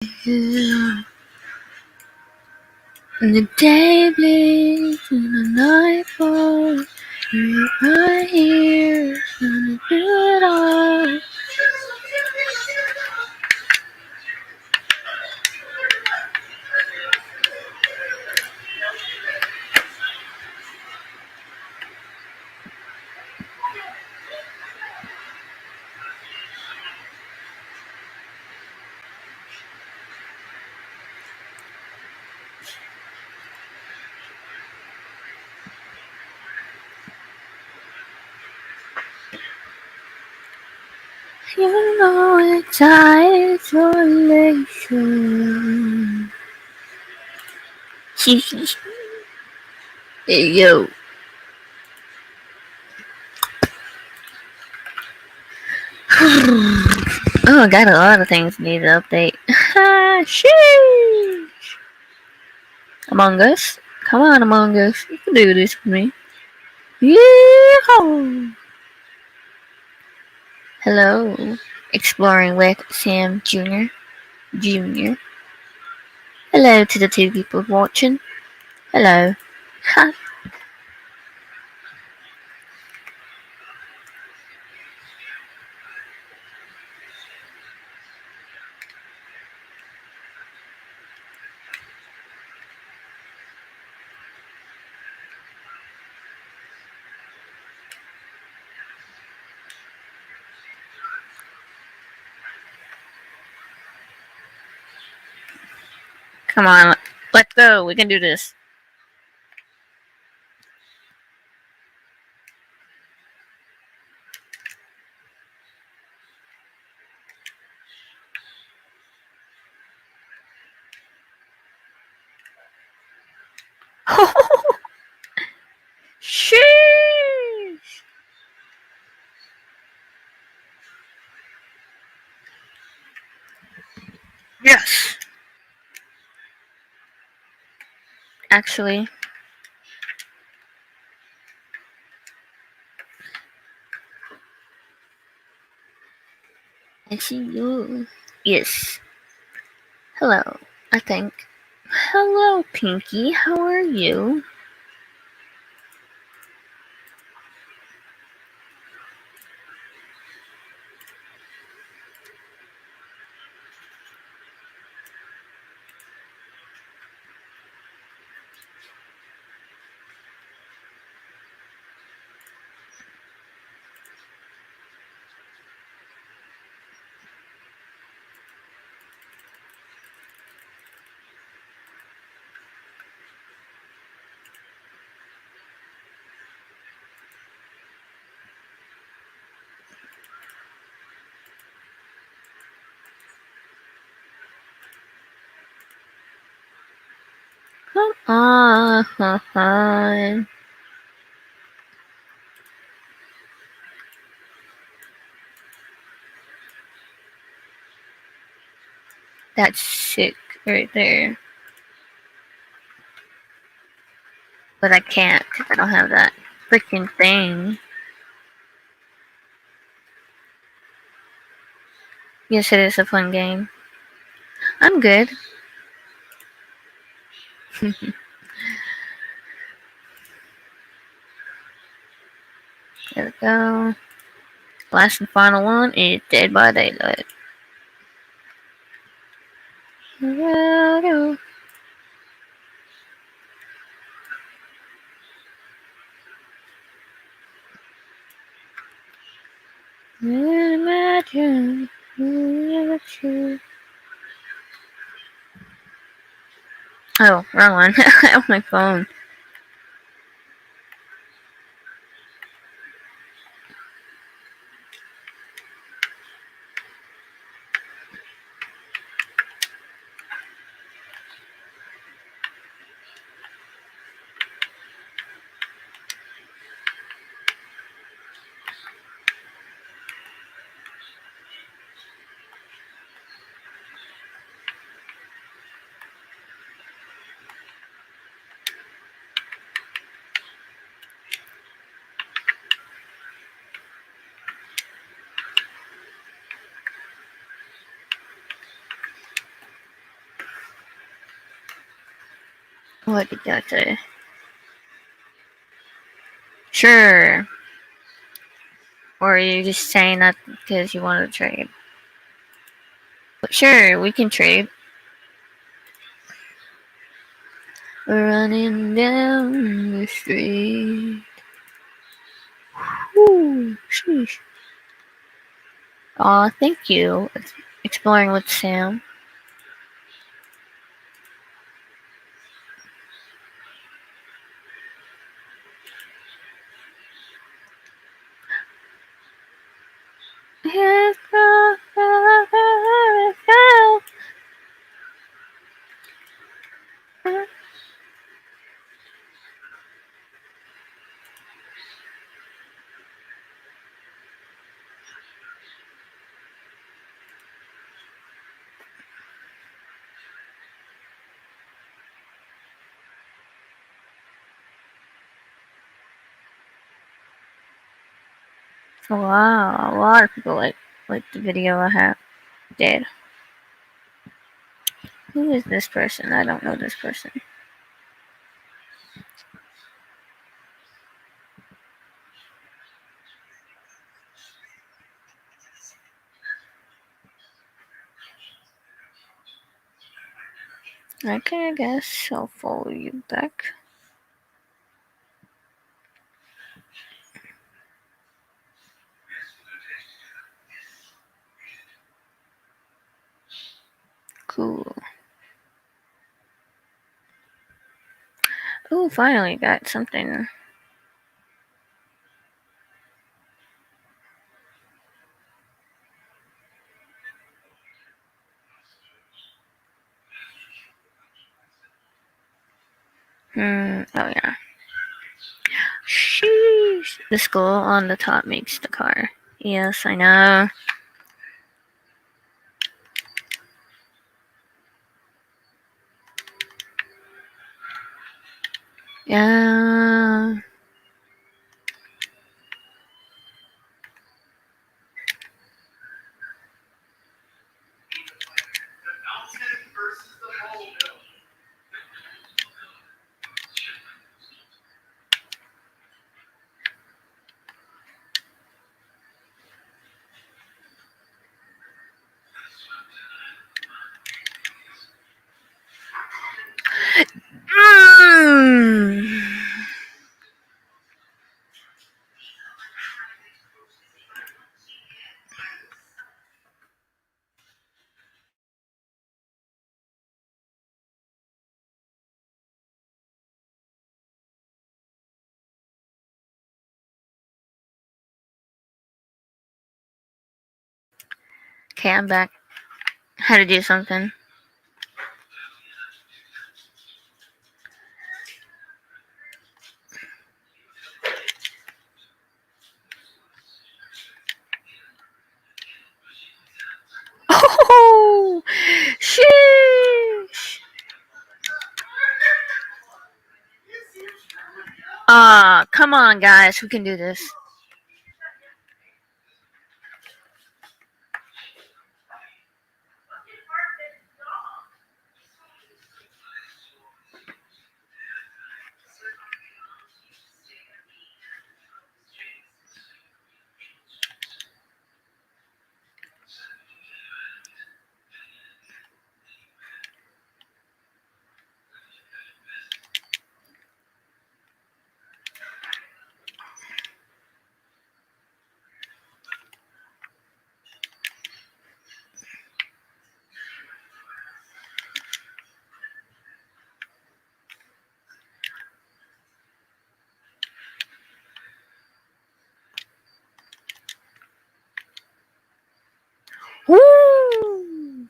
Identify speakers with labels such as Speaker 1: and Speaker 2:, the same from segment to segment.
Speaker 1: And the day bleeds and the night falls. You're right here, trying to do it all. You know it's isolation. Hey, yo. Oh, I got a lot of things need to update. Sheesh. Among Us? Come on, Among Us. You can do this with me. Yeehaw! Hello. Exploring with Sam Jr. Jr. Hello to the two people watching. Hello. Ha. Come on. Let's go. We can do this. Sheesh. Yes. Actually, I see you. Yes. Hello. I think. Hello, Pinky. How are you? Come on. That's sick right there. But I can't because I don't have that freaking thing. Yes, it is a fun game. I'm good. There we go. Last and final one is Dead by Daylight. Imagine you. Oh, wrong one. On my phone. What did you say? Sure. Or are you just saying that because you want to trade? But sure, we can trade. We're running down the street. Ooh, sheesh. Aw, thank you. Exploring with Sam. Wow, a lot of people like the video I did. Who is this person? I don't know this person. Okay, I guess I'll follow you back. Cool. Oh, finally got something. Oh yeah. Sheesh. The skull on the top makes the car. Yes, I know. Yeah. Mm. Okay, I'm back. How to do something. Oh, sheesh. Come on, guys. We can do this. Woo!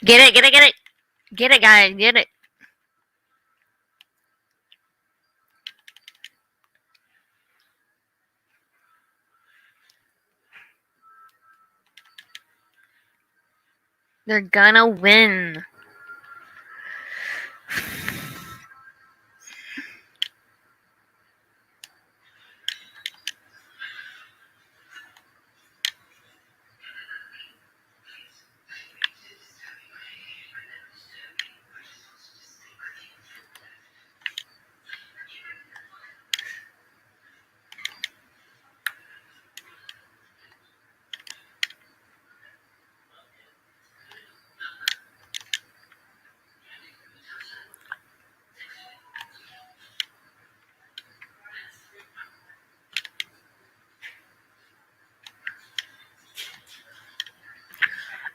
Speaker 1: Get it, get it, get it. Get it, guys, get it. They're gonna win.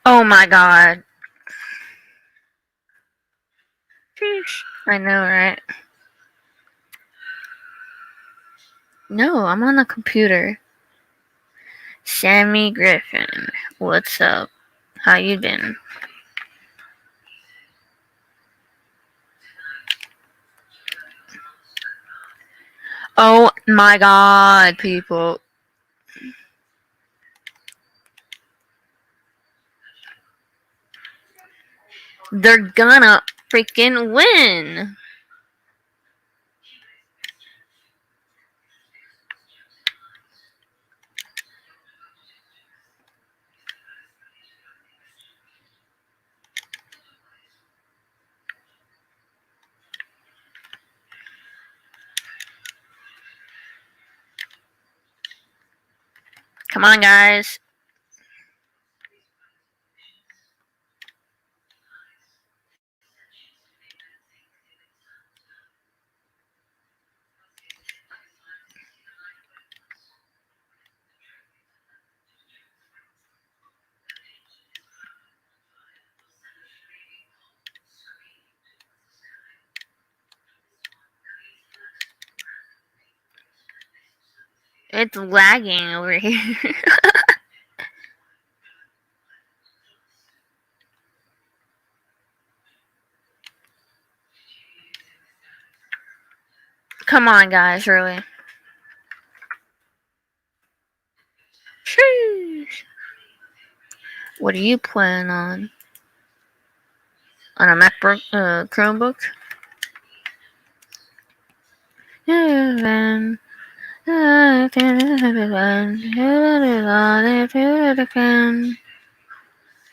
Speaker 1: Oh my god. Sheesh. I know, right? No, I'm on the computer. Sammy Griffin. What's up? How you been? Oh my god, people. They're gonna freaking win. Come on, guys. It's lagging over here. Come on, guys, really. Sheesh. What are you playing on? On a MacBook, Chromebook?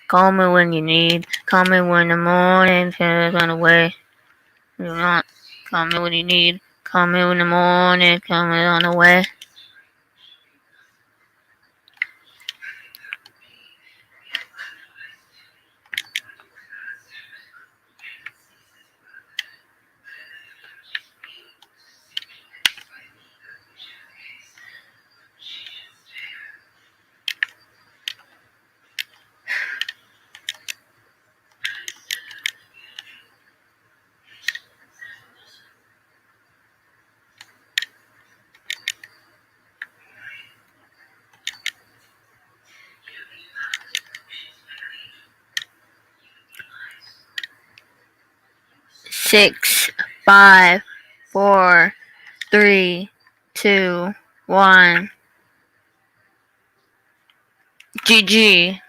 Speaker 1: Call me when you need. Call me when the morning is on the way. You want? Call me when you need. Call me when the morning comes on the way. Six, five, four, three, two, one. GG.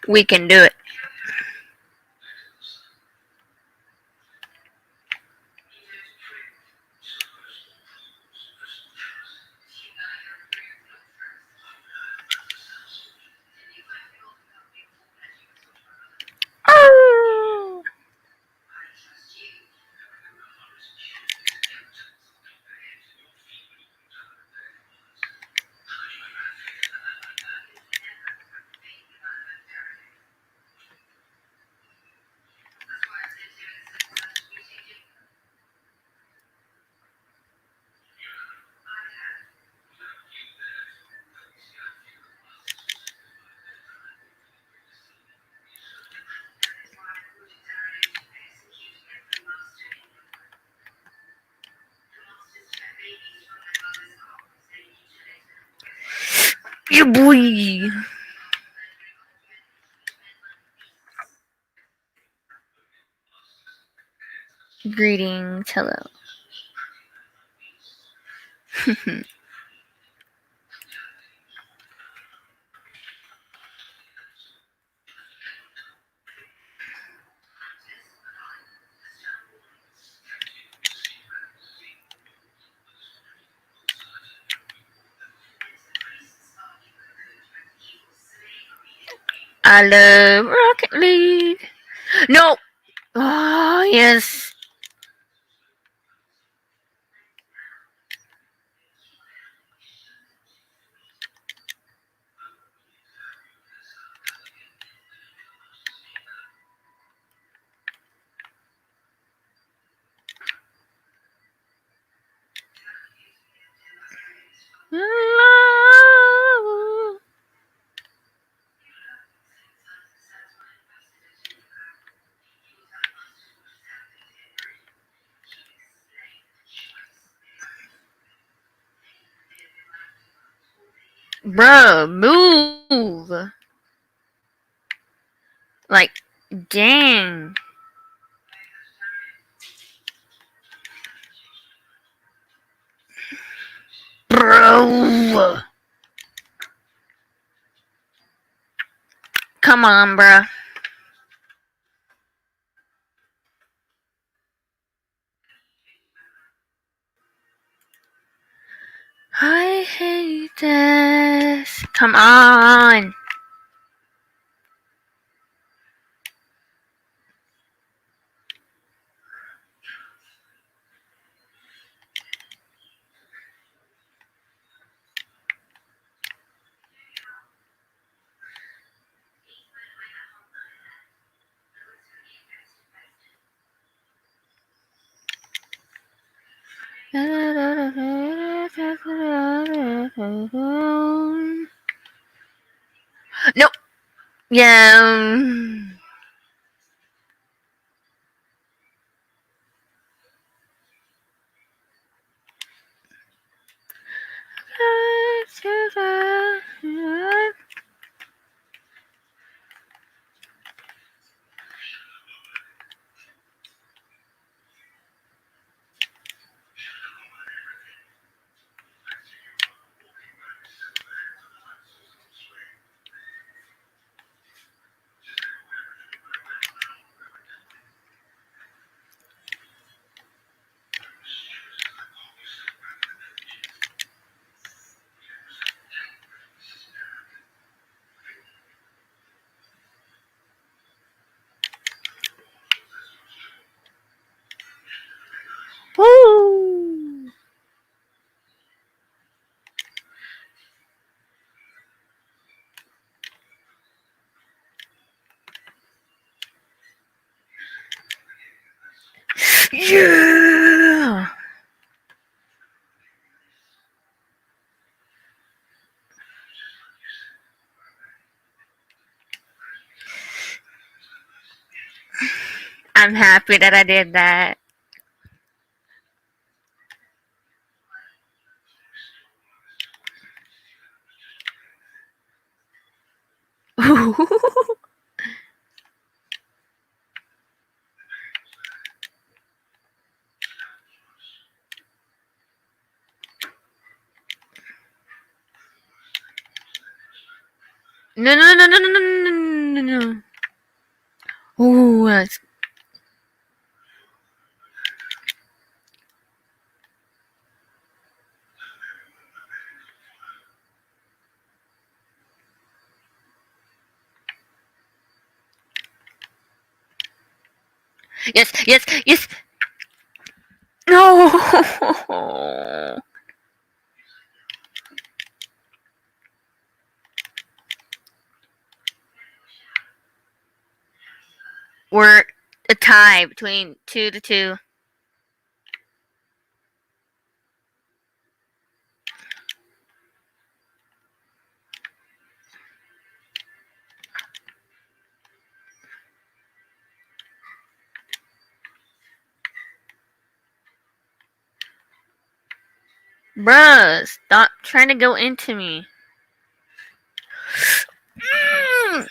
Speaker 1: We can do it. Oh! You boy. Greetings, hello. I love Rocket League. No. Oh, yes. Bruh, move. Like, dang. Bro. Come on, bruh. I hate this. Come on. Nope. Yeah. Woo. Yeah. I'm happy that I did that. No, no, no, no, no, no, no, no, no. Ooh, that's... Yes, yes, yes. No. We're a tie between 2-2. Bruh, stop trying to go into me. Mm.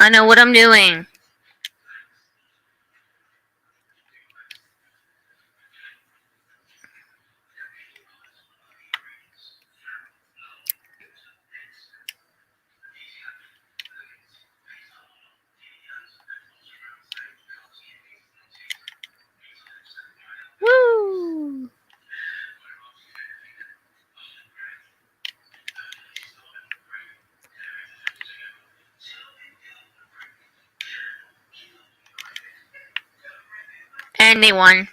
Speaker 1: I know what I'm doing. Woo! And they won.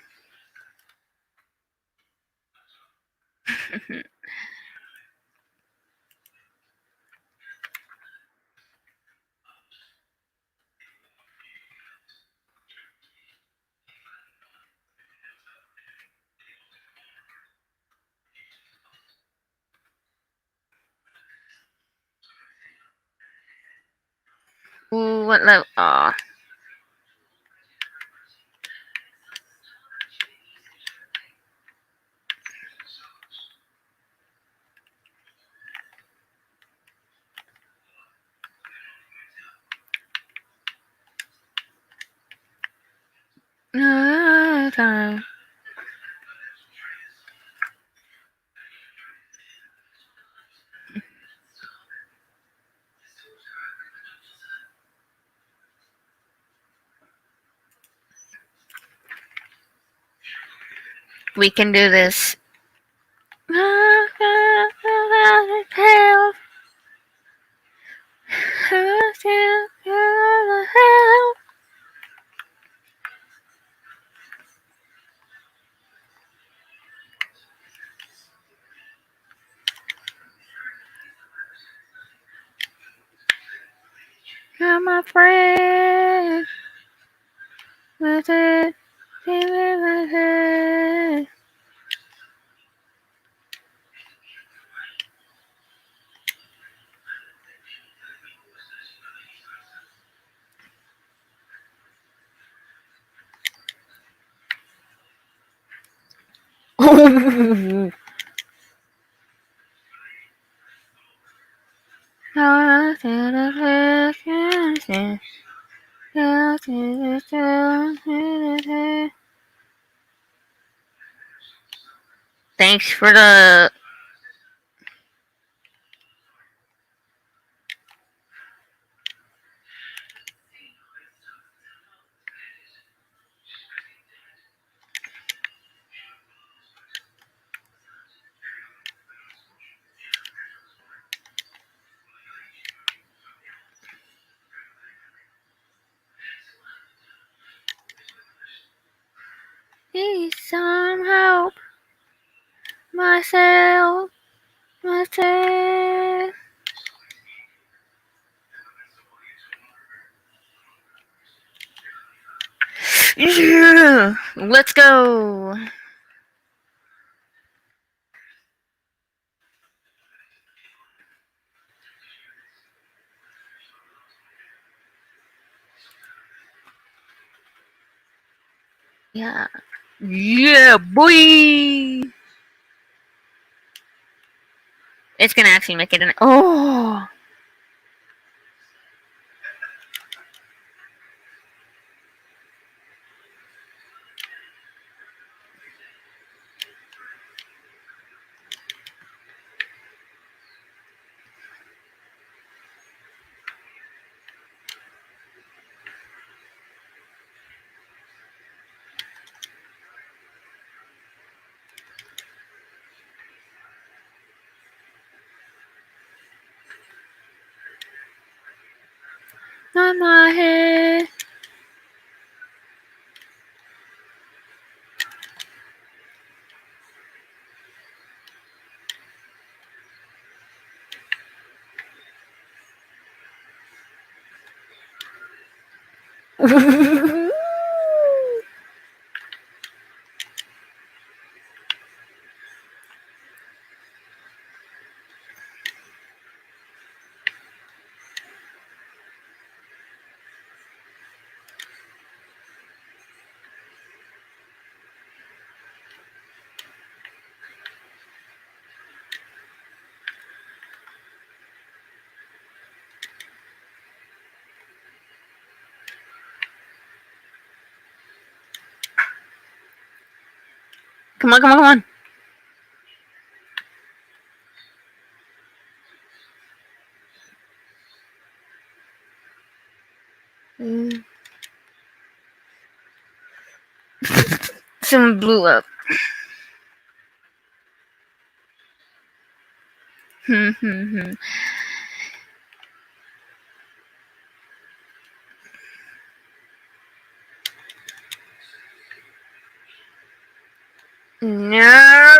Speaker 1: Ooh, what level? Aw. Time. We can do this. You're my friend. With it, with it. Oh. Thanks for the. Need some help. Myself. Myself. Yeah. Let's go. Yeah. Yeah, boy. It's gonna actually make it an. Oh. On my head. Come on, come on, come on. Someone blew up. No.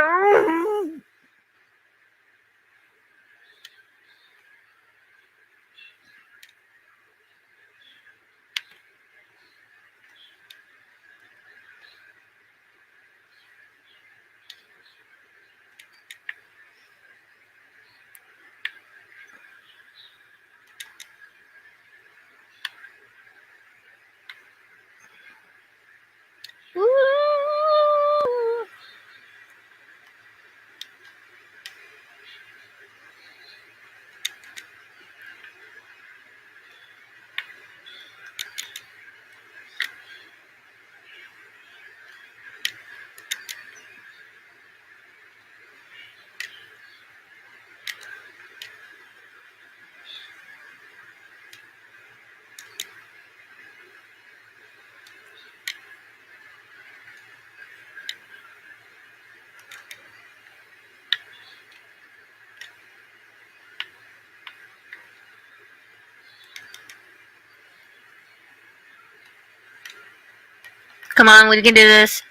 Speaker 1: Come on, we can do this.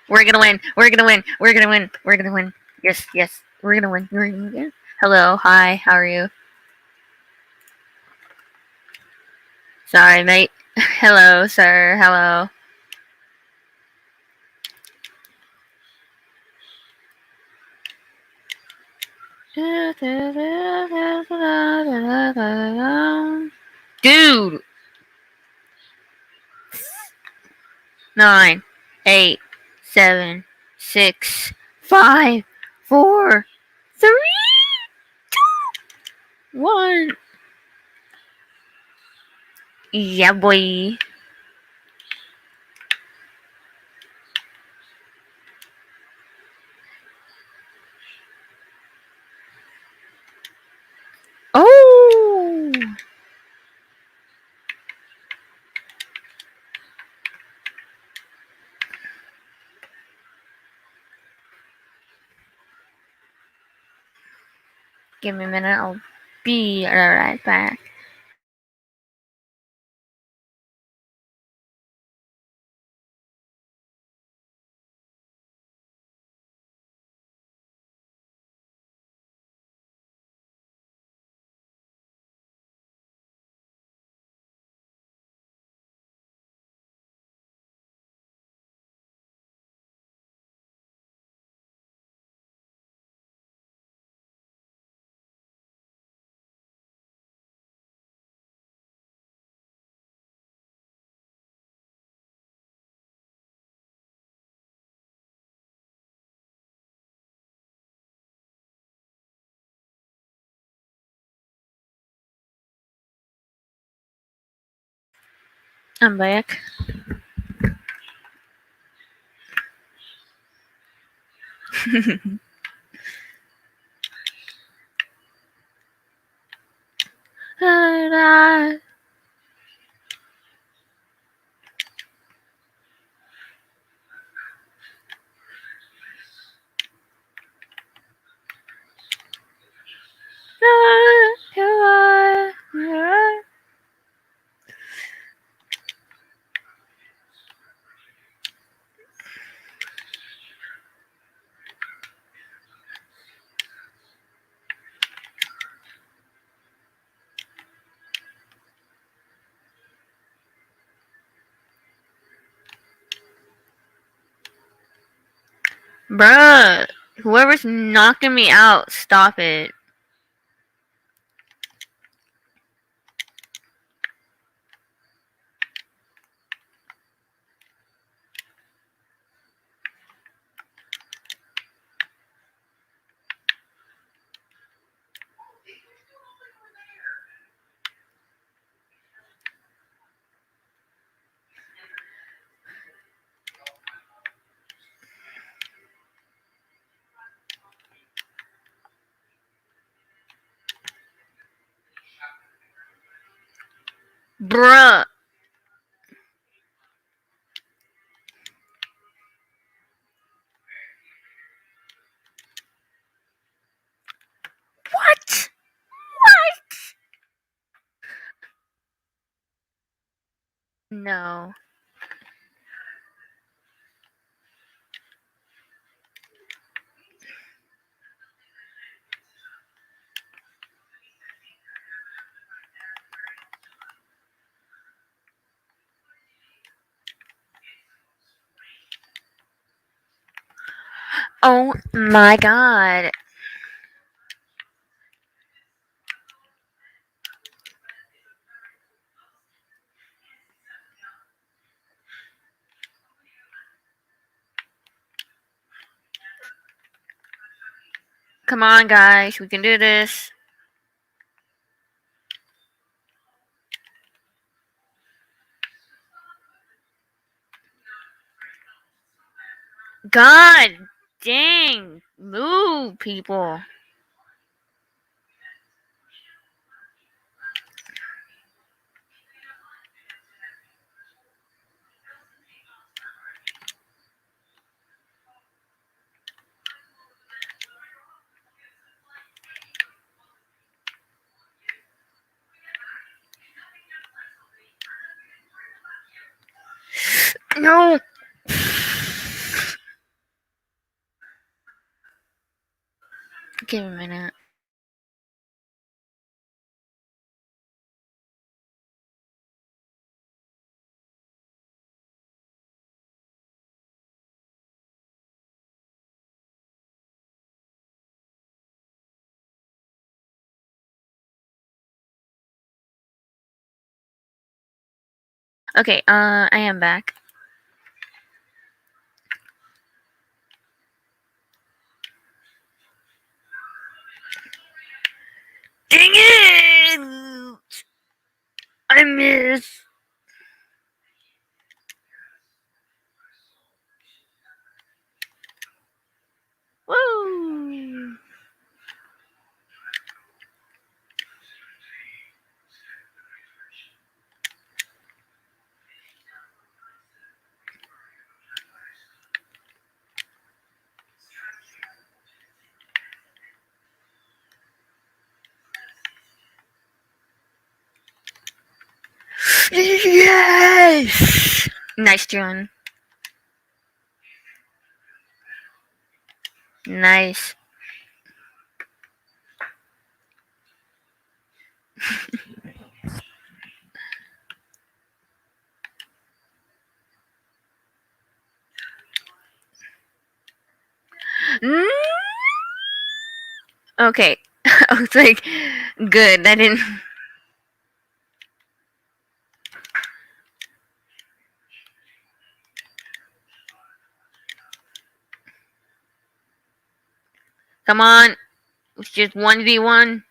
Speaker 1: We're gonna win. We're gonna win. We're gonna win. We're gonna win. Yes, yes. We're gonna win. We're gonna win. Hello, hi. How are you? Sorry, mate. Hello, sir. Hello. Dude. 9, 8, 7, 6, 5, 4, 3, 2, 1. Yeah, boy. Oh. Give me a minute. I'll be right back. I'm back. Bruh, whoever's knocking me out, stop it. Bruh. What? What? No. Oh my god. Come on, guys. We can do this. God dang. Move, people. No. Give me a minute. Okay, I am back. Dang it! I missed. Woo! Yes! Nice, John. Nice. Mm. Okay. I was like, good. I didn't. Come on. It's just 1v1.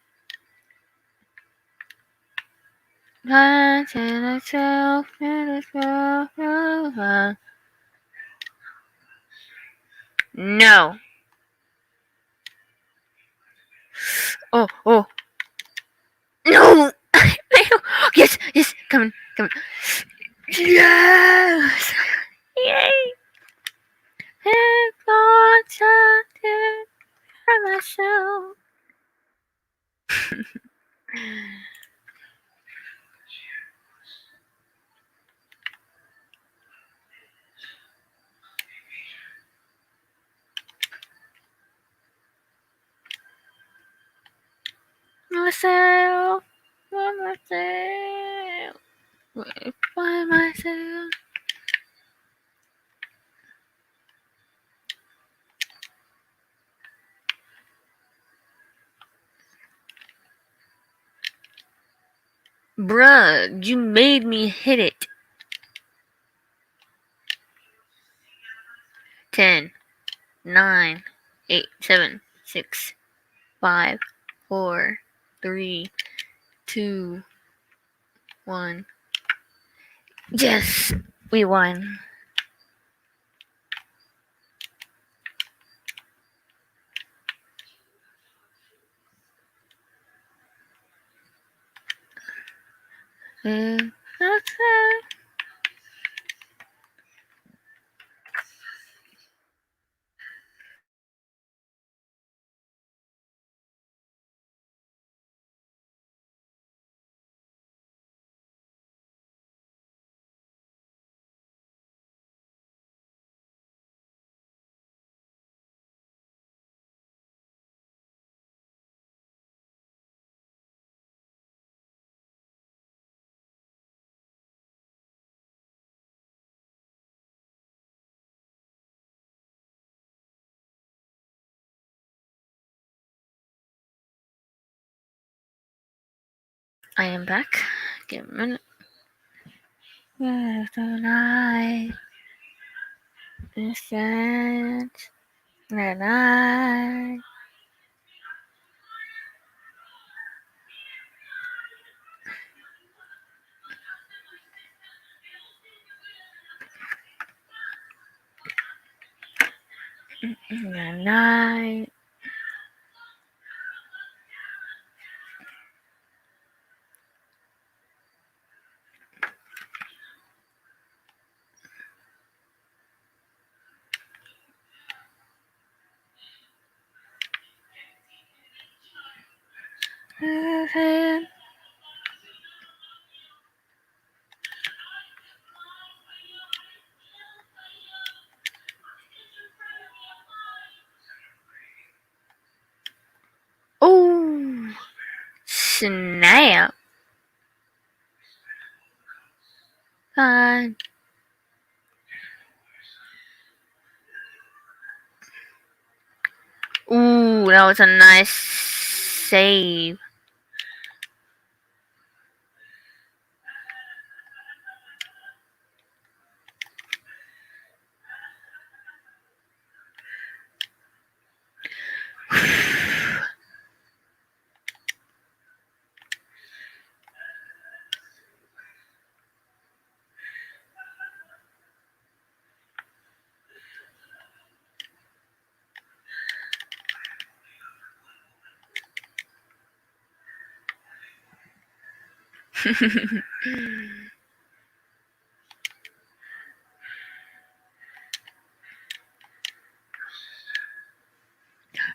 Speaker 1: No. Oh, oh. No! Yes, yes. Come on, come on. Yes! Yay! It's all time for myself. Myself. For myself. By myself. Bruh, you made me hit it. 10, 9, 8, 7, 6, 5, 4, 3, 2, 1. Yes, we won. I am back. Give me a minute. Tonight, instant, night. Night. Oh, snap. God. Ooh, that was a nice save.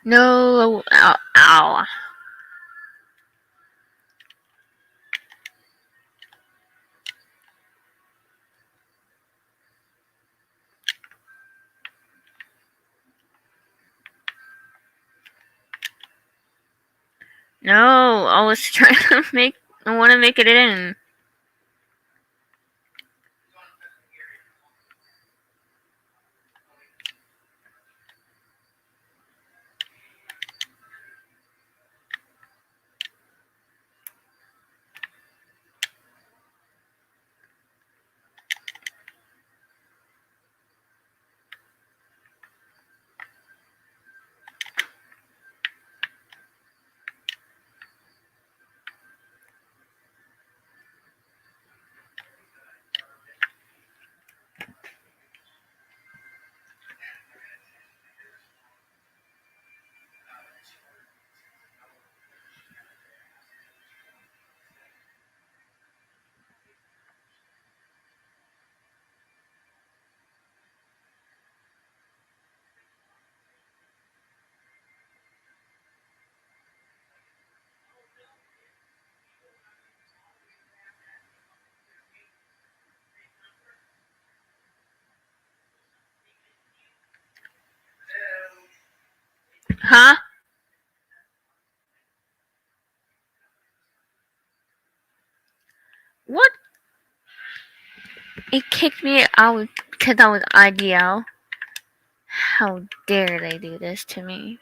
Speaker 1: No, ow, ow. No, I was trying to make. I want to make it in. Huh? What? It kicked me out because I was IDL. How dare they do this to me?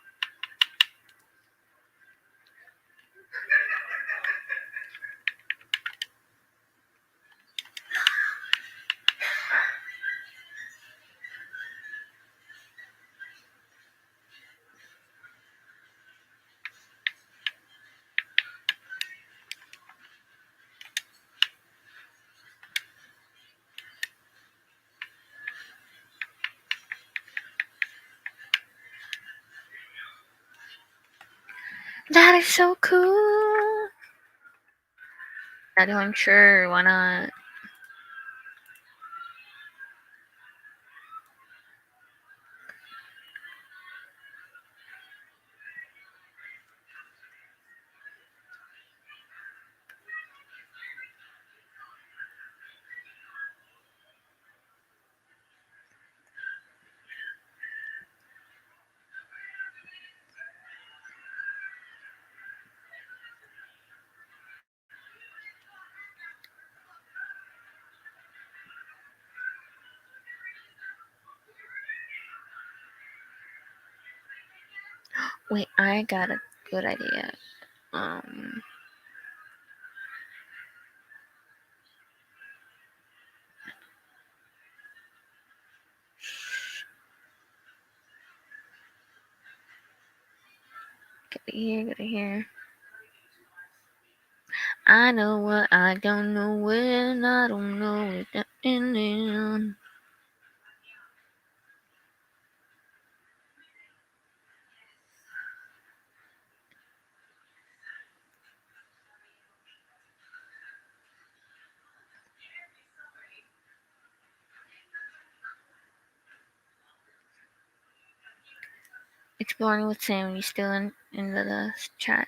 Speaker 1: That is so cool. Not even sure. Why not? Wait, I got a good idea. Um, Get to here, get to here. I know what I don't know when, I don't know it the ending. Exploring with Sam, you still in the chat?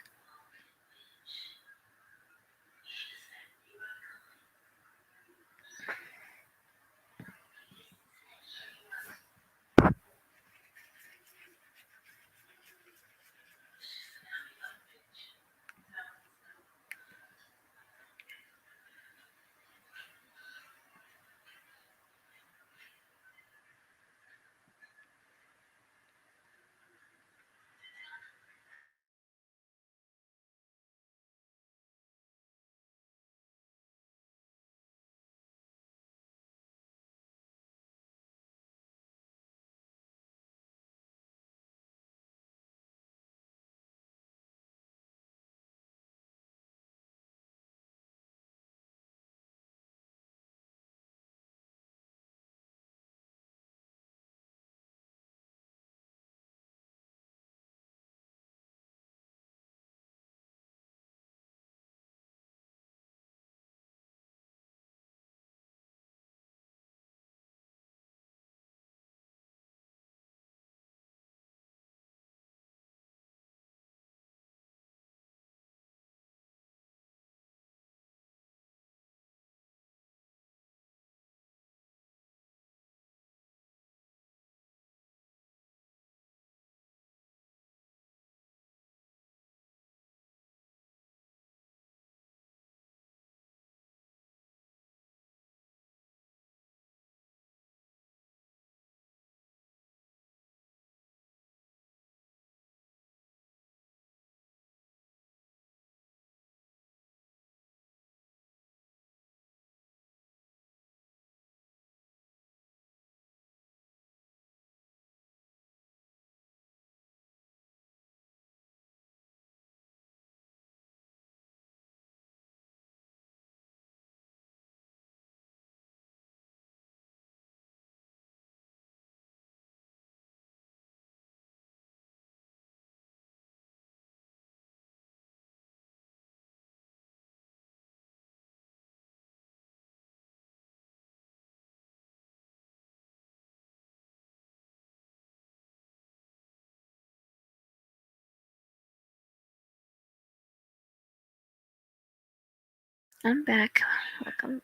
Speaker 1: I'm back. Welcome.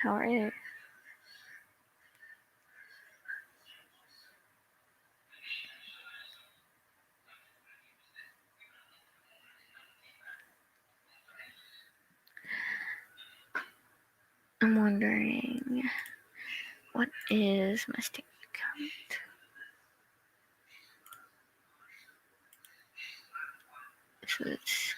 Speaker 1: How are you? I'm wondering, what is my stick count? So it's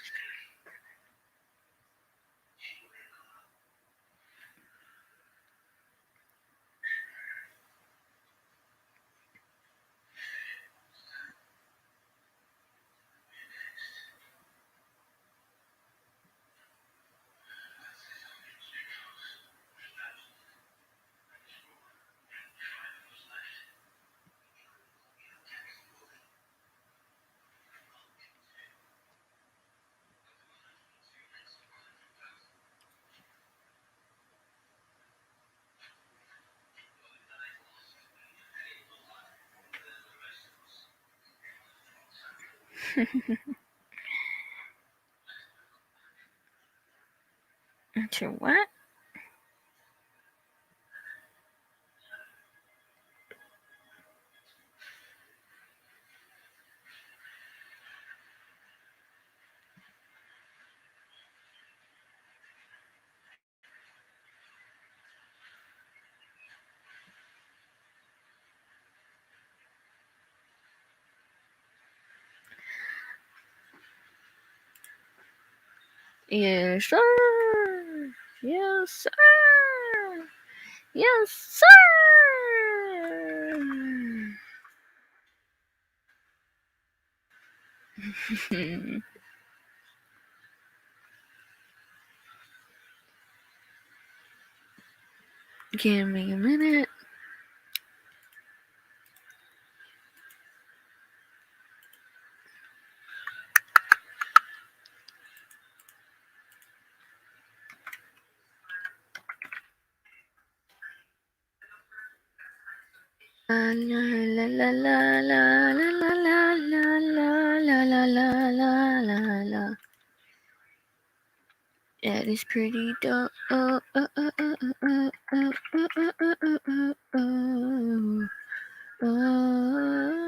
Speaker 1: into what? Yes, sir. Yes, sir. Yes, sir. Give me a minute. La la la la la la la la la la la la la la la la. That is pretty dope. Oh, oh, oh, oh, oh, oh, oh, oh, oh, oh, oh, oh, oh.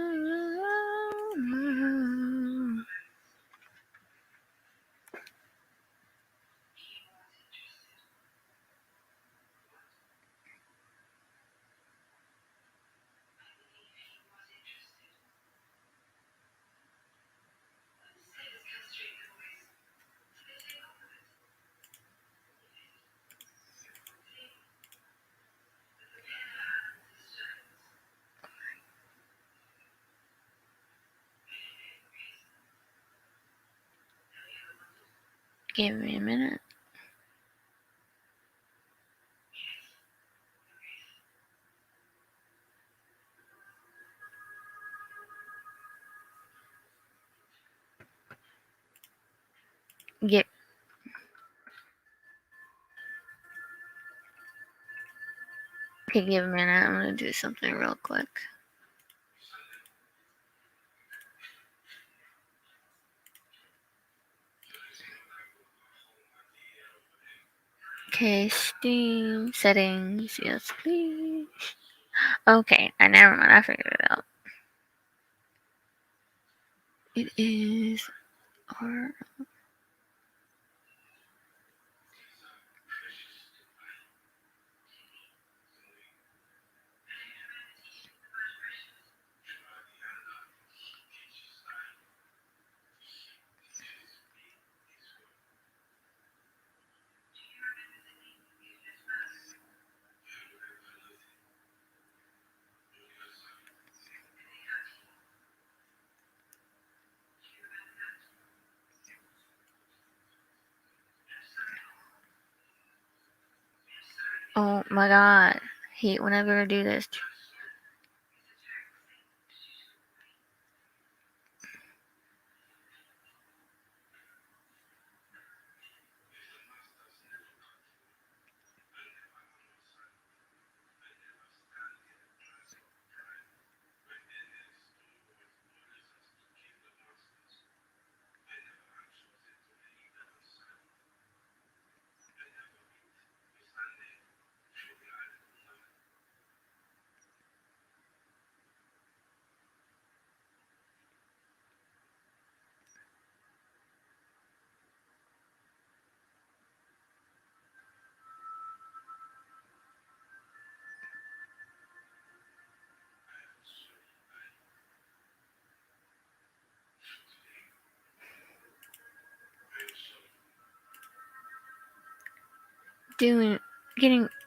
Speaker 1: Give me a minute. Get. Okay, give me a minute. I'm gonna do something real quick. Okay, Steam settings. Yes, please. Okay, I never mind. I figured it out. It is R. Oh my god. Hate whenever I do this.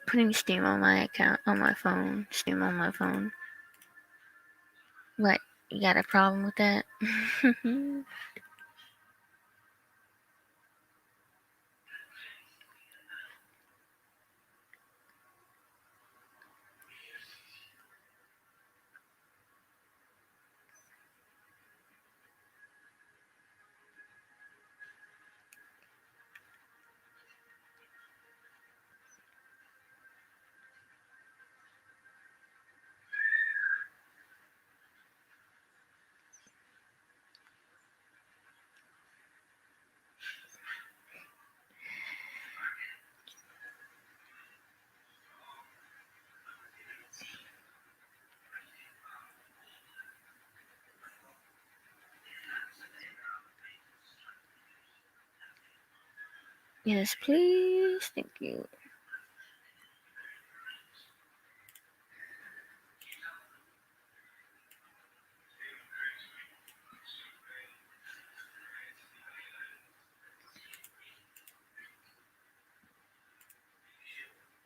Speaker 1: Putting Steam on my account, on my phone. Steam on my phone. What? You got a problem with that? Yes, please. Thank you.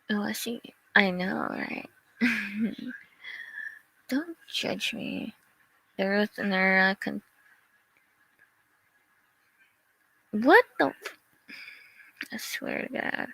Speaker 1: Oh, I see. I know, right? Don't judge me. There is another What the? I swear to God.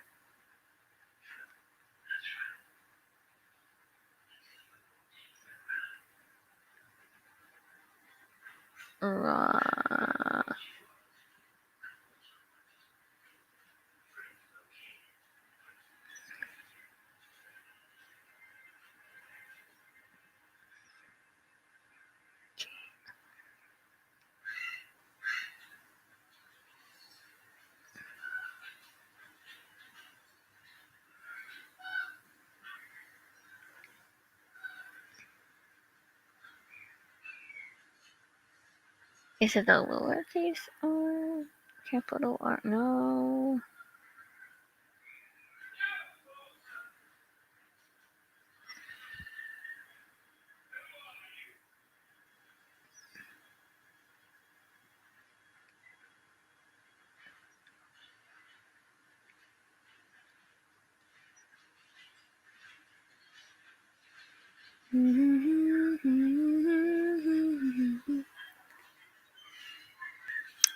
Speaker 1: Is it the lowercase or capital R? No.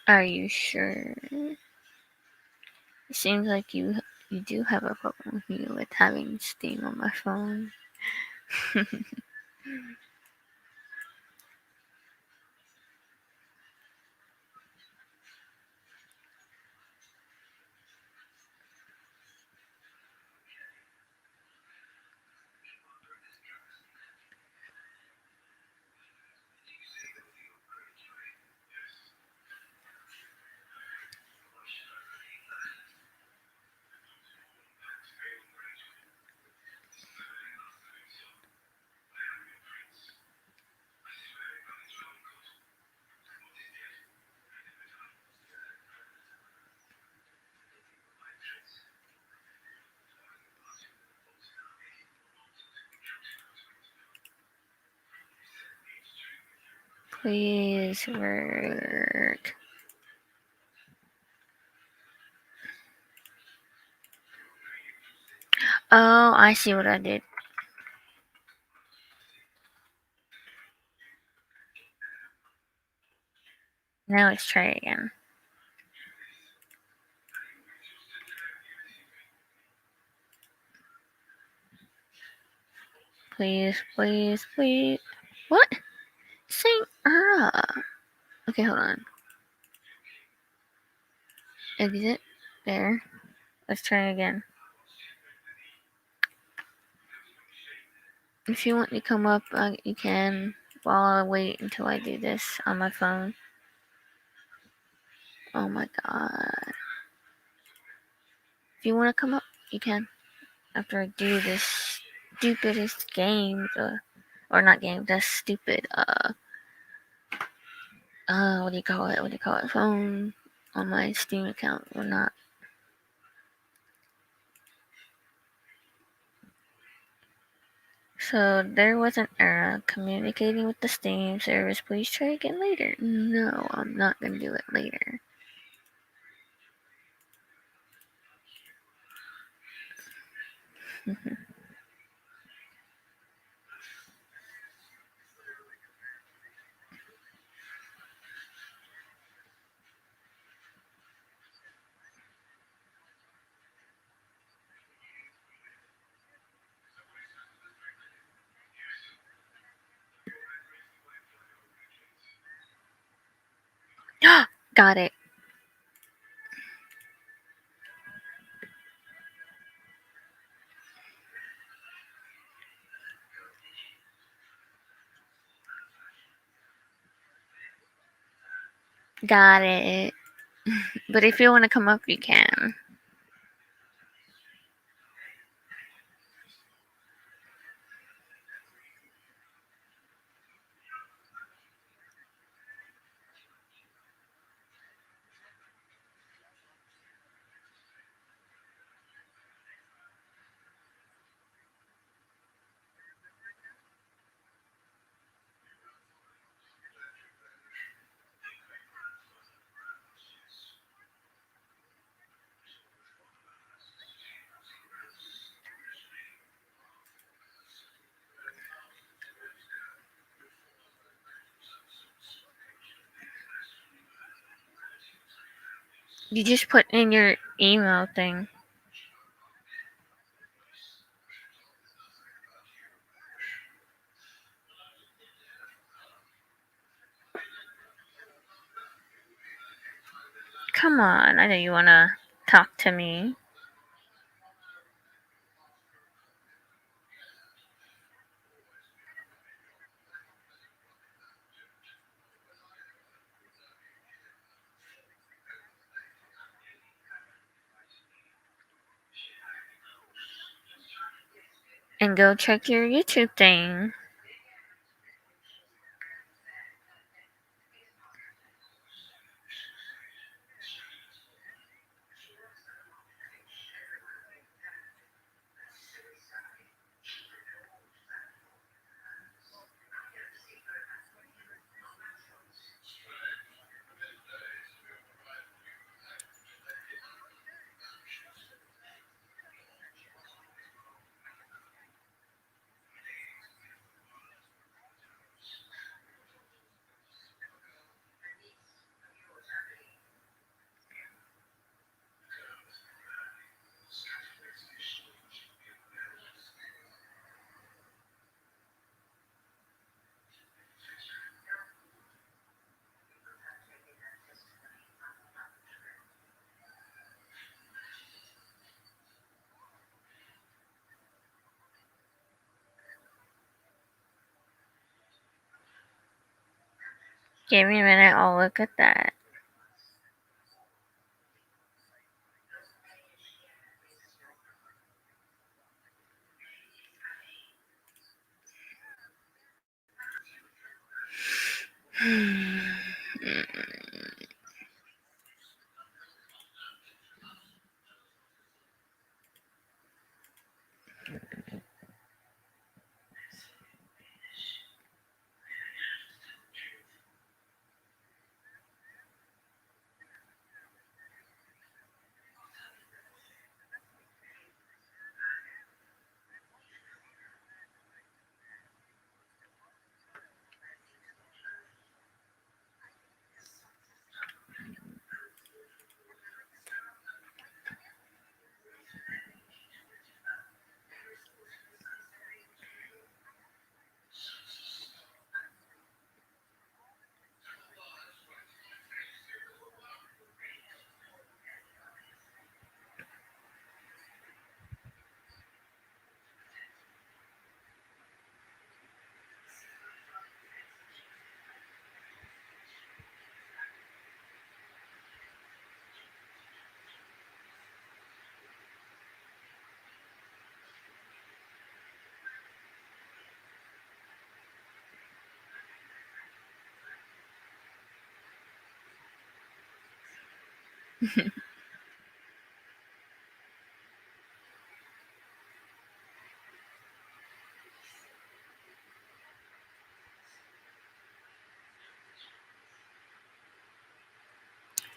Speaker 1: Are you sure? It seems like you do have a problem with me with having Steam on my phone. Please work. Oh, I see what I did. Now let's try again. Please, please, please. What? Saying Okay, hold on. Exit. There. Let's try again. If you want to come up, you can. While I wait until I do this on my phone. Oh my god. If you want to come up, you can. After I do this stupidest game, or not game, that's stupid, what do you call it? What do you call it? Phone on my Steam account or not. So there was an error communicating with the Steam service. Please try again later. No, I'm not gonna do it later. Got it. Got it. But if you want to come up, you can. You just put in your email thing. Come on, I know you wanna talk to me. And go check your YouTube thing. Give me a minute, I'll look at that.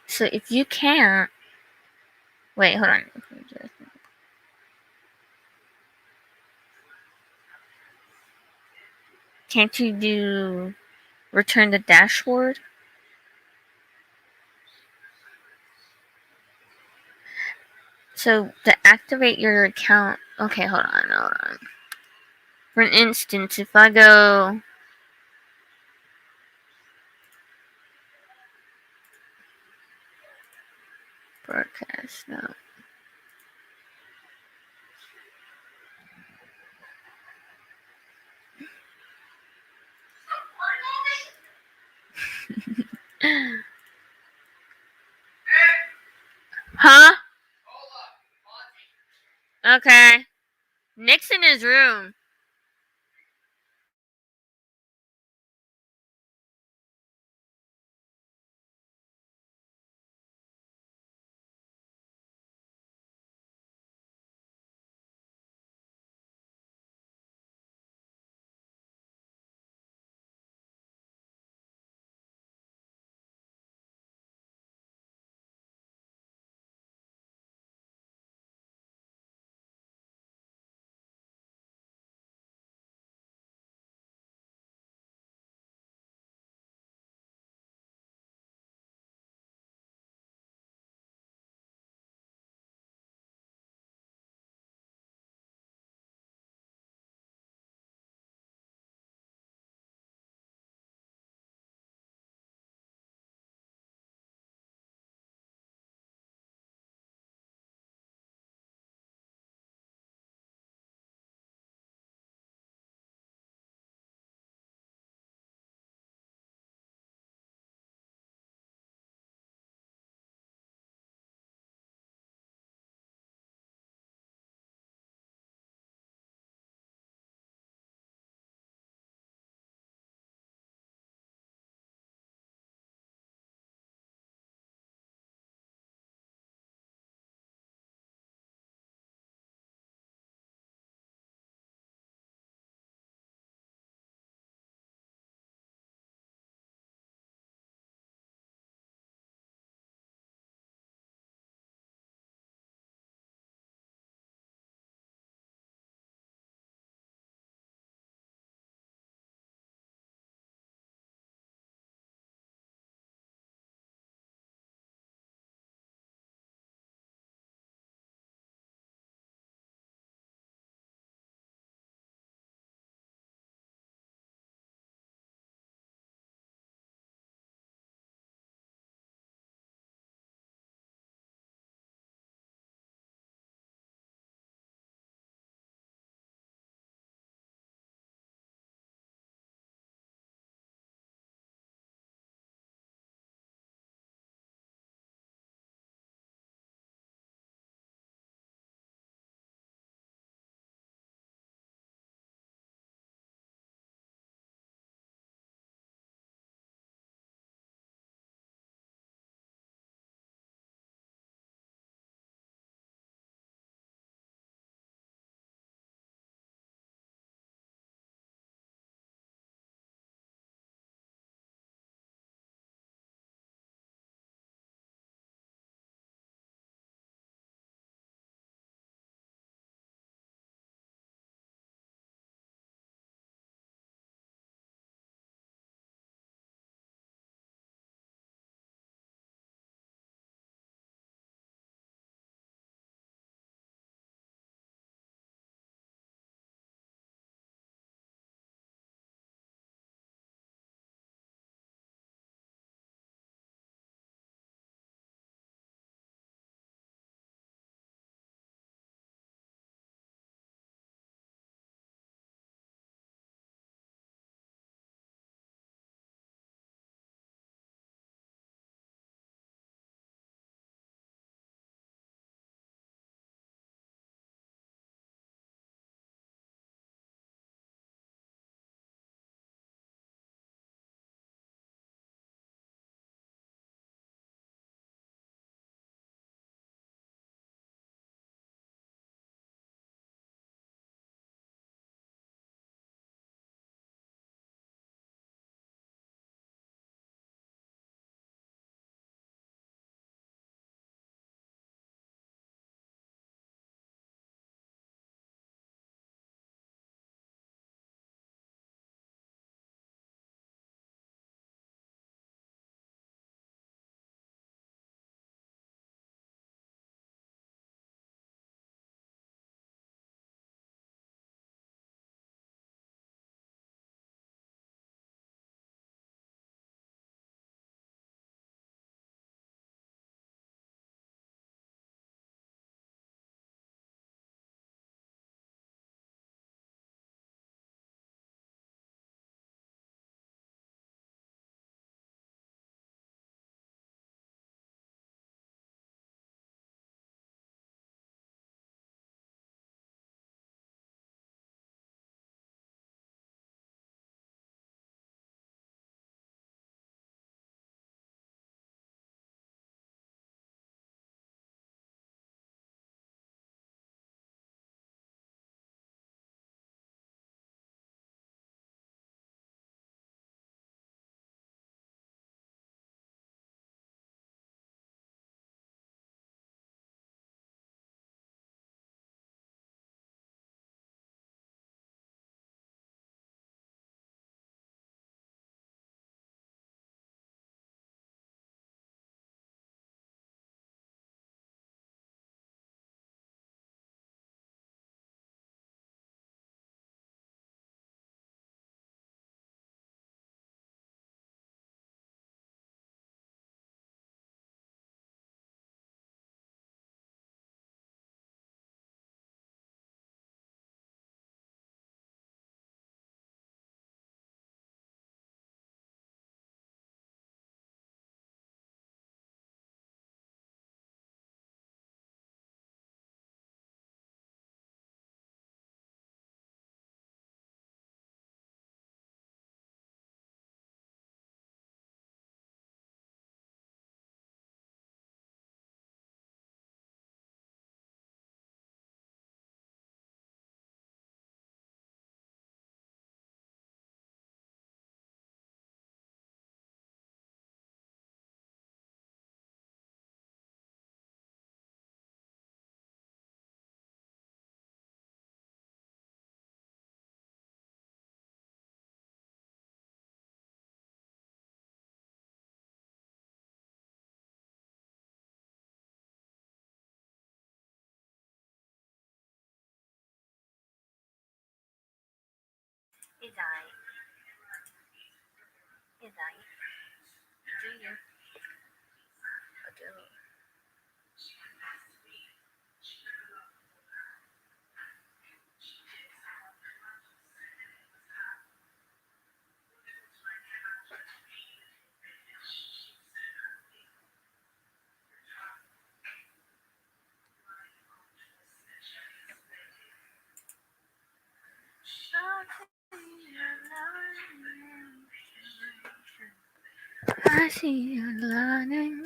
Speaker 1: So if you can't, wait, hold on. Can't you do return the dashboard? So to activate your account, okay, hold on. For an instance, if I go broadcast, no. Huh? Okay. Nick's in his room. I see you lying.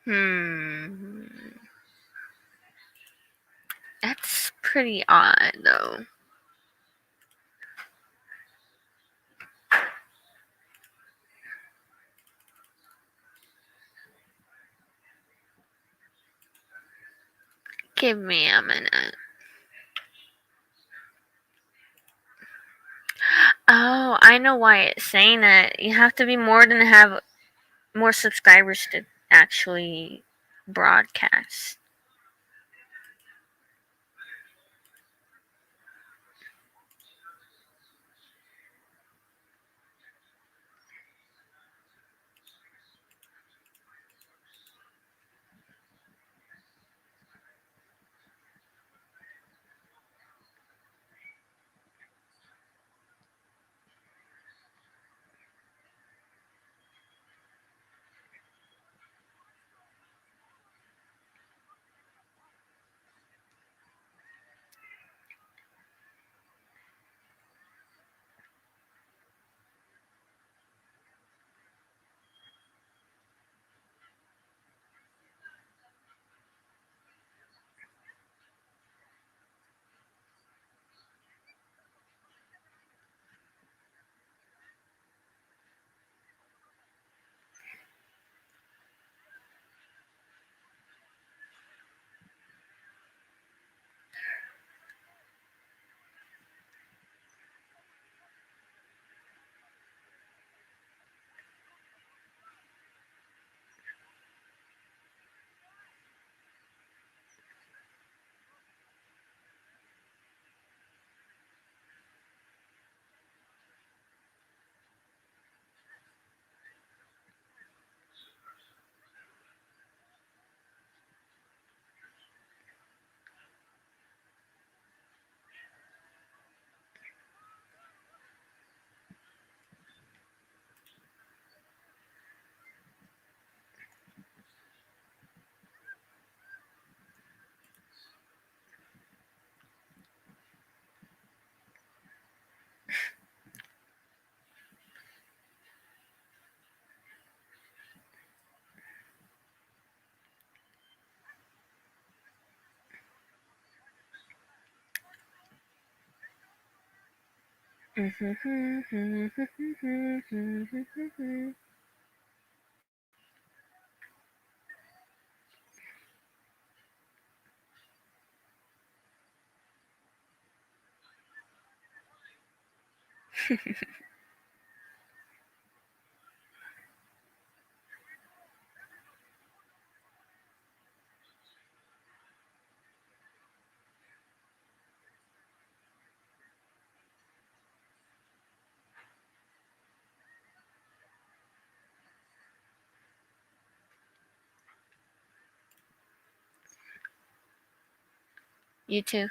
Speaker 1: Hmm. That's pretty odd, though. Give me a minute. Oh, I know why it's saying that. You have to be more than have more subscribers to actually broadcast. You too.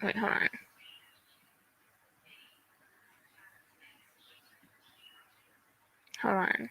Speaker 1: Wait, hold on. Hold on.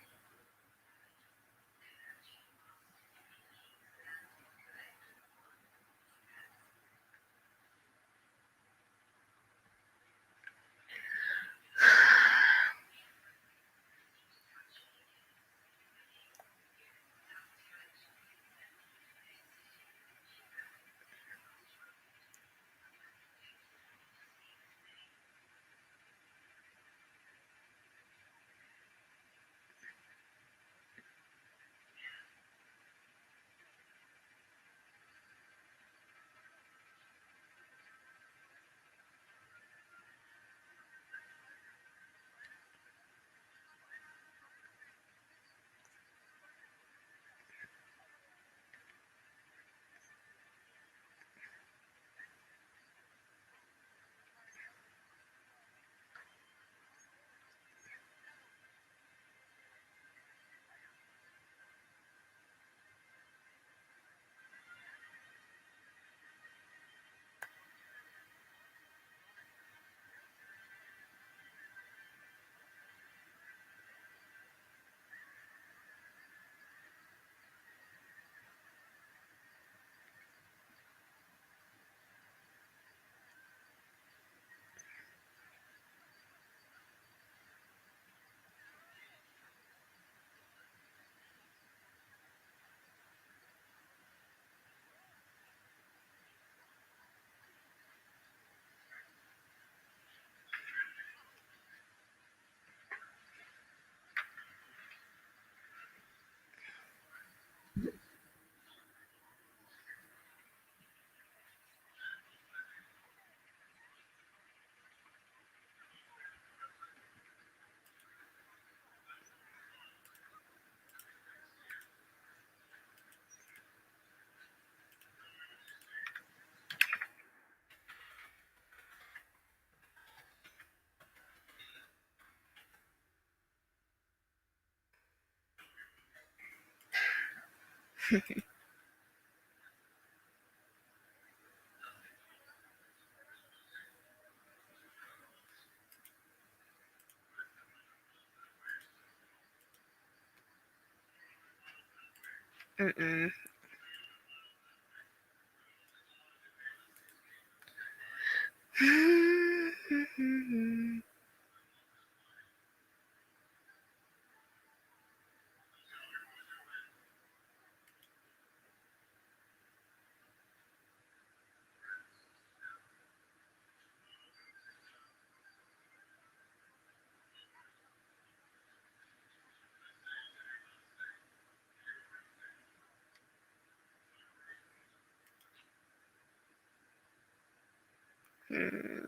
Speaker 1: Mm-mm.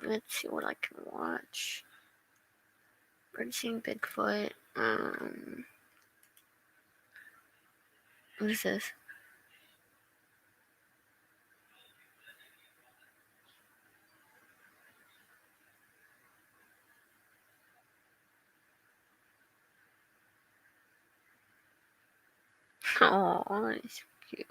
Speaker 1: Let's see what I can watch. Bird seeing Bigfoot. What is this? Oh, it's cute.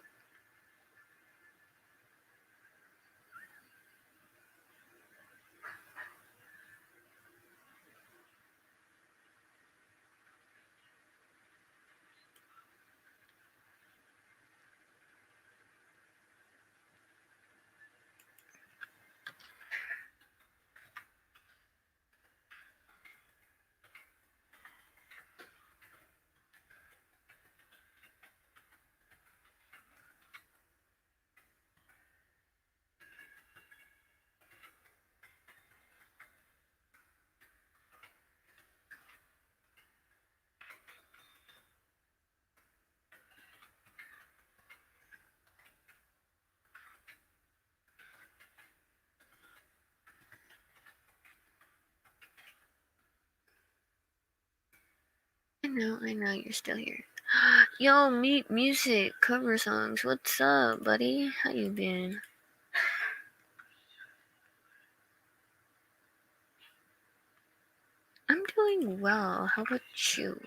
Speaker 1: I know, you're still here. Yo, meet music, cover songs. What's up, buddy? How you been? I'm doing well. How about you?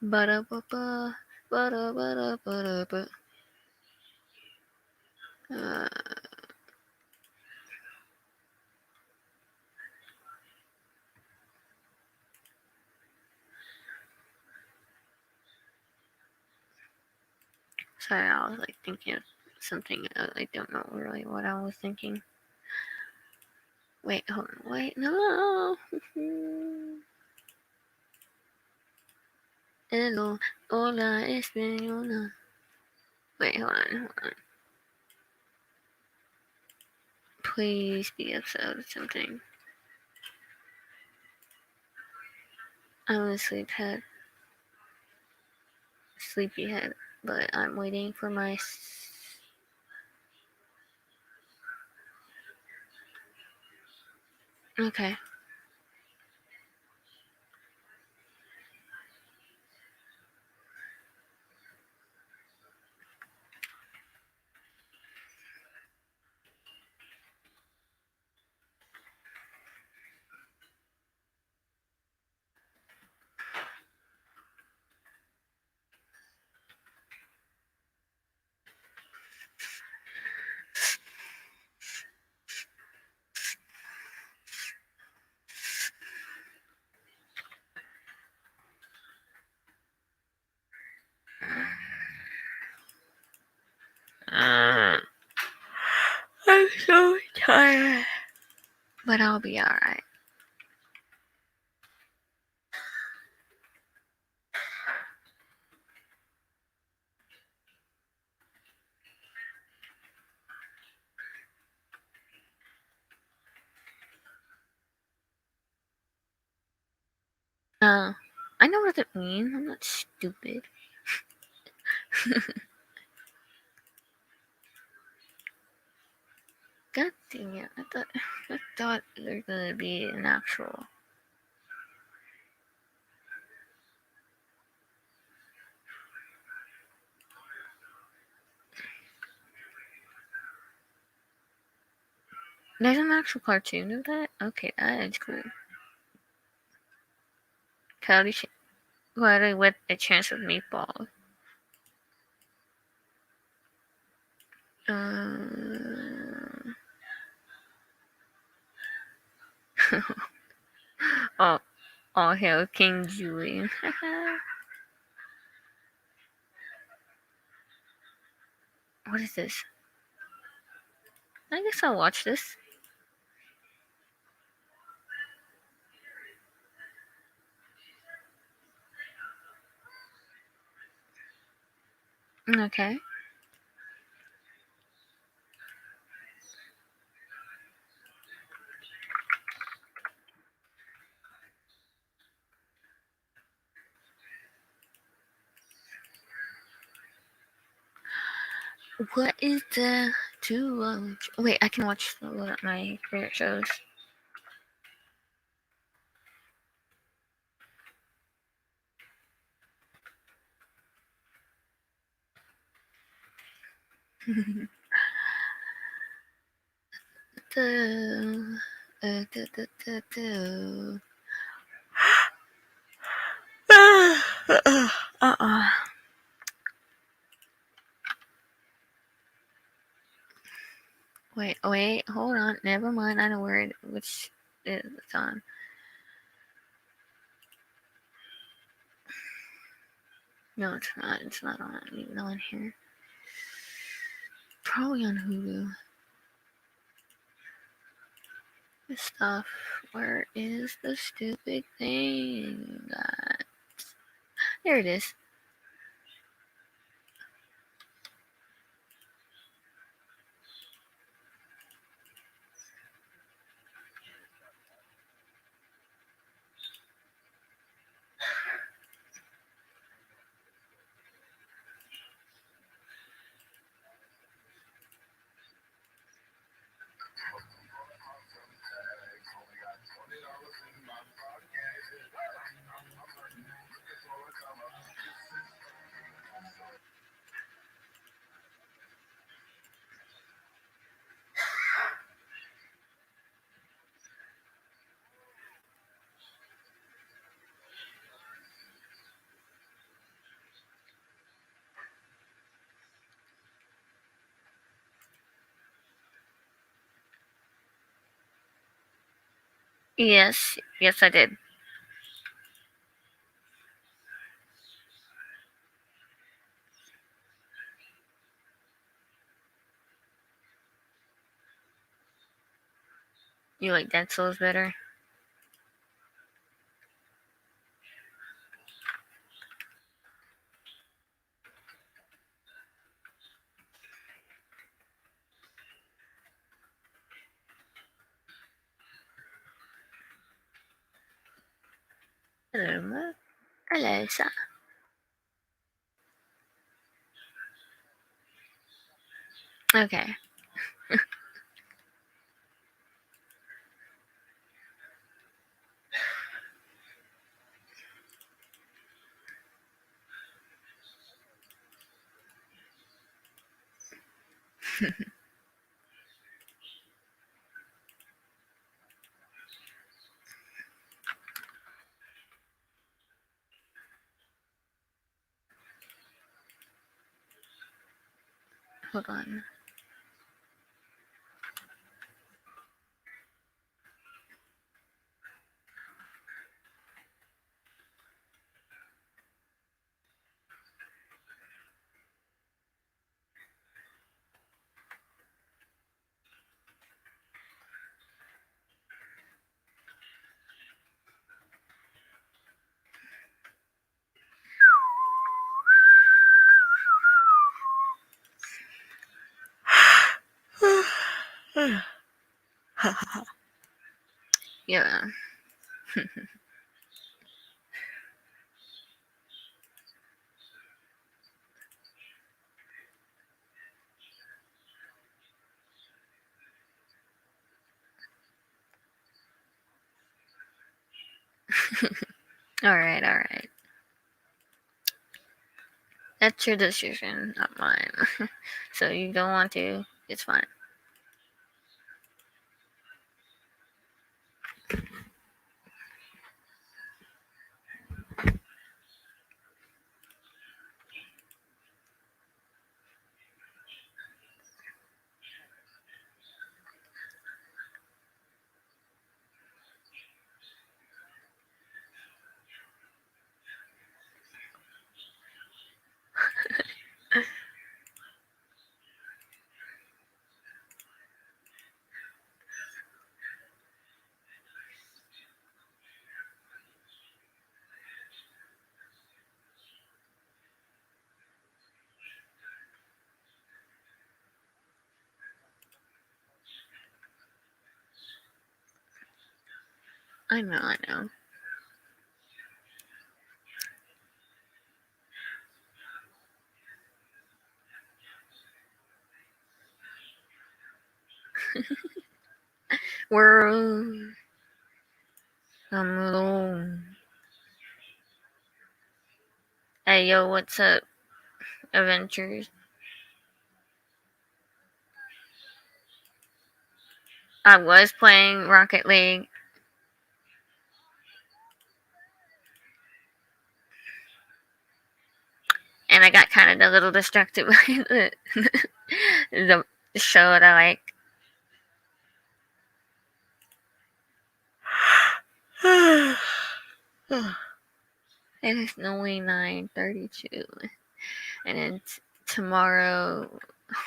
Speaker 1: Ba-da-ba-ba, ba-da-ba-da-ba-da-ba. Uh, Sorry, I was like thinking of something. I don't know really what I was thinking. Wait, hold on. Wait, no. Hello, hola, española. Wait, hold on. Please be episode something. I'm a sleepyhead, but I'm waiting for my. Okay. I'm so tired, but I'll be alright. I know what it means. I'm not stupid. God dang it! I thought there's gonna be an actual. There's an actual cartoon of that. Okay, that is cool. Cloudy with a chance of meatballs. Oh, all hail King Julian. What is this? I guess I'll watch this. Okay. What is the to watch? Wait, I can watch my favorite shows. the, uh, the, the, the. Uh-uh. Wait, hold on. Never mind. I know which it's on. No, it's not. It's not even on here. Probably on Hulu. This stuff. Where is the stupid thing? There it is. Yes, I did. You like Dead Souls better? Hello, Ma. Hello, sir. Okay. Hold on. Yeah. All right, all right. That's your decision, not mine. So you don't want to, it's fine. I know, I know. World, I'm alone. Hey, yo, what's up, Adventures? I was playing Rocket League, and I got kind of a little distracted by the show that I like. It is only 9:32, and then tomorrow,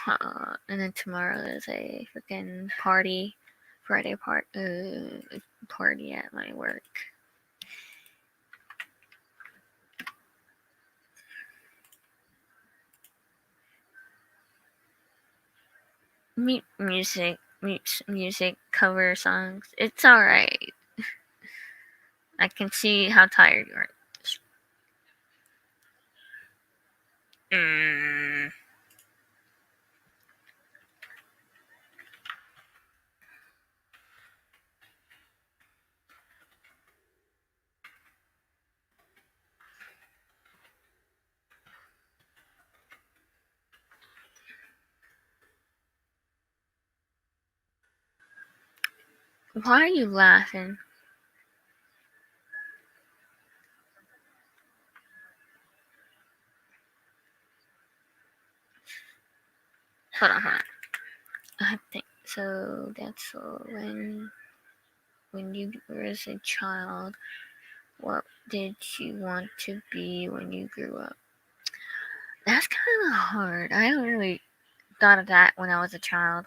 Speaker 1: and then tomorrow is a freaking party, party at my work. Music cover songs. It's all right. I can see how tired you are. Mm. Why are you laughing? Hold on. I think so. That's when you were as a child. What did you want to be when you grew up? That's kind of hard. I don't really thought of that when I was a child.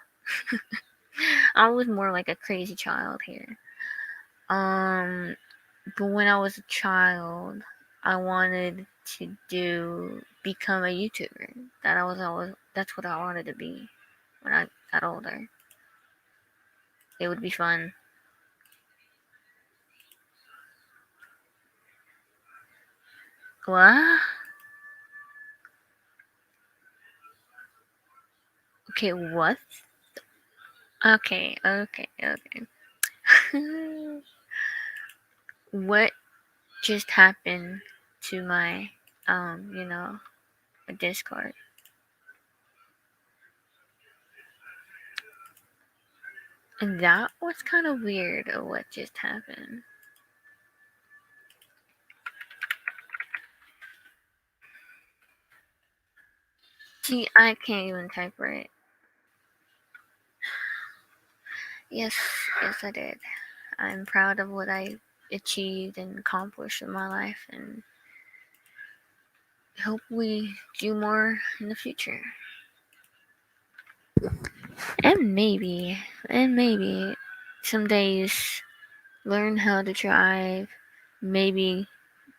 Speaker 1: I was more like a crazy child here. Um, but when I was a child, I wanted to become a YouTuber. That's what I wanted to be when I got older. It would be fun. What? Okay, what? Okay. What just happened to my Discord? And that was kind of weird of what just happened. See, I can't even type right. Yes, yes, I did. I'm proud of what I achieved and accomplished in my life, and hope we do more in the future. And maybe some days learn how to drive. Maybe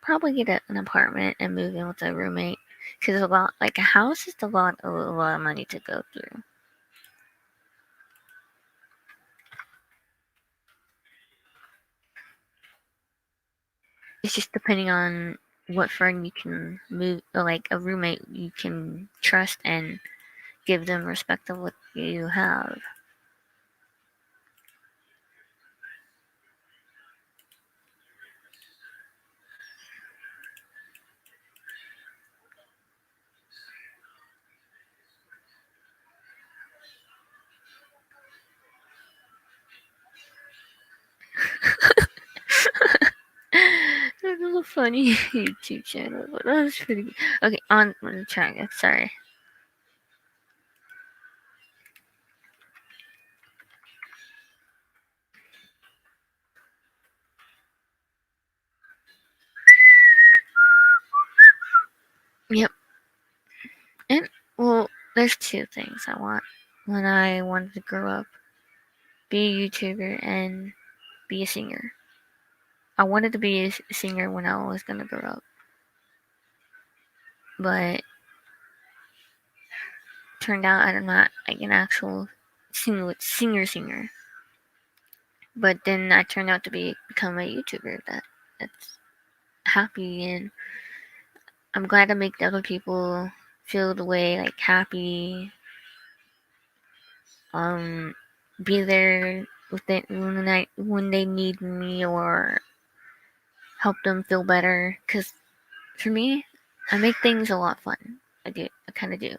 Speaker 1: probably get an apartment and move in with a roommate. Because a house is a lot of money to go through. It's just depending on what friend you can move, or like a roommate you can trust and give them respect of what you have. That's a funny YouTube channel, but that was pretty good. Okay, on the track. Sorry. Yep. And well, there's two things I want when I wanted to grow up: be a YouTuber and be a singer. I wanted to be a singer when I was gonna grow up, but turned out I'm not like an actual singer. But then I turned out to become a YouTuber that's happy, and I'm glad to make other people feel the way, like happy, um, be there with it when they need me, or help them feel better. Cause for me, I make things a lot fun. I kind of do.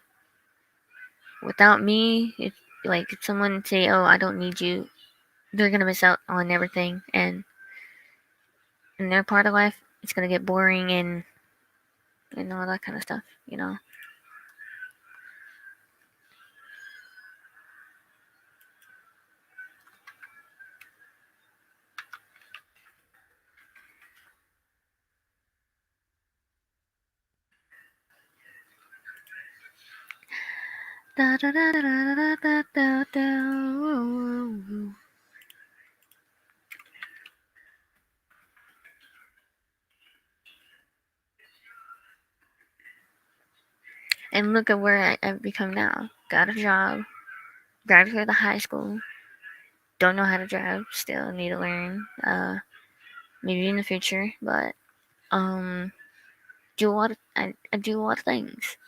Speaker 1: Without me, if someone say, "Oh, I don't need you," they're gonna miss out on everything, and in their part of life, it's gonna get boring and all that kind of stuff. You know. Da da da da da da da da. And look at where I've become now. Got a job, graduated high school, don't know how to drive, still need to learn. Maybe in the future, but um, I do a lot of things.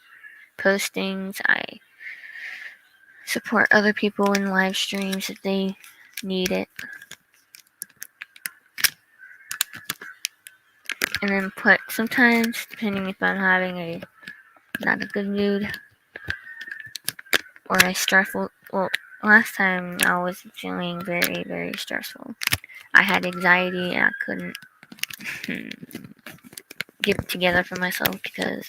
Speaker 1: Postings, I support other people in live streams if they need it, and then put sometimes, depending if I'm having a not a good mood or a stressful. Well, last time I was feeling very stressful. I had anxiety and I couldn't get it together for myself because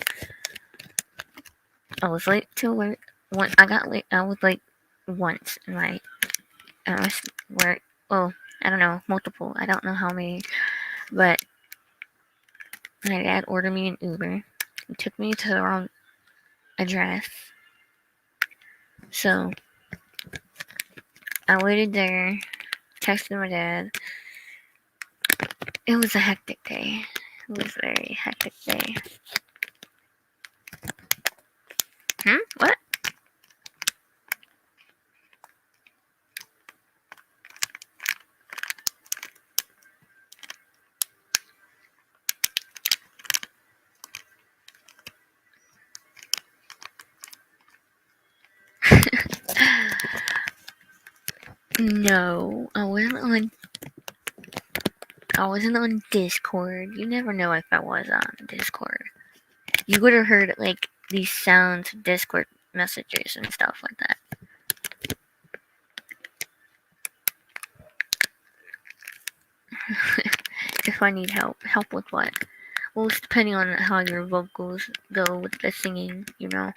Speaker 1: I was late to work. When I got late, I was late once in my work. Well, I don't know, multiple. I don't know how many, but my dad ordered me an Uber. He took me to the wrong address, so I waited there. Texted my dad. It was a hectic day. It was a very hectic day. What? No, I wasn't on Discord. You never know if I was on Discord. You would have heard like these sounds of Discord messages and stuff like that. If I need help. Help with what? Well, it's depending on how your vocals go with the singing, you know.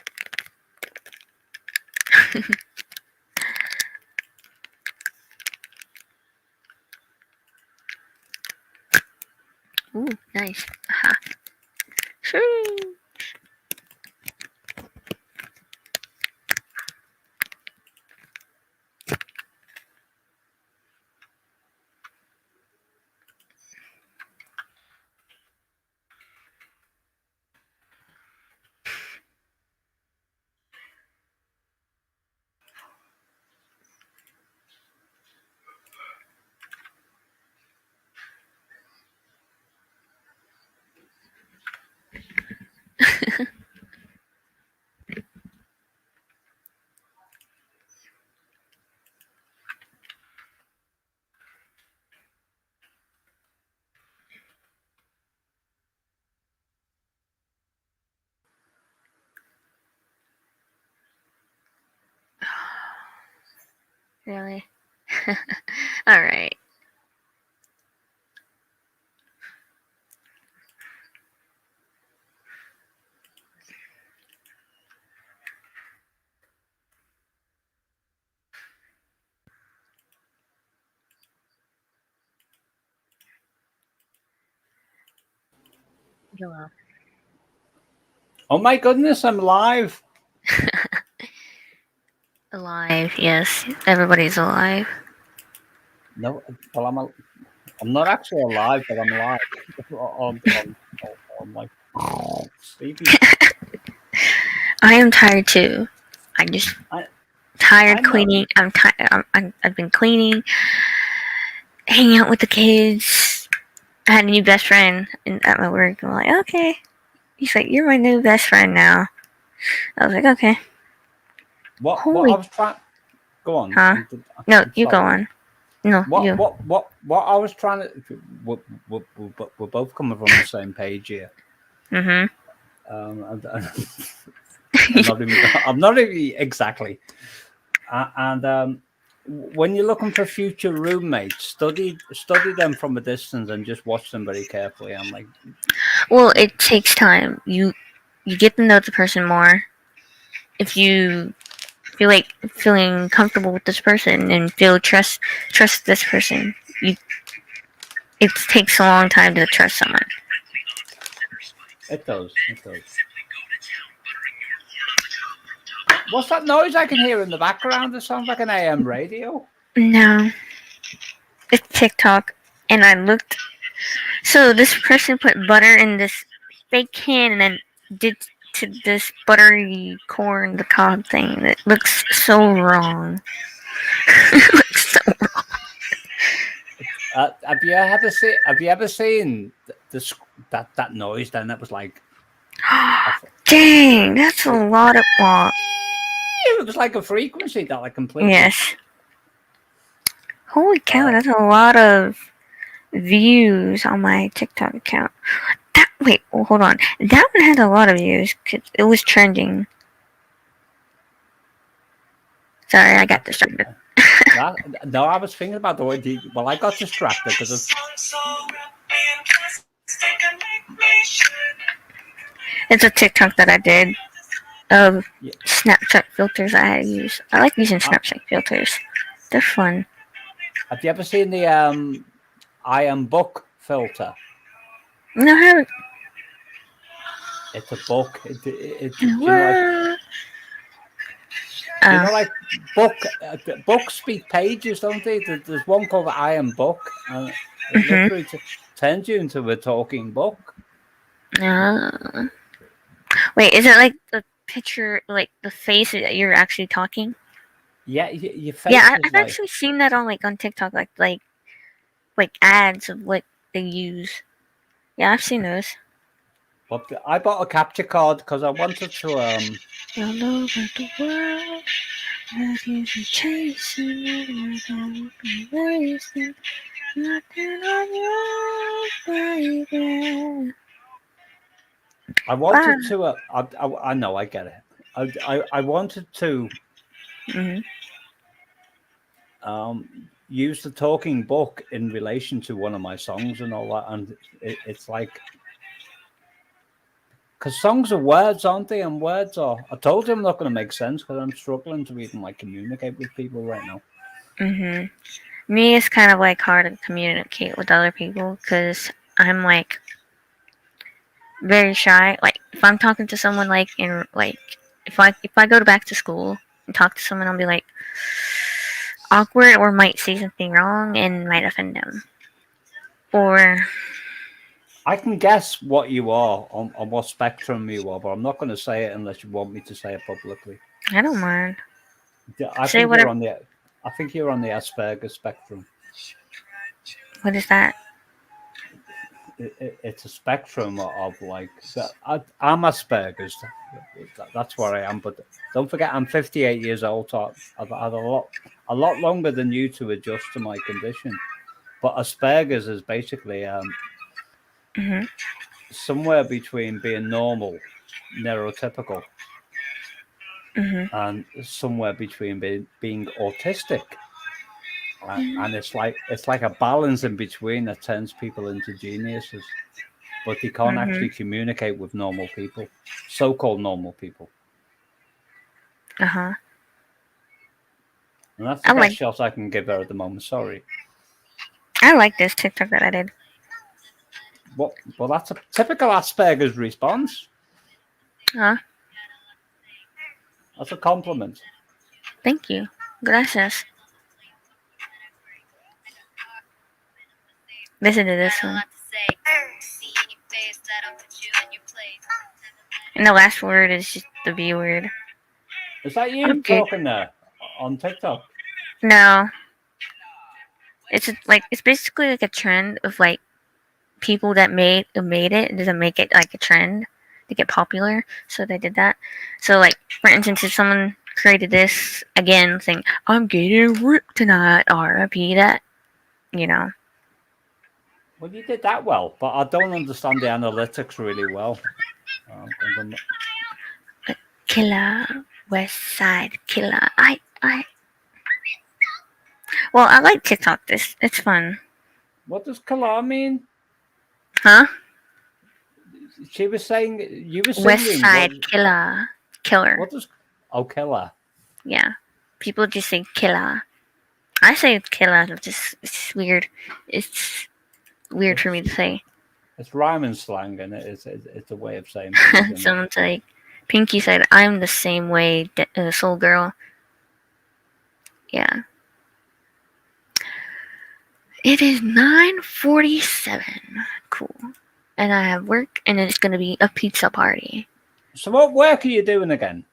Speaker 1: Ooh, nice. Aha. Sure. Really? Alright. Go on.
Speaker 2: Oh my goodness, I'm live.
Speaker 1: Alive, yes. Everybody's alive.
Speaker 2: No, well, I'm not actually alive, but I'm alive. I'm like sleepy.
Speaker 1: I am tired too. I'm just
Speaker 2: I
Speaker 1: tired
Speaker 2: I'm not.
Speaker 1: cleaning. I'm tired. I've been cleaning hanging out with the kids. I had a new best friend at my work. I'm like, okay. He's like, you're my new best friend now. I was like, okay.
Speaker 2: What
Speaker 1: Holy,
Speaker 2: I was trying. Go on.
Speaker 1: huh? No,
Speaker 2: I'm
Speaker 1: you go
Speaker 2: sorry.
Speaker 1: on. No, you.
Speaker 2: What I was trying to. We're both coming from the same page here.
Speaker 1: Mm-hmm.
Speaker 2: I'm not even exactly. And when you're looking for future roommates, study them from a distance and just watch them very carefully. I'm like,
Speaker 1: Well, it takes time. You get to know the person more. If you feel like feeling comfortable with this person and feel trust this person, you it takes a long time to trust someone.
Speaker 2: it does. It does. What's that noise I can hear in the background? It sounds like an AM radio.
Speaker 1: No, it's TikTok, and I looked. So this person put butter in this fake can and then did to this buttery corn the cob thing. That looks so wrong. It looks so wrong.
Speaker 2: Have you ever seen this that noise? Then that was like
Speaker 1: Dang, that's a lot of. Well,
Speaker 2: it was like a frequency that I completely.
Speaker 1: yes. Holy cow, that's a lot of views on my TikTok account. Wait, well, hold on. That one had a lot of views because it was trending. Sorry, I got distracted.
Speaker 2: No, I was thinking about the way. Well, I got distracted because
Speaker 1: it's a TikTok that I did of Snapchat filters I use. I like using Snapchat filters. They're fun.
Speaker 2: Have you ever seen the I am book filter?
Speaker 1: No, I haven't.
Speaker 2: It's a book. Like books speak pages, don't they? There's one called I am book, and it literally turns you into a talking book.
Speaker 1: Wait, is it like the picture, like the face that you're actually talking?
Speaker 2: Yeah, your face.
Speaker 1: Yeah, I've actually seen that on TikTok, like ads of what they use. Yeah, I've seen those.
Speaker 2: But I bought a capture card because I wanted to.
Speaker 1: All over the world, chasing nothing on you, baby.
Speaker 2: I wanted to. I know. I get it. I wanted to. Use the talking book in relation to one of my songs and all that, and it's like, because songs are words, aren't they? And words are. I told you I'm not going to make sense because I'm struggling to even like communicate with people right now.
Speaker 1: Me, it's kind of like hard to communicate with other people because I'm like very shy. Like if I'm talking to someone, like if I go back to school and talk to someone, I'll be like awkward or might say something wrong and might offend them. Or
Speaker 2: I can guess what you are on what spectrum you are, but I'm not going to say it unless you want me to say it publicly.
Speaker 1: I don't mind.
Speaker 2: I think you're on the Asperger's spectrum.
Speaker 1: What is that?
Speaker 2: It's a spectrum of like. I'm Asperger's. That's where I am. But don't forget, I'm 58 years old. So I've had a lot longer than you to adjust to my condition. But Asperger's is basically somewhere between being normal, neurotypical, and somewhere between being autistic. And it's like a balance in between that turns people into geniuses, but they can't actually communicate with normal people, so-called normal people. And that's the best shot I can give her at the moment. Sorry.
Speaker 1: I like this TikTok that I did.
Speaker 2: Well, that's a typical Asperger's response.
Speaker 1: Huh?
Speaker 2: That's a compliment.
Speaker 1: Thank you. Gracias. Listen to this one. And the last word is just the B word.
Speaker 2: Is that you talking there on TikTok?
Speaker 1: No. It's basically like a trend of like people that made it and doesn't make it like a trend to get popular. So they did that. So like for instance, if someone created this again saying, I'm getting ripped tonight, RIP that, you know.
Speaker 2: Well, you did that well, but I don't understand the analytics really well.
Speaker 1: Killer, West Side Killer. Well, I like TikTok. It's fun.
Speaker 2: What does Kala mean?
Speaker 1: Huh?
Speaker 2: She was saying you were
Speaker 1: West
Speaker 2: singing.
Speaker 1: Side Killer. Killer.
Speaker 2: What does? Oh, Killer.
Speaker 1: Yeah. People just say killer. I say killer. It's weird. It's weird for me to say.
Speaker 2: It's rhyming slang, and it's a way of saying.
Speaker 1: Someone's like, Pinky said, I'm the same way, Soul Girl. Yeah. It is 9:47. Cool. And I have work, and it's going to be a pizza party.
Speaker 2: So what work are you doing again?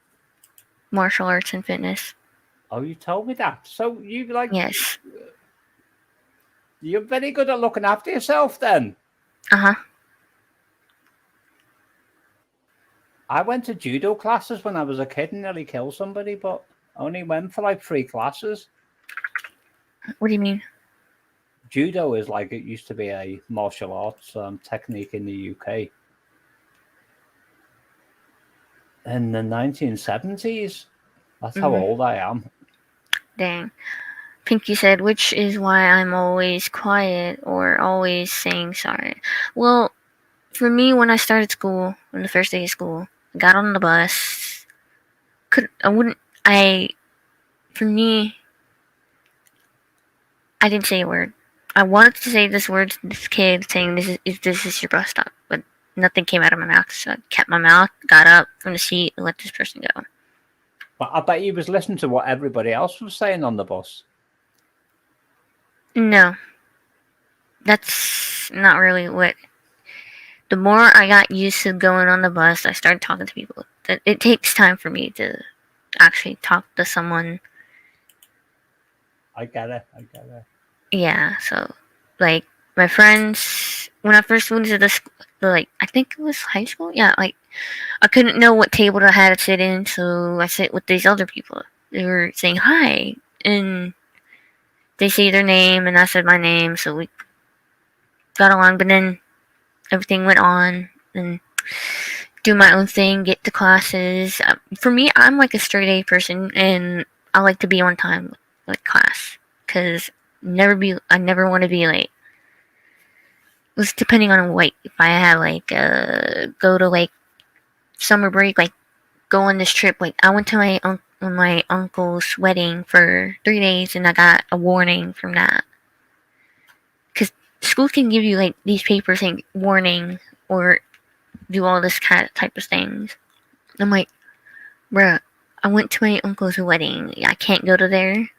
Speaker 1: Martial arts and fitness.
Speaker 2: Oh, you told me that. So you like...
Speaker 1: Yes.
Speaker 2: You're very good at looking after yourself then.
Speaker 1: Uh-huh.
Speaker 2: I went to judo classes when I was a kid and nearly killed somebody, but only went for like 3 classes.
Speaker 1: What do you mean?
Speaker 2: Judo is like, it used to be a martial arts technique in the UK. In the 1970s. That's how old I am.
Speaker 1: Dang. Pinky said, which is why I'm always quiet or always saying sorry. Well, for me, when I started school, on the first day of school, I got on the bus. For me, I didn't say a word. I wanted to say this word to this kid saying this is your bus stop, but nothing came out of my mouth, so I kept my mouth, got up from the seat, and let this person go.
Speaker 2: But I bet you was listening to what everybody else was saying on the bus.
Speaker 1: No. That's not really what... The more I got used to going on the bus, I started talking to people. It takes time for me to actually talk to someone.
Speaker 2: I get it.
Speaker 1: Yeah, so, like, my friends, when I first went to I think it was high school? Yeah, like, I couldn't know what table I had to sit in, so I sit with these other people. They were saying hi, and they say their name, and I said my name, so we got along, but then everything went on, and do my own thing, get to classes. For me, I'm like a straight A person, and I like to be on time with class, because I never want to be late. It was depending on like if I had like go to like summer break, like go on this trip. Like I went to my uncle's wedding for 3 days, and I got a warning from that. Because schools can give you like these papers saying warning or do all this kind of type of things. I'm like, bruh, I went to my uncle's wedding. I can't go to there.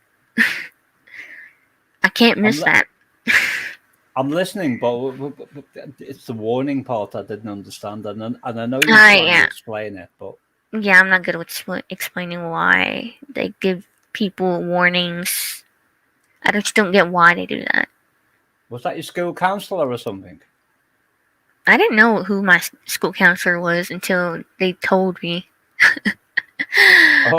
Speaker 1: I can't miss that.
Speaker 2: I'm listening, but it's the warning part I didn't understand, and I know you're trying to explain it, but
Speaker 1: yeah, I'm not good with explaining why they give people warnings. I just don't get why they do that.
Speaker 2: Was that your school counselor or something?
Speaker 1: I didn't know who my school counselor was until they told me. I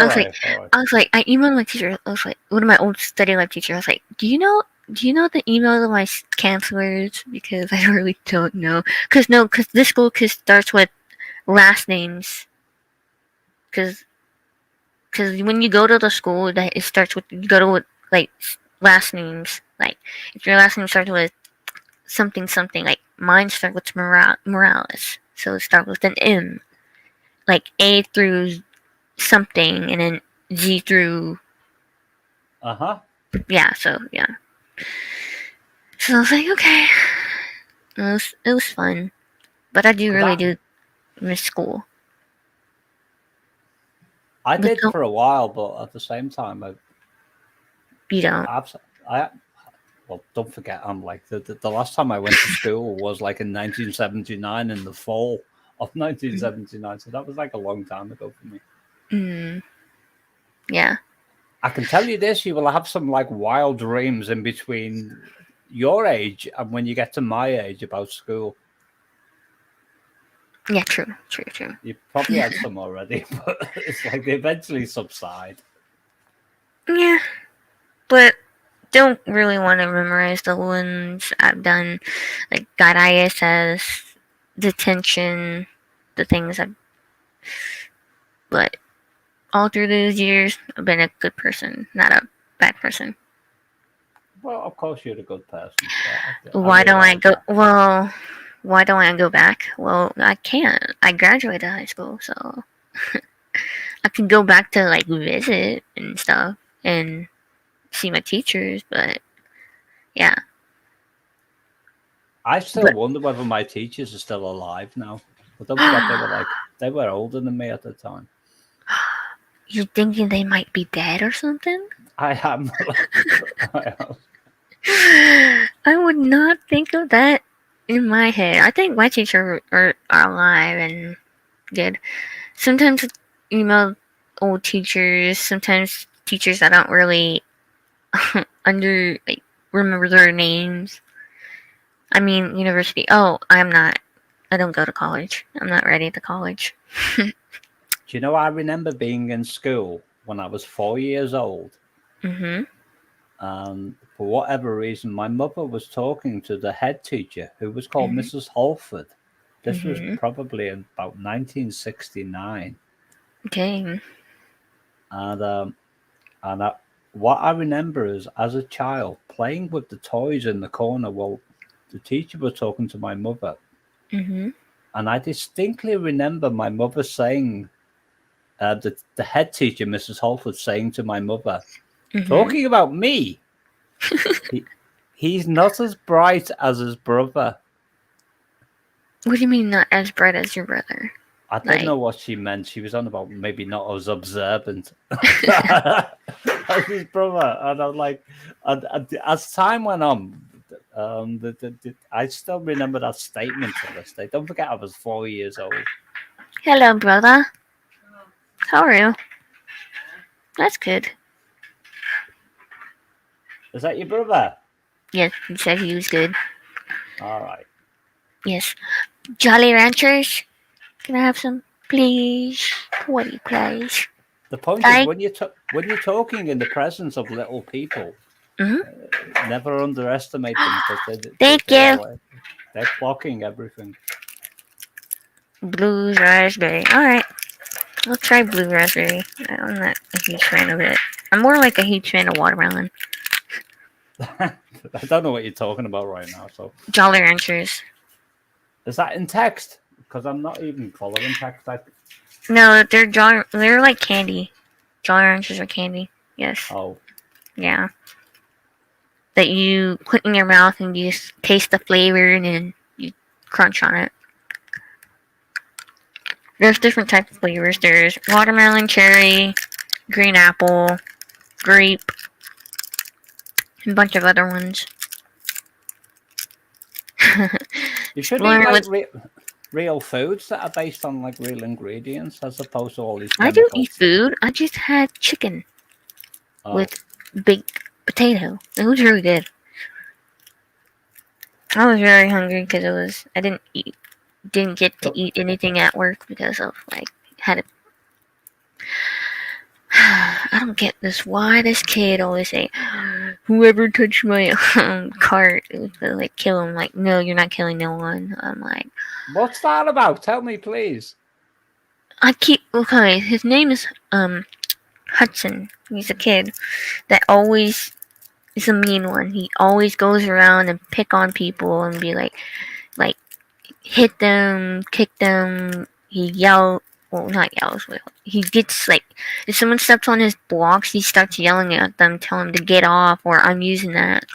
Speaker 1: was like, I emailed my teacher. I was like, one of my old study life teachers. I was like, do you know the email of my counselors? Because I really don't know. Because this school starts with last names. Because when you go to the school, that it starts with, you go to like last names. Like if your last name starts with something, like mine starts with Morales, so it starts with an M, like A through something, and then Z through. Yeah. So yeah. So I was like, okay, it was fun, but I do miss school.
Speaker 2: I did for a while, but at the same time,
Speaker 1: you don't.
Speaker 2: Well, don't forget, I'm like the last time I went to school was like in 1979, in the fall of 1979. So that was like a long time ago for me.
Speaker 1: Yeah.
Speaker 2: I can tell you this: you will have some like wild dreams in between your age and when you get to my age about school.
Speaker 1: Yeah, true.
Speaker 2: You probably had some already, but it's like they eventually subside.
Speaker 1: Yeah, but don't really want to memorize the ones I've done, like got ISS, detention, the things I've. But all through those years, I've been a good person, not a bad person.
Speaker 2: Well, of course you're a good person. So I
Speaker 1: Why don't I
Speaker 2: realize
Speaker 1: go?
Speaker 2: that.
Speaker 1: Well, why don't I go back? Well, I can't. I graduated high school, so I can go back to like visit and stuff and see my teachers. But yeah,
Speaker 2: I still
Speaker 1: but
Speaker 2: wonder whether my teachers are still alive now. But don't forget they were older than me at the time.
Speaker 1: you're thinking they might be dead or something?
Speaker 2: I am. I am.
Speaker 1: I would not think of that in my head. I think my teachers are alive and good. Sometimes email old teachers, sometimes teachers I don't really under like remember their names. I mean university. Oh, I'm not. I don't go to college. I'm not ready to college.
Speaker 2: Do you know, I remember being in school when I was 4 years old.
Speaker 1: Mm-hmm.
Speaker 2: And for whatever reason, my mother was talking to the head teacher, who was called
Speaker 1: Mm-hmm.
Speaker 2: Mrs. Holford. This was
Speaker 1: Mm-hmm.
Speaker 2: probably in about 1969.
Speaker 1: Okay.
Speaker 2: And, what I remember is, as a child, playing with the toys in the corner while the teacher was talking to my mother.
Speaker 1: Mm-hmm.
Speaker 2: And I distinctly remember my mother saying, the head teacher, Mrs. Holford, saying to my mother,
Speaker 1: Mm-hmm.
Speaker 2: talking about me, he's not as bright as his brother.
Speaker 1: What do you mean not as bright as your brother?
Speaker 2: I don't
Speaker 1: Like,
Speaker 2: know what she meant. She was on about maybe not as observant as his brother. And I'm like, and as time went on, I still remember that statement to this day. Don't forget, I was 4 years old.
Speaker 1: hello, brother. How are you? That's good.
Speaker 2: Is that your brother?
Speaker 1: Yes, he said he was good.
Speaker 2: All right.
Speaker 1: Yes. Jolly Ranchers. Can I have some, please? What do you please?
Speaker 2: The point is,
Speaker 1: Like,
Speaker 2: when you're talking in the presence of little people,
Speaker 1: mm-hmm.
Speaker 2: never underestimate them, because
Speaker 1: Thank you.
Speaker 2: they're clocking everything.
Speaker 1: Blues raspberry. All right, I'll try blue raspberry. I'm not a huge fan of it. I'm more like a huge fan of watermelon.
Speaker 2: I don't know what you're talking about right now. So
Speaker 1: Jolly Ranchers.
Speaker 2: is that in text? Because I'm not even following text.
Speaker 1: No, they're like candy. Jolly Ranchers are candy. Yes.
Speaker 2: Oh,
Speaker 1: Yeah. That you put in your mouth and you just taste the flavor and then you crunch on it. There's different types of flavors. There's watermelon, cherry, green apple, grape, and a bunch of other ones.
Speaker 2: you should eat like real foods that are based on like real ingredients, as opposed to all these
Speaker 1: I
Speaker 2: chemicals.
Speaker 1: do eat food. I just had chicken with baked potato. It was really good. I was very hungry because I didn't get to eat anything at work because of like had a. I don't get this. Why this kid always say, "Whoever touched my cart, it was gonna like kill him." Like, no, you're not killing no one. I'm like,
Speaker 2: what's that about? Tell me, please.
Speaker 1: Okay. His name is Hudson. He's a kid that always is a mean one. He always goes around and pick on people and be like hit them, kick them. He yell. Well, not yells. But he gets like if someone steps on his blocks, he starts yelling at them, telling them to get off, or I'm using that.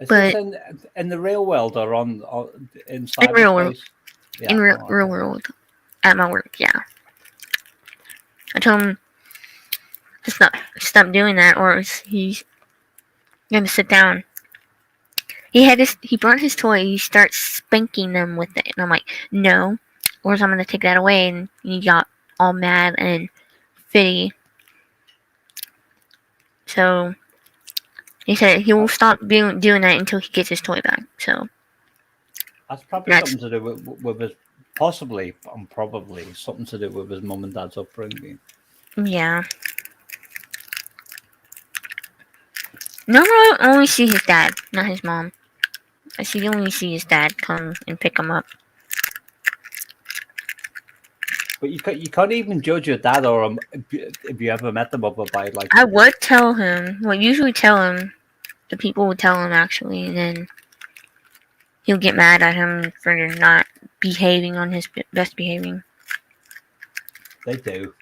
Speaker 2: Is
Speaker 1: But
Speaker 2: this in the real world or in cyberspace?
Speaker 1: in real world,
Speaker 2: Yeah,
Speaker 1: in real world, at my work, yeah. I told him to stop doing that, or he's gonna sit down. He brought his toy. He starts spanking them with it, and I'm like, no, or I'm gonna take that away. And he got all mad and fiddy. So he said he will stop doing that until he gets his toy back. So
Speaker 2: That's probably
Speaker 1: that's
Speaker 2: something to do with his, possibly and probably something to do with his mum and dad's upbringing.
Speaker 1: yeah. Normally, I only see his dad, not his mom. I see only see his dad come and pick him up.
Speaker 2: But you can't even judge your dad or if you ever met them up by like.
Speaker 1: I would tell him. Well, usually tell him. The people would tell him actually, and then he'll get mad at him for not behaving on his best behaving.
Speaker 2: They do.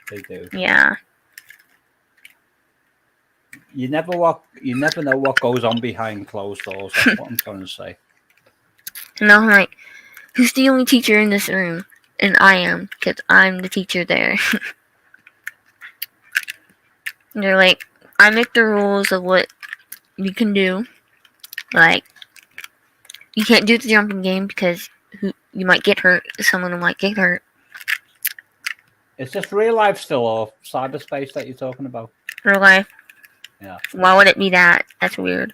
Speaker 1: Yeah.
Speaker 2: You never know what goes on behind closed doors. That's what I'm trying to say.
Speaker 1: And I'm like, who's the only teacher in this room? And I am, because I'm the teacher there. And they're like, I make the rules of what you can do. Like, you can't do the jumping game because you might get hurt. Someone might get hurt.
Speaker 2: Is this real life still or cyberspace that you're talking about?
Speaker 1: Real life.
Speaker 2: Yeah.
Speaker 1: Why would it be that? That's weird.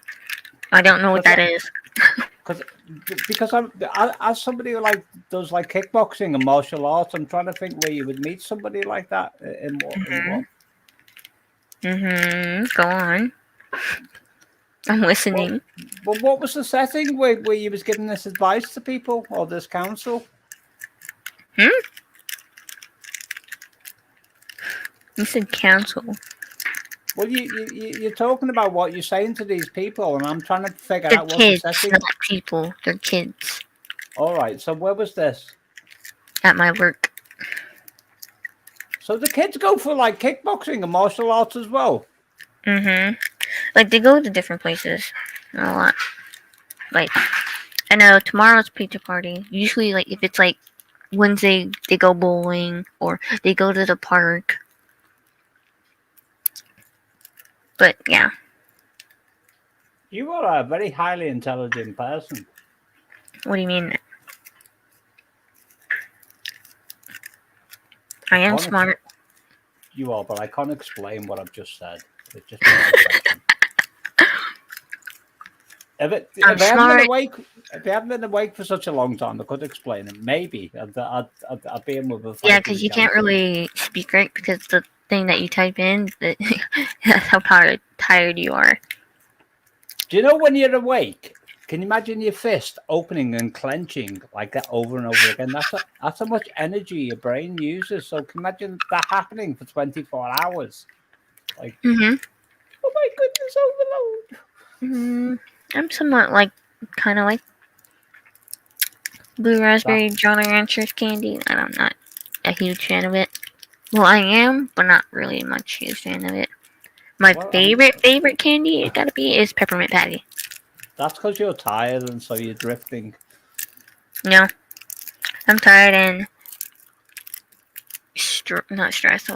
Speaker 1: I don't know what that is.
Speaker 2: Because I'm as somebody who like does like kickboxing and martial arts, I'm trying to think where you would meet somebody like that in what.
Speaker 1: Go on. I'm listening.
Speaker 2: Well, what was the setting where you was giving this advice to people or this counsel?
Speaker 1: You said counsel.
Speaker 2: Well, you're talking about what you're saying to these people, and I'm trying to figure
Speaker 1: They're
Speaker 2: out what
Speaker 1: kids,
Speaker 2: the setting.
Speaker 1: not people. They're kids.
Speaker 2: All right. So where was this?
Speaker 1: At my work.
Speaker 2: So the kids go for like kickboxing and martial arts as well.
Speaker 1: Like they go to different places a lot. Like I know tomorrow's pizza party. Usually, like if it's like Wednesday, they go bowling or they go to the park. But yeah.
Speaker 2: You are a very highly intelligent person.
Speaker 1: What do you mean? I am smart.
Speaker 2: You are, but I can't explain what I've just said. It just if they haven't been awake for such a long time, I could explain it. Maybe I'd be in with a
Speaker 1: yeah, because you can't really speak right because the thing that you type in, that's how tired you are.
Speaker 2: Do you know when you're awake? Can you imagine your fist opening and clenching like that over and over again? That's how much energy your brain uses. So can you imagine that happening for 24 hours? Like, oh my goodness, overload.
Speaker 1: I'm somewhat kind of like Blue Raspberry Jolly Ranchers candy. I'm not a huge fan of it. Well, I am, but not really much huge fan of it. My favorite candy it gotta be is Peppermint Patty.
Speaker 2: That's because you're tired and so you're drifting.
Speaker 1: No, I'm tired and not stressed.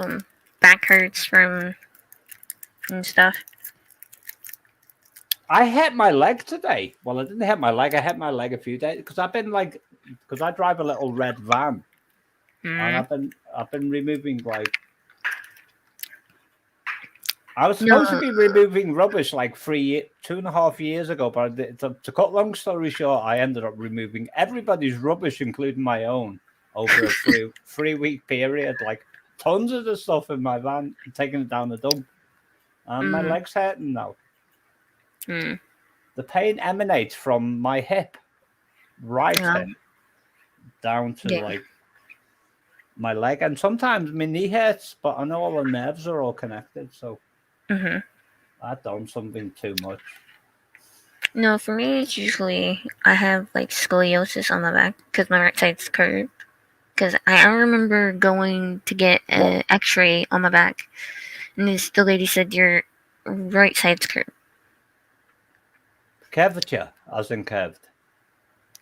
Speaker 1: Back hurts from and stuff.
Speaker 2: I hit my leg today. Well, I didn't hit my leg. I hit my leg a few days because because I drive a little red van, and I've been removing I was supposed to be removing rubbish like 2.5 years ago, but to cut long story short, I ended up removing everybody's rubbish, including my own, over a 3-week period. Like tons of the stuff in my van, taking it down the dump, and my leg's hurting now. The pain emanates from my hip, right hip, down to my leg, and sometimes my knee hurts. But I know all the nerves are all connected, so. I've done something too much.
Speaker 1: No, for me, it's usually I have scoliosis on my back because my right side's curved. Because I remember going to get an X-ray on my back, and the lady said your right side's curved.
Speaker 2: Curvature, as in curved.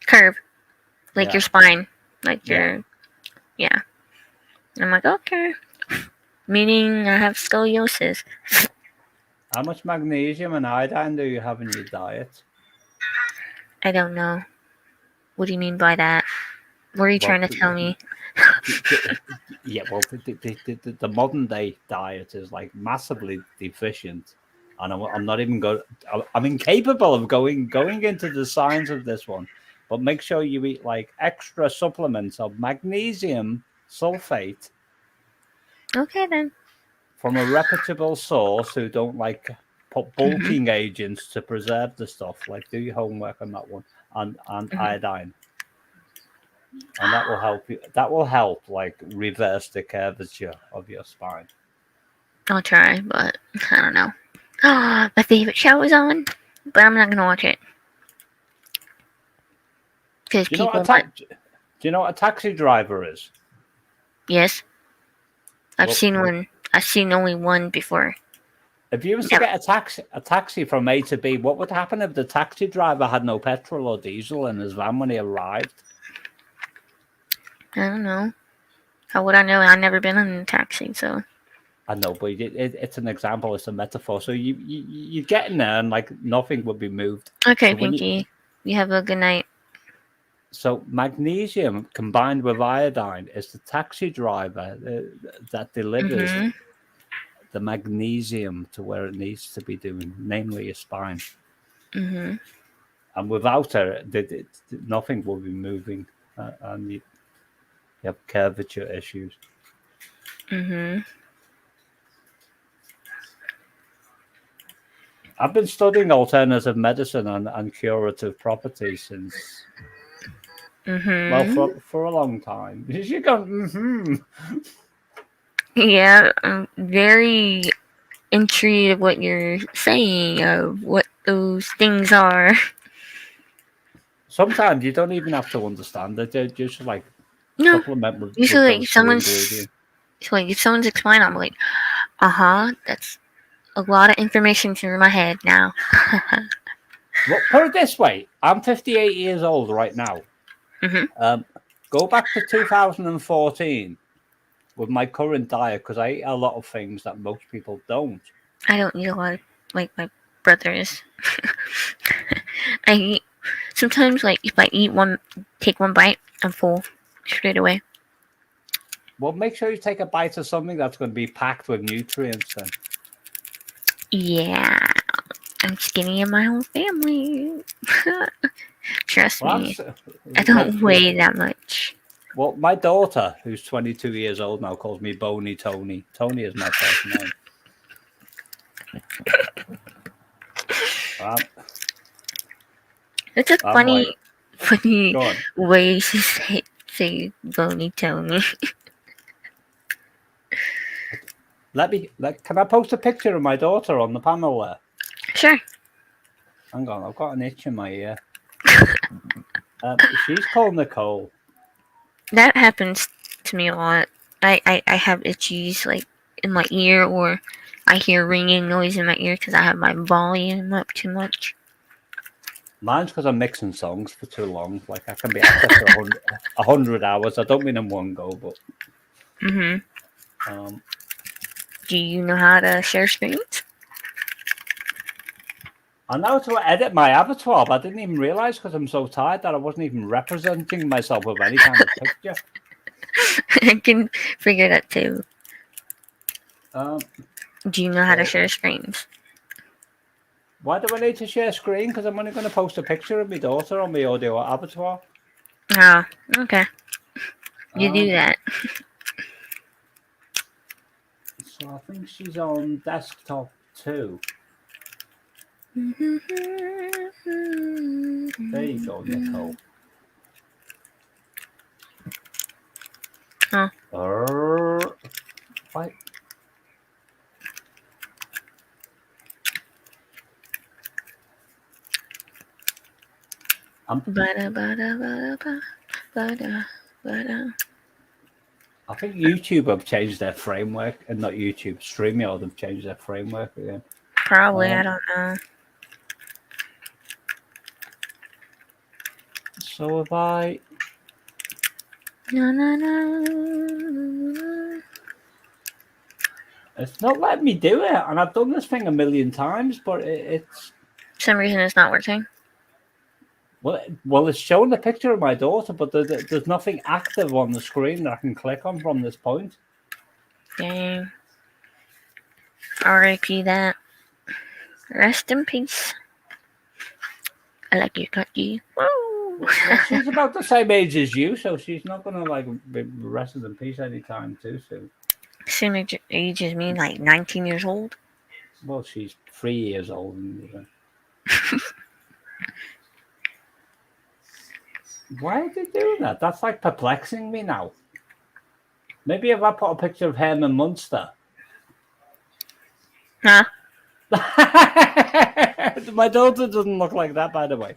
Speaker 1: Curve, your spine, your yeah. And I'm like, okay, meaning I have scoliosis.
Speaker 2: How much magnesium and iodine do you have in your diet?
Speaker 1: I don't know. What do you mean by that? What are you trying to tell me?
Speaker 2: Yeah, well, the modern day diet is massively deficient and I'm not even going. I'm incapable of going into the science of this one. But make sure you eat like extra supplements of magnesium sulfate
Speaker 1: Okay then.
Speaker 2: from a reputable source who don't like put bulking agents to preserve the stuff. Like, do your homework on that one, and iodine, and that will help you. That will help like reverse the curvature of your spine.
Speaker 1: I'll try, but I don't know. My favorite show is on, but I'm not gonna watch it because
Speaker 2: Do you know
Speaker 1: people
Speaker 2: what
Speaker 1: want.
Speaker 2: do you know what a taxi driver is?
Speaker 1: Yes, I've
Speaker 2: Well,
Speaker 1: seen one. I've seen only one before.
Speaker 2: if you was to
Speaker 1: Never.
Speaker 2: get a taxi from A to B, what would happen if the taxi driver had no petrol or diesel in his van when he arrived?
Speaker 1: I don't know. How would I know? I've never been in a taxi, so.
Speaker 2: I know, but it's an example. It's a metaphor. So you get in there and like nothing would be moved.
Speaker 1: Okay,
Speaker 2: So when
Speaker 1: Pinky. You have a good night.
Speaker 2: so magnesium combined with iodine is the taxi driver that delivers the magnesium to where it needs to be doing, namely your spine. And without her, nothing will be moving, and you have curvature issues. I've been studying alternative medicine and curative properties since, well, for a long time. You go,
Speaker 1: Yeah, I'm very intrigued of what you're saying, of what those things are.
Speaker 2: Sometimes you don't even have to understand it. They just like
Speaker 1: No,
Speaker 2: supplement with
Speaker 1: usually
Speaker 2: those two ingredients.
Speaker 1: if someone's explaining, I'm like, that's a lot of information through my head now.
Speaker 2: Well, put it this way: I'm 58 years old right now. Go back to 2014 with my current diet because I eat a lot of things that most people don't.
Speaker 1: I don't eat a lot like my brothers. I eat sometimes like if I take one bite, I'm full straight away.
Speaker 2: Well, make sure you take a bite of something that's going to be packed with nutrients then.
Speaker 1: Yeah, I'm skinny in my whole family. Trust me, I don't weigh that much.
Speaker 2: Well, my daughter, who's 22 years old now, calls me Bony Tony. Tony is my first name.
Speaker 1: It's a funny way to say Bony Tony.
Speaker 2: Can I post a picture of my daughter on the panel there?
Speaker 1: Sure.
Speaker 2: Hang on, I've got an itch in my ear. She's called Nicole.
Speaker 1: That happens to me a lot. I have itchies like in my ear, or I hear ringing noise in my ear because I have my volume up too much.
Speaker 2: Mine's because I'm mixing songs for too long. Like I can be at it for 100 hours. I don't mean in one go, but.
Speaker 1: Do you know how to share screens?
Speaker 2: I know how to edit my avatar, but I didn't even realize because I'm so tired that I wasn't even representing myself with any kind of picture.
Speaker 1: I can figure that too. Do you know how to share screens?
Speaker 2: Why do I need to share screen? Because I'm only going to post a picture of my daughter on my audio avatar.
Speaker 1: Oh, okay. You do that.
Speaker 2: So I think she's on desktop too. There you go, Nicole. What? I think YouTube have changed their framework, and not YouTube, StreamYard have changed their framework again.
Speaker 1: Probably, I don't know.
Speaker 2: So if I... It's not letting me do it, and I've done this thing a million times, but it's...
Speaker 1: For some reason it's not working.
Speaker 2: Well, it's showing the picture of my daughter, but there's nothing active on the screen that I can click on from this point.
Speaker 1: Dang. R.I.P. that. Rest in peace. I like your cookie. Woo!
Speaker 2: Well, she's about the same age as you, so she's not gonna like be rested in peace anytime too soon.
Speaker 1: Same age as me, like 19 years old.
Speaker 2: Well, she's 3 years old. Why are they doing that? That's like perplexing me now. Maybe if I put a picture of Herman Munster.
Speaker 1: Huh?
Speaker 2: My daughter doesn't look like that, by the way.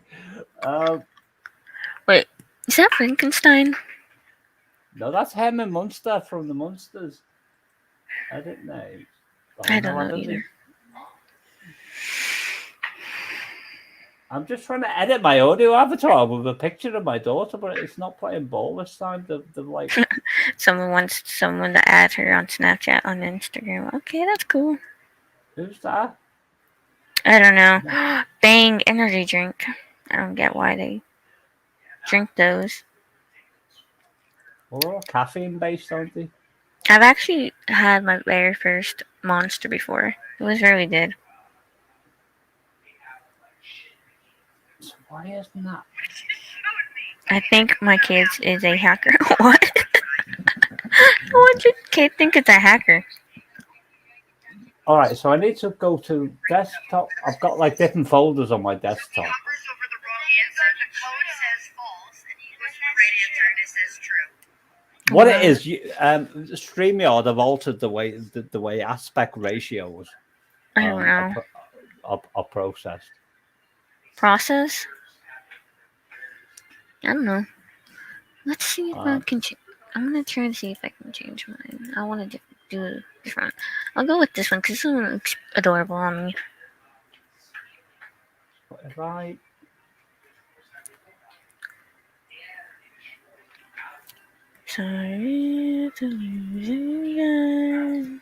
Speaker 1: Wait, is that Frankenstein?
Speaker 2: No, that's Herman Munster from the Munsters. I didn't know.
Speaker 1: I don't know either.
Speaker 2: I'm just trying to edit my audio avatar with a picture of my daughter, but it's not playing ball this time. The like.
Speaker 1: Someone wants someone to add her on Snapchat, on Instagram. Okay, that's cool.
Speaker 2: Who's that?
Speaker 1: I don't know. Bang energy drink. I don't get why they drink those.
Speaker 2: Well, caffeine based, aren't they?
Speaker 1: I've actually had my very first Monster before. It was really good.
Speaker 2: So why isn't that?
Speaker 1: I think my kid is a hacker. What? What your kid think it's a hacker?
Speaker 2: All right, so I need to go to desktop. I've got like different folders on my desktop. What it is, StreamYard have altered the way aspect ratios
Speaker 1: I don't know.
Speaker 2: are processed.
Speaker 1: Process? I don't know. Let's see if I can change. I'm gonna try to see if I can change mine. I want to do a different. I'll go with this one because this one looks adorable on me.
Speaker 2: What if I?
Speaker 1: Sorry to lose you again.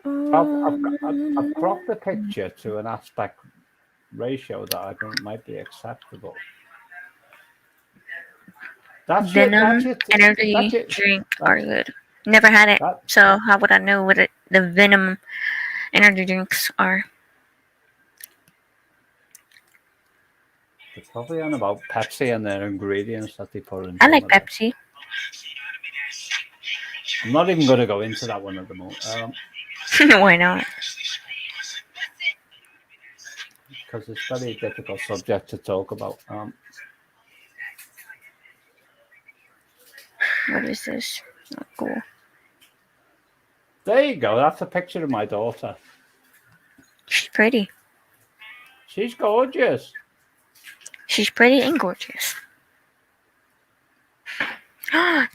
Speaker 2: I've cropped the picture to an aspect ratio that I think might be acceptable. That's
Speaker 1: Venom energy drink are good. Never had it, so how would I know what the Venom energy drinks are?
Speaker 2: They're probably on about Pepsi and their ingredients that they put in.
Speaker 1: I like Pepsi.
Speaker 2: I'm not even going to go into that one at the moment.
Speaker 1: Why not?
Speaker 2: Because it's a very difficult subject to talk about.
Speaker 1: What is this? Oh, cool.
Speaker 2: There you go. That's a picture of my daughter.
Speaker 1: She's pretty.
Speaker 2: She's gorgeous.
Speaker 1: She's pretty and gorgeous.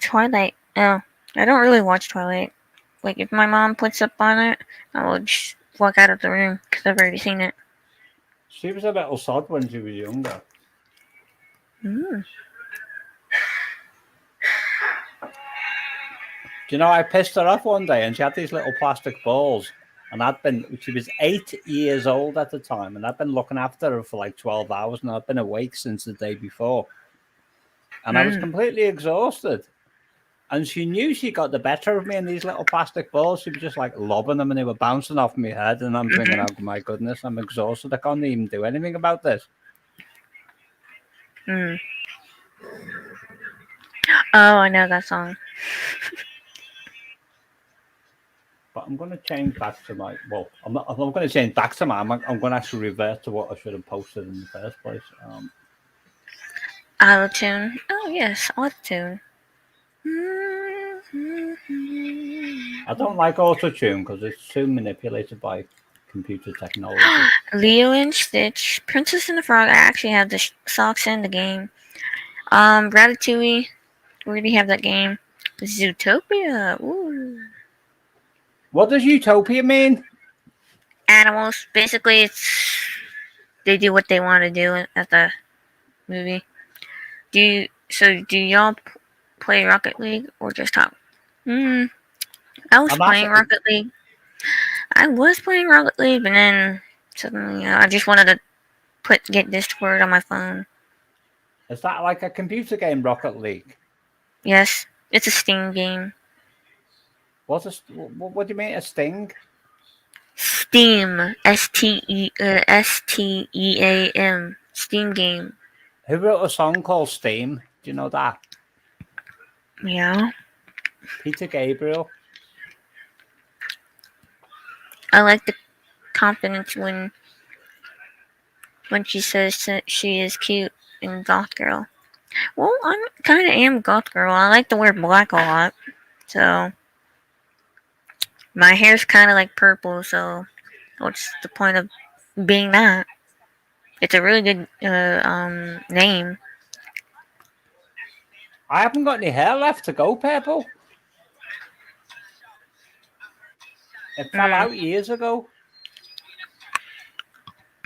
Speaker 1: Twilight. Oh, I don't really watch Twilight. Like, if my mom puts up on it, I will just walk out of the room because I've already seen it.
Speaker 2: She was a little sod when she was younger.
Speaker 1: Mm.
Speaker 2: Do you know, I pissed her off one day and she had these little plastic balls. And she was 8 years old at the time, and I'd been looking after her for like 12 hours, and I'd been awake since the day before. And I was completely exhausted. And she knew she got the better of me in these little plastic balls. She was just like lobbing them, and they were bouncing off my head. And I'm thinking, oh my goodness, I'm exhausted. I can't even do anything about this.
Speaker 1: Mm. Oh, I know that song.
Speaker 2: But I'm going to change back to my. Well, I'm not going to change back to my. I'm going to actually revert to what I should have posted in the first place.
Speaker 1: Auto-tune. Oh yes, auto-tune.
Speaker 2: I don't like auto-tune because it's too manipulated by computer technology.
Speaker 1: Lilo and Stitch, Princess and the Frog. I actually have the socks in the game. Ratatouille. We already have that game. Zootopia. Ooh.
Speaker 2: What does utopia mean?
Speaker 1: Animals. Basically, they do what they want to do at the movie. Do y'all play Rocket League or just talk? I was playing Rocket League. I was playing Rocket League, and then suddenly I just wanted to get Discord on my phone.
Speaker 2: Is that like a computer game, Rocket League?
Speaker 1: Yes, it's a Steam game.
Speaker 2: What do you mean, a Sting?
Speaker 1: Steam. STEAM. Steam game.
Speaker 2: Who wrote a song called Steam? Do you know that?
Speaker 1: Yeah.
Speaker 2: Peter Gabriel.
Speaker 1: I like the confidence when she says that she is cute and goth girl. Well, I'm kind of am goth girl. I like to wear black a lot, so my hair's kind of like purple. So what's the point of being that? It's a really good name.
Speaker 2: I haven't got any hair left to go purple. It fell out years ago.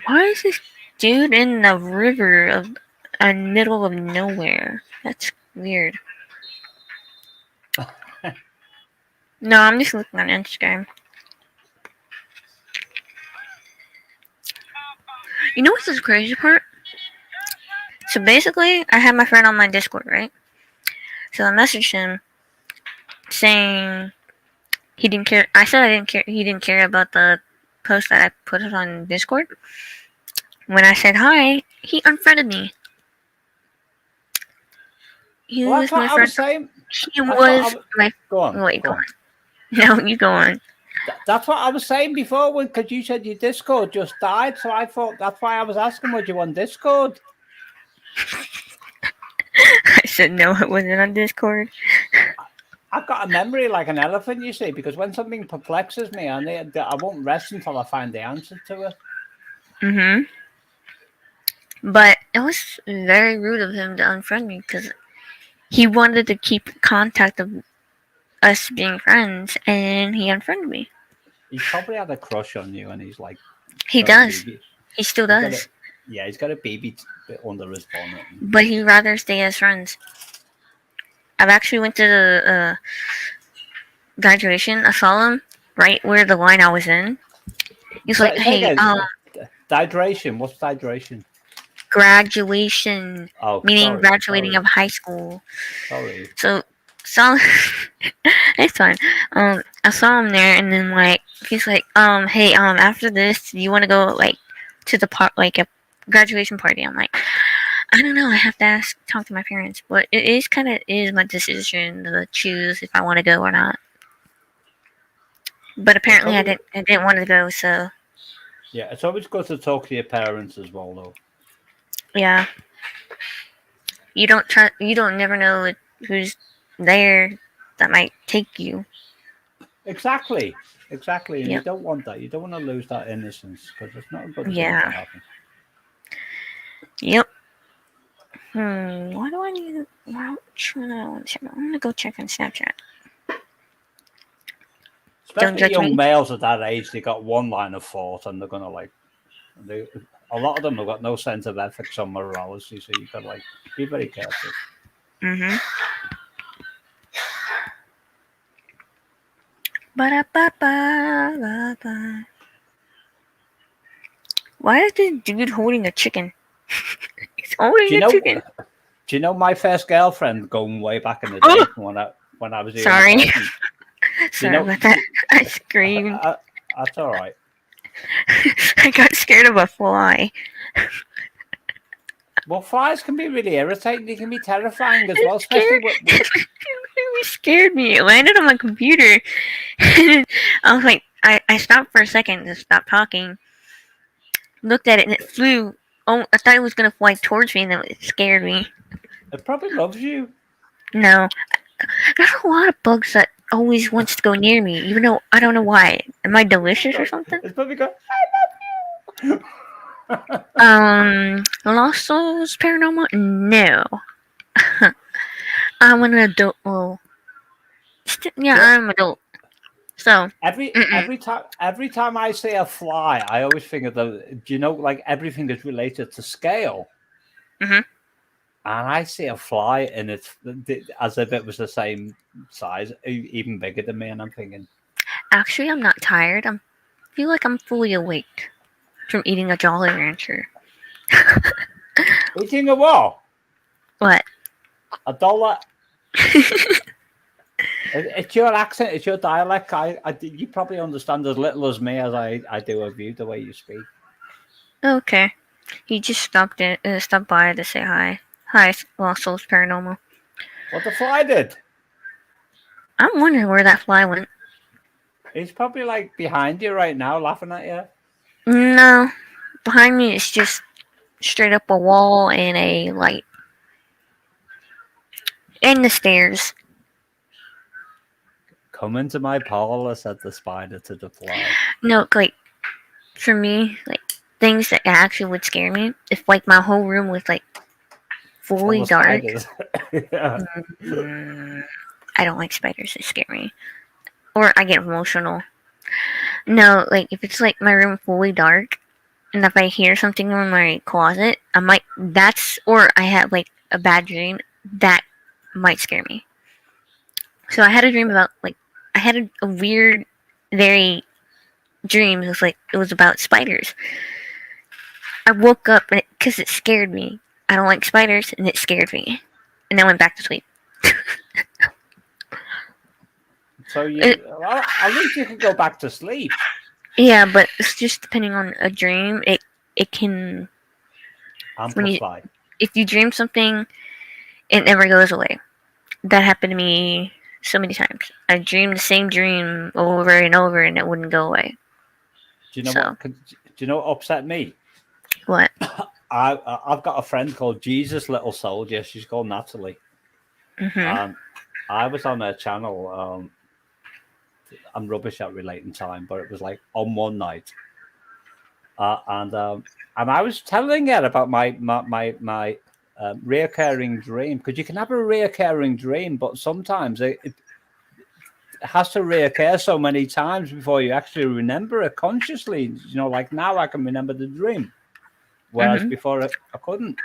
Speaker 1: Why is this dude in the river of a middle of nowhere? That's weird. No, I'm just looking on Instagram. You know what's the crazy part? So basically, I had my friend on my Discord, right? So I messaged him saying he didn't care. I said I didn't care. He didn't care about the post that I put it on Discord. When I said hi, he unfriended me. He
Speaker 2: Well,
Speaker 1: was
Speaker 2: that's what
Speaker 1: my
Speaker 2: I
Speaker 1: friend.
Speaker 2: was saying.
Speaker 1: He was my.
Speaker 2: Go on.
Speaker 1: Wait,
Speaker 2: go
Speaker 1: go
Speaker 2: on.
Speaker 1: on. No, you go on.
Speaker 2: That's what I was saying before, because you said your Discord just died. So I thought that's why I was asking, were you on Discord?
Speaker 1: I said no, it wasn't on Discord.
Speaker 2: I've got a memory like an elephant, you see, because when something perplexes me, I won't rest until I find the answer to it.
Speaker 1: Mm-hmm. But it was very rude of him to unfriend me because he wanted to keep contact of us being friends, and he unfriended me.
Speaker 2: He probably had a crush on you, and he's like,
Speaker 1: he does. He still does.
Speaker 2: He's got a baby under his bonnet.
Speaker 1: But he'd rather stay as friends. I've actually went to the graduation. I saw him right where the line I was in. He's like, "Hey,
Speaker 2: dihydration. What's dihydration?"
Speaker 1: Graduation, meaning graduating of high school.
Speaker 2: Sorry.
Speaker 1: So it's fine. I saw him there, and then like he's like, hey, after this, do you want to go like to the like a graduation party? I'm like, I don't know. I have to talk to my parents, but it is my decision to choose if I want to go or not. But apparently, I didn't want to go, so.
Speaker 2: Yeah, it's always good to talk to your parents as well, though.
Speaker 1: Yeah. You don't never know who's there that might take you.
Speaker 2: Exactly. And yep. You don't want that. You don't want to lose that innocence, because it's not a good thing to happen.
Speaker 1: Yep. Why do I need I'm gonna go check on Snapchat.
Speaker 2: Especially young males at that age, they got one line of thought, and they're gonna a lot of them have got no sense of ethics or morality, so you gotta be very careful.
Speaker 1: Mm-hmm. Ba-da-ba-ba-ba-ba. Why is this dude holding a chicken? He's holding a chicken.
Speaker 2: Do you know my first girlfriend going way back in the day when I was here?
Speaker 1: Sorry. Sorry about that. I screamed.
Speaker 2: That's all right.
Speaker 1: I got scared of a fly.
Speaker 2: Well, flies can be really irritating. They can be terrifying as well, especially
Speaker 1: It scared me. It landed on my computer. I was like, I stopped for a second to stop talking. Looked at it and it flew. Oh, I thought it was gonna fly towards me, and then it scared me.
Speaker 2: It probably loves you.
Speaker 1: No, there's a lot of bugs that always wants to go near me, even though I don't know why. Am I delicious or something?
Speaker 2: It's probably going, I love
Speaker 1: you. Lost Souls Paranormal? No. I'm an adult. Well, I'm an adult. So
Speaker 2: every time I see a fly, I always think of everything is related to scale.
Speaker 1: Mm-hmm.
Speaker 2: And I see a fly, and it's as if it was the same size, even bigger than me. And I'm thinking,
Speaker 1: actually, I'm not tired. I feel like I'm fully awake from eating a Jolly Rancher.
Speaker 2: Eating a what?
Speaker 1: What?
Speaker 2: $1. It's your accent, it's your dialect. You probably understand as little as me as I do of you, the way you speak.
Speaker 1: Okay. He just stopped by to say hi. Hi, Lost Souls Paranormal.
Speaker 2: What the fly did?
Speaker 1: I'm wondering where that fly went.
Speaker 2: He's probably like behind you right now, laughing at you.
Speaker 1: No, behind me is just straight up a wall and a light. And the stairs.
Speaker 2: Come into my parlor, said the spider to the fly.
Speaker 1: No, like, for me, like, things that actually would scare me, if, like, my whole room was, like, fully dark.
Speaker 2: Yeah.
Speaker 1: I don't like spiders, they scare me. Or I get emotional. No, like, if it's, like, my room fully dark, and if I hear something in my closet, or I have, like, a bad dream, that might scare me. So I had a dream about, like, I had a weird, very dream. It was about spiders. I woke up because it scared me. I don't like spiders, and it scared me. And I went back to sleep.
Speaker 2: So well, at least you can go back to sleep.
Speaker 1: Yeah, but it's just depending on a dream. It can
Speaker 2: Amplify.
Speaker 1: If you dream something, it never goes away. That happened to me so many times. I dreamed the same dream over and over, and it wouldn't go away.
Speaker 2: Do you know what? Do you know what upset me?
Speaker 1: What?
Speaker 2: I've got a friend called Jesus Little Soldier. She's called Natalie.
Speaker 1: Mm-hmm.
Speaker 2: I was on her channel. I'm rubbish at relating time, but it was like on one night, and I was telling her about my reoccurring dream, because you can have a reoccurring dream, but sometimes it has to reoccur so many times before you actually remember it consciously. You know, like now I can remember the dream, whereas before I couldn't.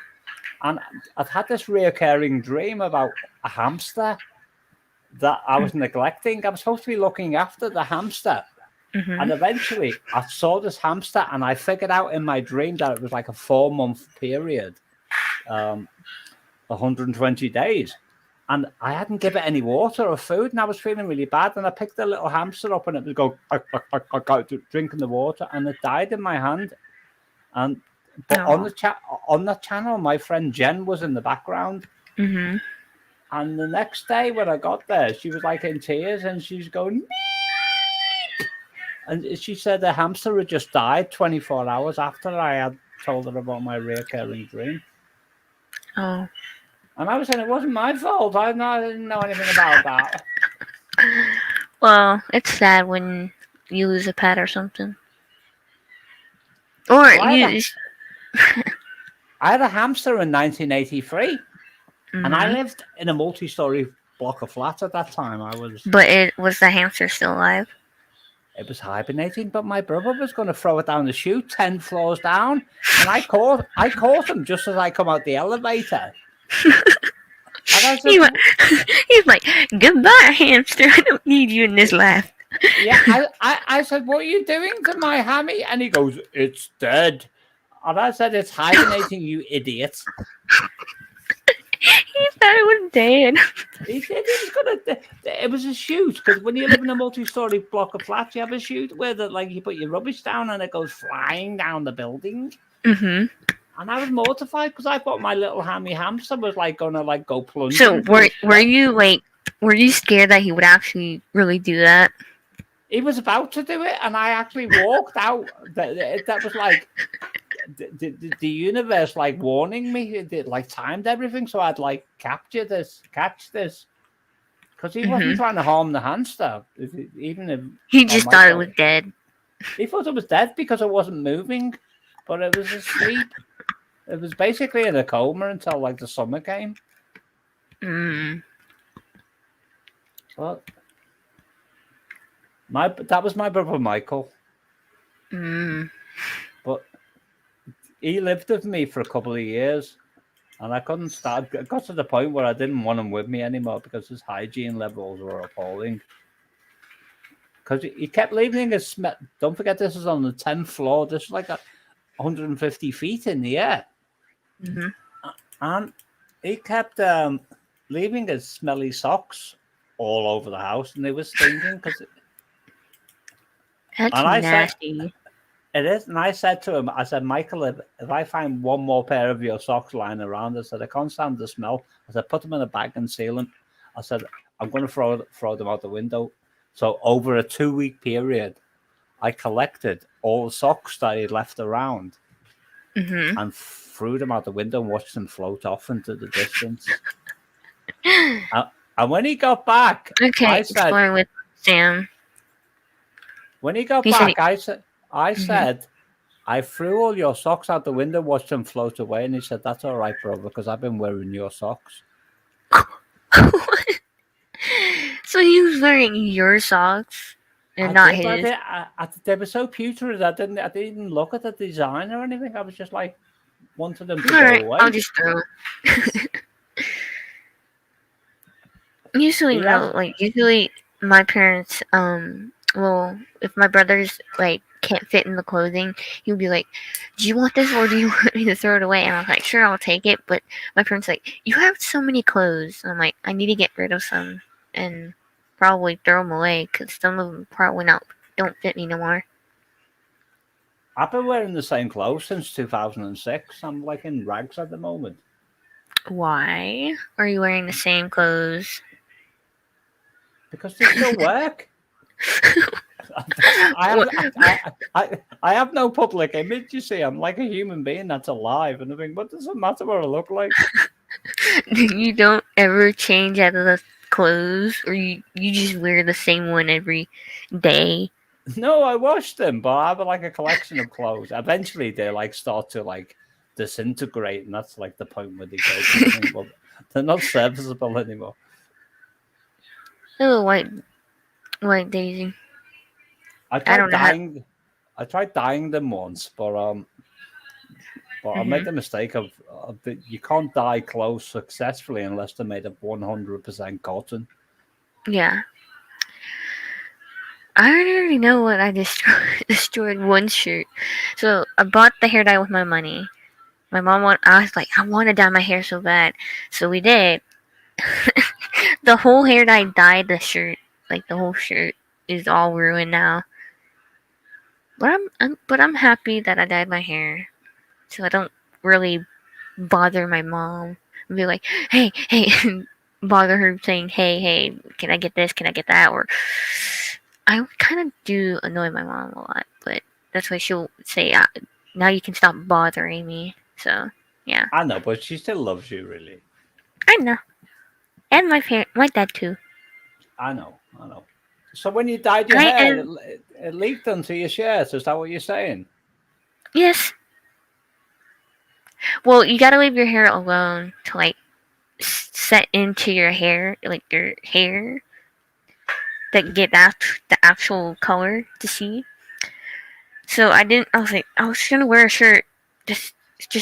Speaker 2: And I've had this reoccurring dream about a hamster that I was neglecting. I was supposed to be looking after the hamster. And eventually I saw this hamster, and I figured out in my dream that it was like a 4-month period, 120 days. And I hadn't given it any water or food, and I was feeling really bad. And I picked the little hamster up, and it was going, I got drinking the water, and it died in my hand. And on the channel, my friend Jen was in the background. And the next day when I got there, she was like in tears, and she's going, meep! And she said the hamster had just died 24 hours after I had told her about my recurring dream.
Speaker 1: Oh.
Speaker 2: And I was saying it wasn't my fault. I didn't know anything about that.
Speaker 1: Well, it's sad when you lose a pet or something. Or I
Speaker 2: had a hamster in 1983. And I lived in a multi-story block of flats at that time.
Speaker 1: But was the hamster still alive?
Speaker 2: It was hibernating, but my brother was going to throw it down the chute 10 floors down, and I caught him just as I come out the elevator. And I said,
Speaker 1: he's like, "Goodbye, hamster. I don't need you in this life."
Speaker 2: Yeah, I said, "What are you doing to my hammy?" And he goes, "It's dead." And I said, "It's hibernating, you idiot."
Speaker 1: He thought it was dead.
Speaker 2: He said he was gonna. It was a chute, because when you live in a multi-story block of flats, you have a chute where you put your rubbish down and it goes flying down the building. And I was mortified because I thought my little hammy hamster was gonna go plunging.
Speaker 1: So were you scared that he would actually really do that?
Speaker 2: He was about to do it, and I actually walked out. That was like the universe warning me. It timed everything, so I'd catch this, because he wasn't trying to harm the hamster. Even if
Speaker 1: he just thought it was dead.
Speaker 2: He thought it was dead because it wasn't moving, but it was asleep. It was basically in a coma until the summer came. But that was my brother Michael. But he lived with me for a couple of years, and I couldn't start. It got to the point where I didn't want him with me anymore because his hygiene levels were appalling. Because he kept leaving his smell. Don't forget, this is on the 10th floor. This is 150 feet in the air. And he kept leaving his smelly socks all over the house, and they were stinking because.
Speaker 1: That's
Speaker 2: And I said,
Speaker 1: nasty.
Speaker 2: it is. And I said to him, I said, Michael, if I find one more pair of your socks lying around, I said, I can't stand the smell. I said, put them in a bag and seal them. I said, I'm going to throw them out the window. So over a 2-week period, I collected all the socks that he left around and threw them out the window and watched them float off into the distance. And when he got back,
Speaker 1: Okay,
Speaker 2: I said,
Speaker 1: exploring with Sam.
Speaker 2: when he got
Speaker 1: He said,
Speaker 2: back, I said, I threw all your socks out the window, watched them float away, and he said, "That's all right, brother, because I've been wearing your socks."
Speaker 1: so he was wearing your socks and not his.
Speaker 2: They were so putrid. I didn't even look at the design or anything. I was just like, wanted them to
Speaker 1: All
Speaker 2: go
Speaker 1: right,
Speaker 2: away.
Speaker 1: I'll just throw. Usually, no. Like usually, my parents, well, if my brothers like can't fit in the clothing, he'll be like, "Do you want this or do you want me to throw it away?" And I'm like, "Sure, I'll take it." But my parents like, "You have so many clothes." And I'm like, "I need to get rid of some and probably throw them away because some of them probably don't fit me no more."
Speaker 2: I've been wearing the same clothes since 2006. I'm like in rags at the moment.
Speaker 1: Why are you wearing the same clothes?
Speaker 2: Because they still work. I have no public image, you see. I'm like a human being that's alive. And I think, what does it matter what I look like?
Speaker 1: You don't ever change out of the clothes, or you just wear the same one every day?
Speaker 2: No, I wash them, but I have like a collection of clothes. Eventually, they like start to like disintegrate, and that's like the point where they go. Well, they're not serviceable anymore.
Speaker 1: Oh, white Daisy.
Speaker 2: I tried dyeing them once, but I made the mistake of you can't dye clothes successfully unless they're made of 100% cotton.
Speaker 1: Yeah. I already know what I destroyed one shirt. So I bought the hair dye with my money. I was like, I want to dye my hair so bad. So we did. The whole hair dye dyed the shirt. Like the whole shirt is all ruined now. But I'm happy that I dyed my hair. So I don't really bother my mom and be like, hey, bother her saying, hey, can I get this? Can I get that? Or I kind of do annoy my mom a lot, but that's why she'll say, now you can stop bothering me. So, yeah.
Speaker 2: I know, but she still loves you, really.
Speaker 1: I know. And my dad too.
Speaker 2: I know. So when you dyed your hair, it leaked onto your shirt. Is that what you're saying?
Speaker 1: Yes. Well, you gotta leave your hair alone to like set into your hair, like your hair, that get the actual color to see. So I didn't. I was like, I was gonna wear a shirt just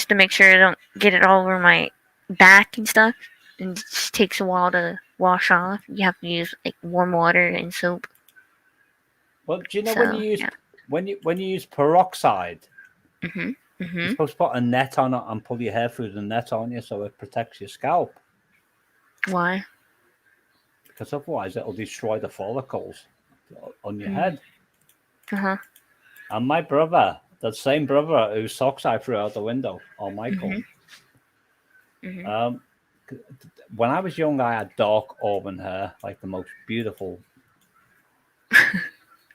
Speaker 1: to make sure I don't get it all over my back and stuff. And it just takes a while to wash off. You have to use like warm water and soap.
Speaker 2: Well, do you know when you use peroxide? You're supposed to put a net on it and pull your hair through the net on you so it protects your scalp.
Speaker 1: Why?
Speaker 2: Because otherwise it'll destroy the follicles on your head. And my brother, that same brother whose socks I threw out the window, or Michael, when I was young, I had dark auburn hair, like the most beautiful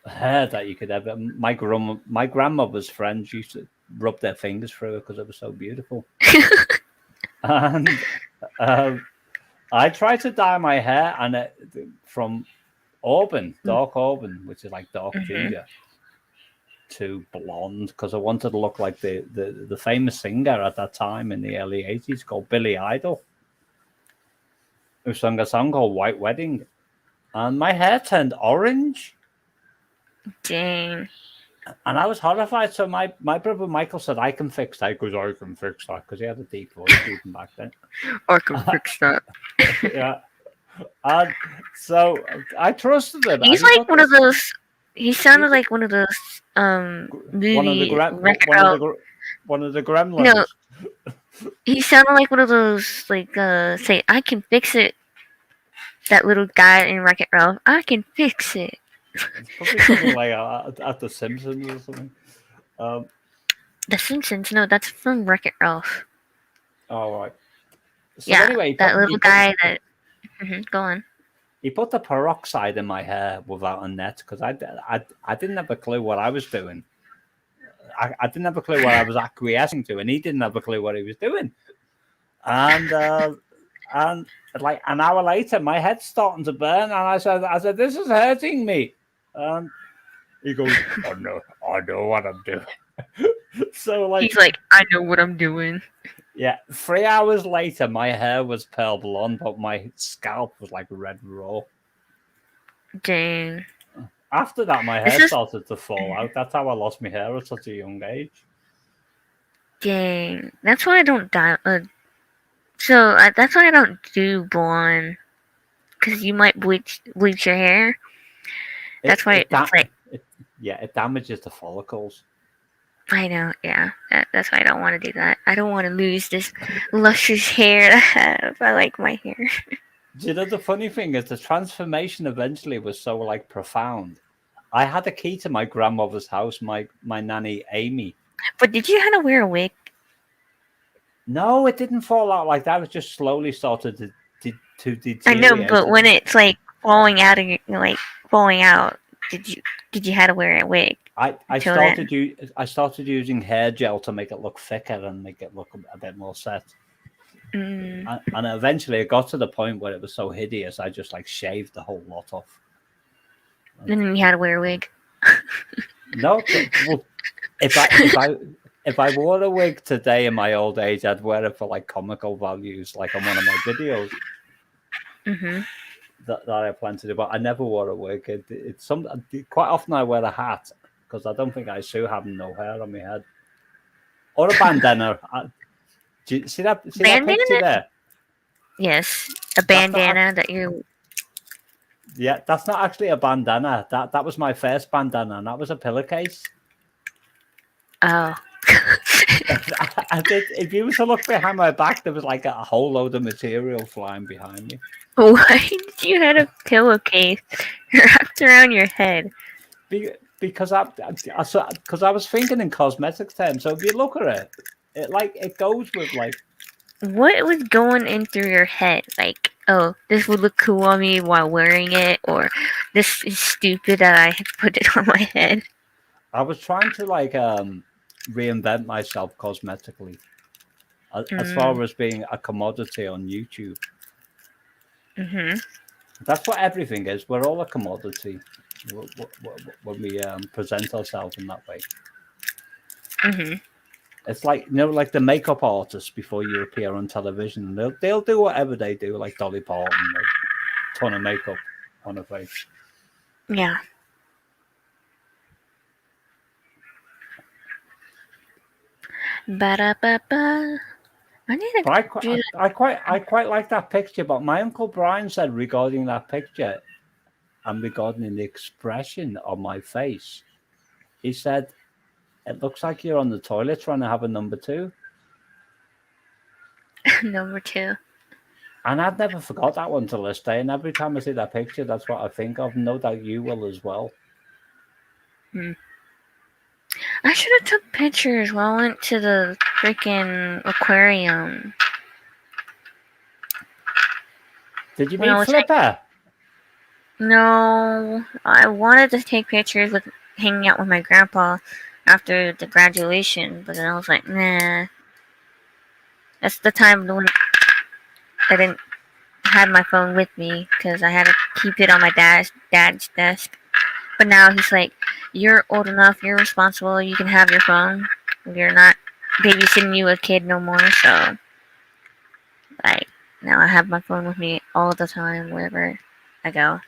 Speaker 2: hair that you could ever. My grandmother's friends used to rub their fingers through it because it was so beautiful. And I tried to dye my hair and from auburn, dark auburn, which is like dark ginger, to blonde because I wanted to look like the famous singer at that time in the early 80s called Billy Idol, who sang a song called White Wedding. And my hair turned orange.
Speaker 1: Dang.
Speaker 2: And I was horrified. So my brother Michael said, I can fix that because I can fix that because he had a deep voice even back then.
Speaker 1: I can fix that.
Speaker 2: Yeah. And so I trusted him.
Speaker 1: He's like one of those. He sounded like one of those movie
Speaker 2: one of the gremlins.
Speaker 1: No, he sounded like one of those like say I can fix it That little guy in Wreck-It Ralph. I can fix it.
Speaker 2: It's probably something like at The Simpsons or something.
Speaker 1: The Simpsons. No, that's from Wreck-It Ralph.
Speaker 2: All right. So
Speaker 1: Yeah,
Speaker 2: anyway,
Speaker 1: that little guy that. Go on.
Speaker 2: he put the peroxide in my hair without a net because I didn't have a clue what I was doing. I didn't have a clue what I was acquiescing to, and he didn't have a clue what he was doing. And like an hour later, my head's starting to burn, and I said, "This is hurting me." And he goes, "Oh no, I know what I'm doing." So like,
Speaker 1: He's like, I know what I'm doing.
Speaker 2: yeah. 3 hours later, my hair was pale blonde, but my scalp was like red raw.
Speaker 1: Dang.
Speaker 2: After that, my hair started to fall out. That's how I lost my hair at such a young age.
Speaker 1: Dang. That's why I don't dye. That's why I don't do blonde. Because you might bleach your hair. That's why it's like.
Speaker 2: It damages the follicles.
Speaker 1: I know, yeah. That's why I don't want to do that. I don't want to lose this luscious hair I have. I like my hair.
Speaker 2: Do you know the funny thing is the transformation eventually was so like profound. I had a key to my grandmother's house, my nanny Amy.
Speaker 1: But did you have to wear a wig?
Speaker 2: No, it didn't fall out like that. It just slowly started to deteriorate.
Speaker 1: I know, but when it's like falling out, did you have to wear a wig?
Speaker 2: I started using hair gel to make it look thicker and make it look a bit more set. And eventually it got to the point where it was so hideous, I just like shaved the whole lot off.
Speaker 1: And then you had to wear a wig.
Speaker 2: No, well, if I wore a wig today in my old age, I'd wear it for like comical values, like on one of my videos. That I plan to do, but I never wore a wig. It's quite often I wear a hat because I don't think I suit having no hair on my head or a bandana. Do you see that picture there?
Speaker 1: Yes, a bandana that you.
Speaker 2: Yeah, that's not actually a bandana. That was my first bandana, and that was a pillowcase.
Speaker 1: Oh.
Speaker 2: If you were to look behind my back, there was like a whole load of material flying behind me.
Speaker 1: Why did you have a pillowcase wrapped around your head?
Speaker 2: Because I was thinking in cosmetics terms. So if you look at it, it goes with like.
Speaker 1: What was going in through your head? Like, oh, this would look cool on me while wearing it, or this is stupid that I put it on my head.
Speaker 2: I was trying to like reinvent myself cosmetically, as far as being a commodity on YouTube. That's what everything is. We're all a commodity when we present ourselves in that way. It's like like the makeup artists before you appear on television. They'll do whatever they do, like Dolly Parton, like a ton of makeup on her face.
Speaker 1: Yeah. Ba-da-ba-ba.
Speaker 2: I quite like that picture, but my Uncle Brian said regarding that picture and regarding the expression on my face, he said, it looks like you're on the toilet trying to have a number two.
Speaker 1: Number two.
Speaker 2: And I've never forgot that one till this day. And every time I see that picture, that's what I think of. No doubt you will as well.
Speaker 1: I should have took pictures while I went to the freaking aquarium.
Speaker 2: Did you meet Flipper?
Speaker 1: No, I wanted to take pictures with hanging out with my grandpa after the graduation, but then I was like, nah. That's the time when I didn't have my phone with me because I had to keep it on my dad's desk. But now he's like, you're old enough, you're responsible, you can have your phone. You're not babysitting you a kid no more, so like now I have my phone with me all the time wherever I go.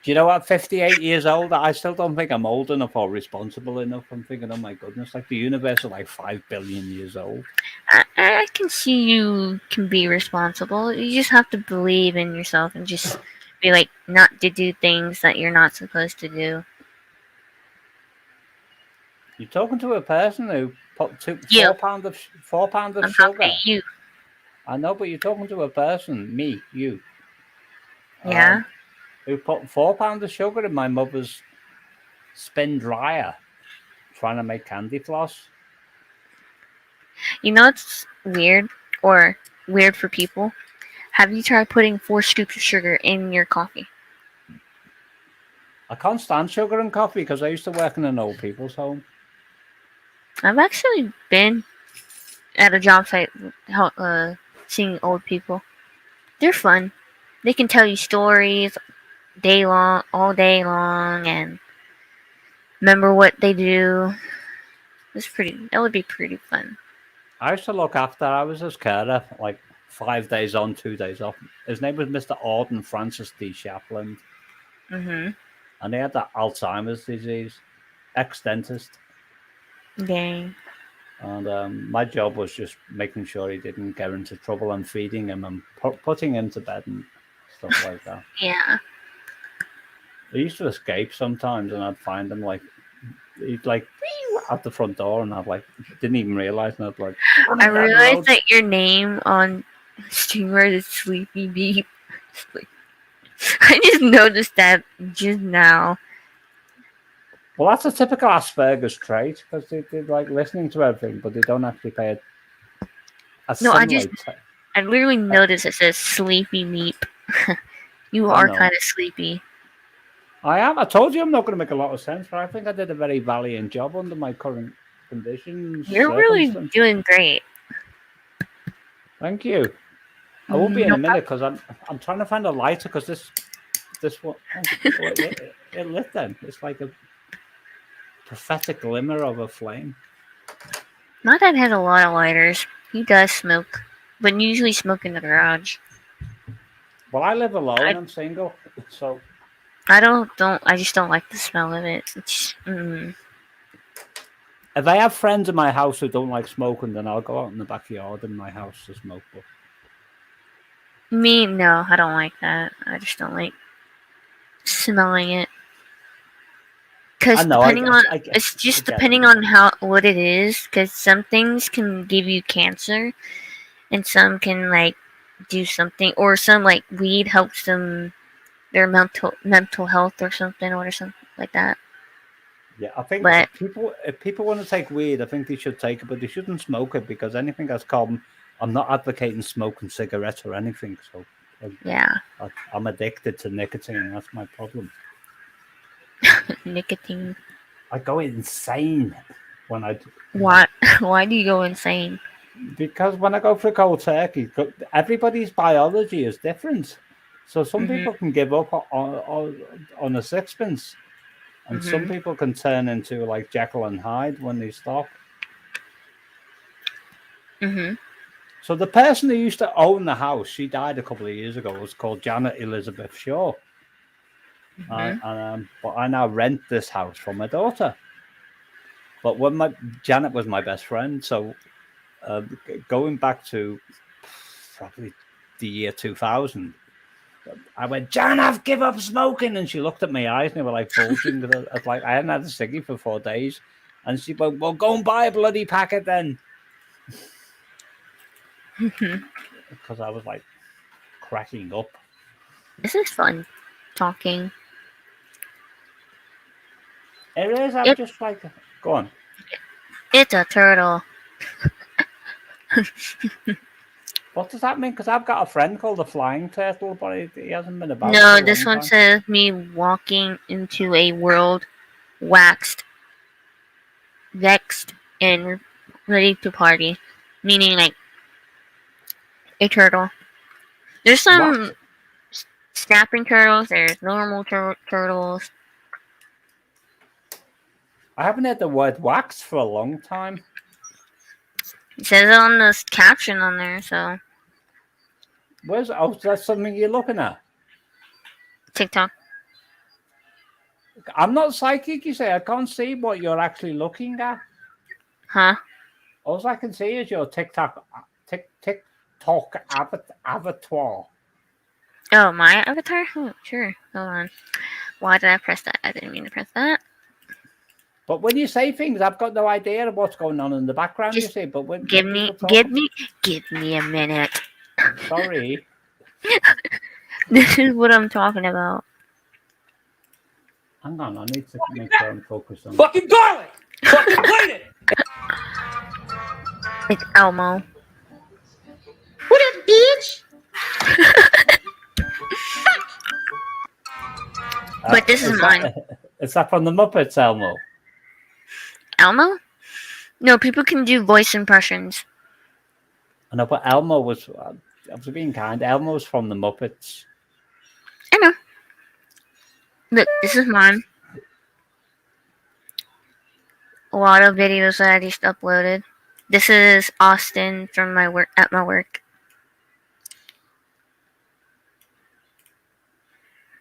Speaker 2: Do you know what? 58 years old, I still don't think I'm old enough or responsible enough. I'm thinking, oh my goodness, like the universe is like 5 billion years old.
Speaker 1: I can see you can be responsible. You just have to believe in yourself and just be like, not to do things that you're not supposed to do.
Speaker 2: You're talking to a person who took 4 pounds of
Speaker 1: I'm
Speaker 2: sugar.
Speaker 1: talking to you.
Speaker 2: I know, but you're talking to a person, me, you.
Speaker 1: Yeah.
Speaker 2: We put 4 pounds of sugar in my mother's spin dryer, trying to make candy floss.
Speaker 1: You know it's weird or weird for people? Have you tried putting 4 scoops of sugar in your coffee?
Speaker 2: I can't stand sugar in coffee because I used to work in an old people's home.
Speaker 1: I've actually been at a job site seeing old people. They're fun. They can tell you stories all day long, and remember what they do. That would be pretty fun.
Speaker 2: I used to look after. I was his carer, like 5 days on, 2 days off. His name was Mr. Auden Francis D. Shapland,
Speaker 1: Mhm.
Speaker 2: and he had that Alzheimer's disease, ex-dentist.
Speaker 1: Dang.
Speaker 2: And my job was just making sure he didn't get into trouble and feeding him and putting him to bed and stuff like that.
Speaker 1: Yeah.
Speaker 2: He used to escape sometimes, and I'd find him like he'd like at the front door, and I'd like didn't even realize, and I'd like.
Speaker 1: I realized that your name on streamer is Sleepy Beep. I just noticed that just now.
Speaker 2: Well, that's a typical Asperger's trait because they like listening to everything, but they don't actually pay it.
Speaker 1: No, I literally noticed it says Sleepy Meep. You are kind of sleepy.
Speaker 2: I am. I told you I'm not going to make a lot of sense, but I think I did a very valiant job under my current conditions.
Speaker 1: You're really doing great.
Speaker 2: Thank you. I will be in a minute because I'm trying to find a lighter because this one it lit then. It's like a prophetic glimmer of a flame.
Speaker 1: My dad has a lot of lighters. He does smoke, but usually smoke in the garage.
Speaker 2: Well, I live alone. I'm single, so
Speaker 1: I just don't like the smell of it.
Speaker 2: If I have friends in my house who don't like smoking, then I'll go out in the backyard in my house to smoke. But
Speaker 1: me, no, I don't like that. I just don't like smelling it. Because depending on what it is. Because some things can give you cancer, and some can like do something, or some like weed helps them their mental health or something like that.
Speaker 2: Yeah, I think if people want to take weed, I think they should take it, but they shouldn't smoke it because anything that's carbon. I'm not advocating smoking cigarettes or anything. So I'm addicted to nicotine. That's my problem.
Speaker 1: Nicotine.
Speaker 2: I go insane when I.
Speaker 1: What? Why do you go insane?
Speaker 2: Because when I go for cold turkey, everybody's biology is different. So some people can give up on a sixpence, and some people can turn into like Jekyll and Hyde when they stop. So the person who used to own the house, she died a couple of years ago, was called Janet Elizabeth Shaw. But I now rent this house from my daughter. But when Janet was my best friend, so going back to probably the year 2000, I went, Janet, give up smoking, and she looked at my eyes and they were like bulging. Like I hadn't had a ciggy for 4 days, and she went, "Well, go and buy a bloody packet then." Because I was like cracking up.
Speaker 1: This is fun talking.
Speaker 2: It is. I'm just like, go on.
Speaker 1: It's a turtle.
Speaker 2: What does that mean? Because I've got a friend called the Flying Turtle, but he hasn't been about.
Speaker 1: No, this one says me walking into a world vexed, and ready to party. Meaning like a turtle. There's some snapping turtles. There's normal turtles.
Speaker 2: I haven't heard the word wax for a long time.
Speaker 1: It says it on the caption on there, so.
Speaker 2: That's something you're looking at?
Speaker 1: TikTok.
Speaker 2: I'm not psychic, you say. I can't see what you're actually looking at.
Speaker 1: Huh?
Speaker 2: All I can see is your TikTok avatar.
Speaker 1: Oh, my avatar? Oh, sure. Hold on. Why did I press that? I didn't mean to press that.
Speaker 2: But when you say things, I've got no idea of what's going on in the background. You see, but when
Speaker 1: give me a minute.
Speaker 2: Sorry.
Speaker 1: This is what I'm talking about.
Speaker 2: Hang on, I need to make sure I'm focused on.
Speaker 3: Fucking garlic! Fucking clean it!
Speaker 1: It's Elmo.
Speaker 3: What up, bitch?
Speaker 1: But this is mine.
Speaker 2: Is that from the Muppets, Elmo?
Speaker 1: Elmo? No, people can do voice impressions.
Speaker 2: I know, but Elmo was. I was being kind. Elmo's from the Muppets.
Speaker 1: I know. Look, this is mine. A lot of videos that I just uploaded. This is Austin from my work at my work.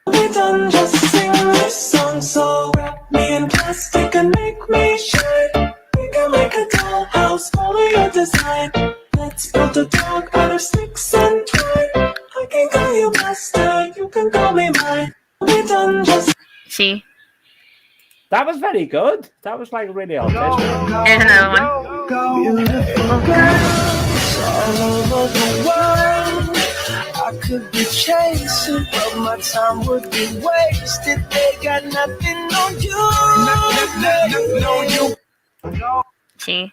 Speaker 4: We done just sing this song, so wrap me in plastic and make me shine. We can make a dollhouse, follow your design. Let's build a dog out of sticks and twine. I can call you master, you can call me mine. We done just.
Speaker 1: See?
Speaker 2: That was very good. That was like really autistic.
Speaker 1: There's another one.
Speaker 4: Beautiful girls all over the world. I could be chasing, but my time would be wasted. They got nothing on you. Nothing on you.
Speaker 1: See?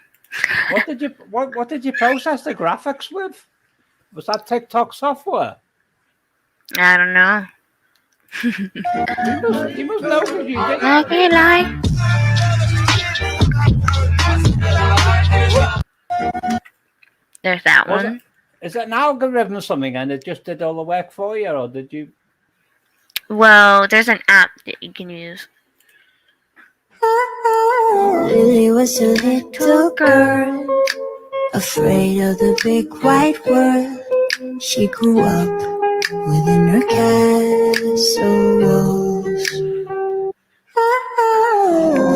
Speaker 2: What did you process the graphics with? Was that TikTok software?
Speaker 1: I don't know.
Speaker 2: You must know because you did.
Speaker 1: Like me like. There's that
Speaker 2: Was
Speaker 1: one.
Speaker 2: Is it an algorithm or something, and it just did all the work for you, or did you?
Speaker 1: Well, there's an app that you can use.
Speaker 5: Lily was a little girl, afraid of the big white world. She grew up within her castle walls.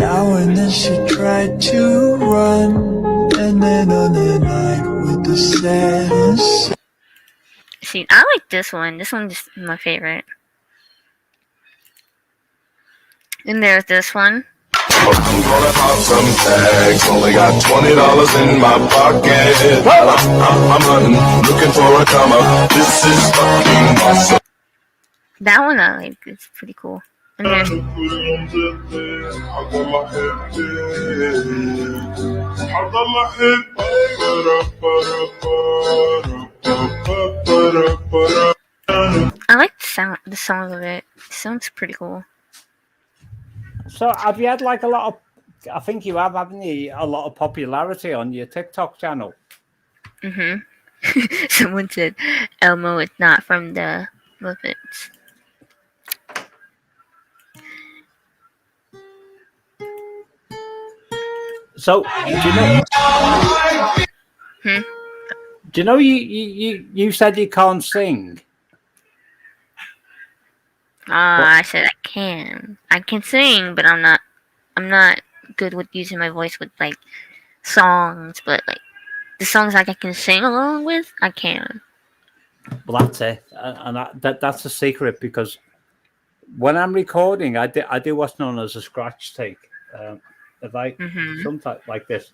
Speaker 4: Now and then she tried to run, and then on the night with the sadness.
Speaker 1: See, I like this one. This one's my favorite. And there's this one.
Speaker 6: I'm gonna pop some tags. Only got $20 in my pocket. I'm hunting, looking for a come up. This is fucking awesome.
Speaker 1: That one I like. It's pretty cool. And there's I like the song of it. It sounds pretty cool.
Speaker 2: So have you had like a lot of? I think you have, haven't you? A lot of popularity on your TikTok channel.
Speaker 1: Mhm. Someone said Elmo is not from the Muppets.
Speaker 2: So do you know?
Speaker 1: Hmm?
Speaker 2: Do you know you said you can't sing?
Speaker 1: I said I can. I can sing, but I'm not good with using my voice with like songs, but like the songs like I can sing along with, I can.
Speaker 2: Well, that's it, and that's a secret because when I'm recording, I do what's known as a scratch take. If I sometimes like this.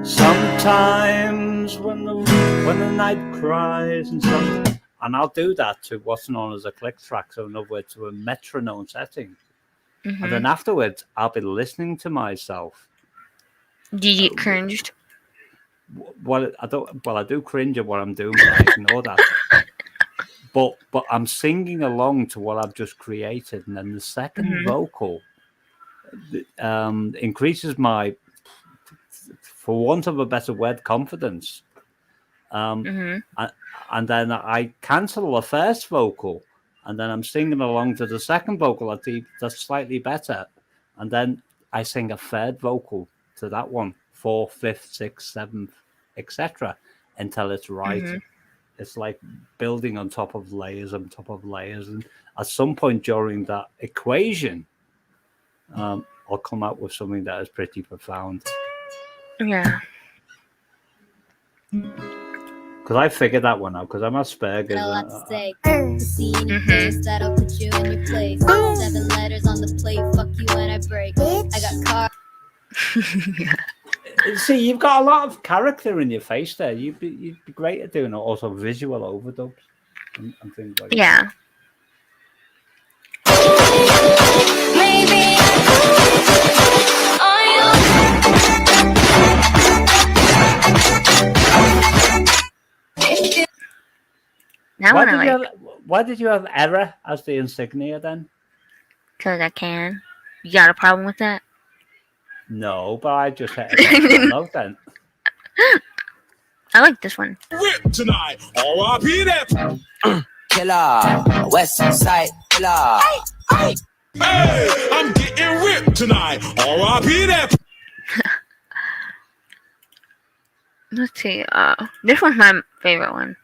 Speaker 2: Sometimes when the night cries and I'll do that to what's known as a click track, so in other words, to a metronome setting. And then afterwards, I'll be listening to myself.
Speaker 1: Do you get cringed?
Speaker 2: Well, I do cringe at what I'm doing, but I ignore that. But I'm singing along to what I've just created, and then the second vocal increases my, for want of a better word, confidence. And then I cancel the first vocal, and then I'm singing along to the second vocal that's slightly better, and then I sing a third vocal to that one, fourth, fifth, sixth, seventh, etc., until it's right. It's like building on top of layers, and at some point during that equation, I'll come out with something that is pretty profound.
Speaker 1: Yeah.
Speaker 2: Because I figured that one out, because I'm Asperger's.
Speaker 7: That'll put you in your place. 7 letters on the plate, fuck you when I break. I got
Speaker 2: See, you've got a lot of character in your face there. You'd be great at doing also visual overdubs. and things like that.
Speaker 1: Yeah. Now
Speaker 2: Why
Speaker 1: when I like,
Speaker 2: why did you have error as the insignia then?
Speaker 1: because I can. You got a problem with that?
Speaker 2: No, but I just hit a mental note then.
Speaker 1: I like this one.
Speaker 6: Rip tonight. R.I.P. that.
Speaker 8: Killer, West Side Killer.
Speaker 6: Hey, I'm getting ripped tonight. R.I.P. that.
Speaker 1: Let's see. This one's my favorite one.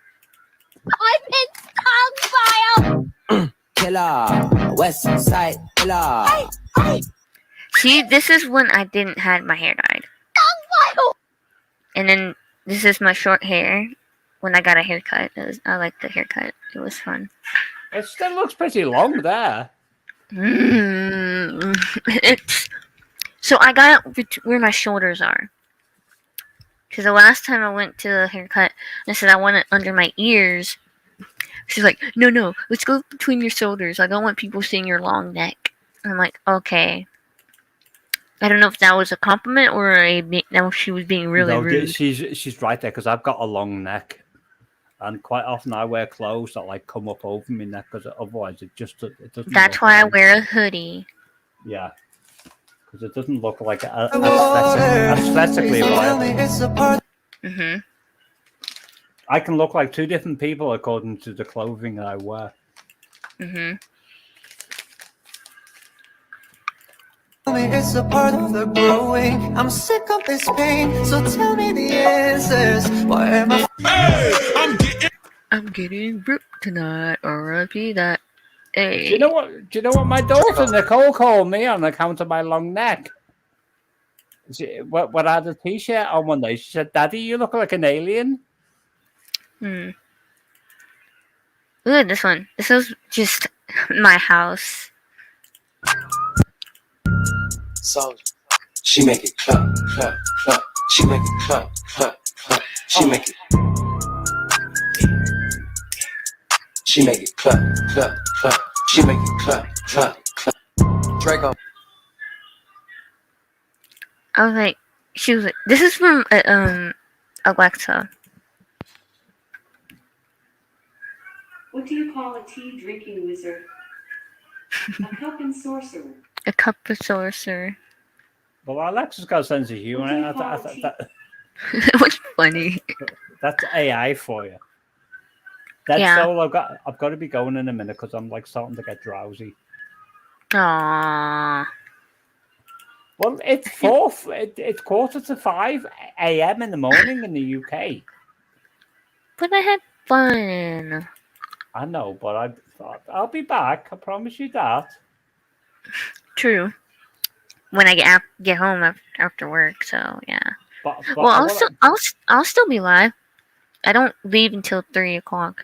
Speaker 7: I've been stung by
Speaker 8: Killer, West Side Killer.
Speaker 1: See, this is when I didn't have my hair dyed. And then this is my short hair when I got a haircut. I liked the haircut. It was fun.
Speaker 2: It still looks pretty long there.
Speaker 1: It's so I got it where my shoulders are. Because the last time I went to the haircut, I said I want it under my ears. She's like, no, let's go between your shoulders. I don't want people seeing your long neck. I'm like, okay. I don't know if that was a compliment or no, she was being really
Speaker 2: No,
Speaker 1: rude.
Speaker 2: she's right there because I've got a long neck, and quite often I wear clothes that like come up over my neck because otherwise it doesn't.
Speaker 1: That's
Speaker 2: look
Speaker 1: why I
Speaker 2: right.
Speaker 1: wear a hoodie.
Speaker 2: Yeah, because it doesn't look like aesthetically right.
Speaker 1: Mhm.
Speaker 2: I can look like two different people according to the clothing I wear.
Speaker 1: Mhm.
Speaker 4: It's a part of the growing. I'm sick of this pain, so tell me the answers. Why am I?
Speaker 6: Hey, I'm getting
Speaker 1: I'm getting ripped tonight. R.I.P. that. Hey.
Speaker 2: Do you know what my daughter Nicole called me on account of my long neck? When I had a t-shirt on one day, she said, "Daddy, you look like an alien."
Speaker 1: Look at this one. This is just my house.
Speaker 8: So she make it clap, clap, clap. She make it clap, clap, clap. She make it. She make it clap, clap, clap. She make it clap, clap, clap. Draco.
Speaker 1: I was like, she was like, this is from Alexa.
Speaker 9: What do you call a tea drinking wizard? A cup and sorcerer.
Speaker 1: A cup of sorcerer.
Speaker 2: Well, Alexa's got a sense of humor.
Speaker 9: What do you call tea?
Speaker 1: It was funny.
Speaker 2: That's AI for you. Dead
Speaker 1: Yeah.
Speaker 2: Soul, I've got to be going in a minute because I'm like starting to get drowsy.
Speaker 1: Aww.
Speaker 2: Well, it's 4:45 a.m. in the morning in the UK.
Speaker 1: But I had fun.
Speaker 2: I know, but I thought I'll be back. I promise you that.
Speaker 1: True. When I get home after work, so yeah.
Speaker 2: But
Speaker 1: Well, I'll still be live. I don't leave until 3:00.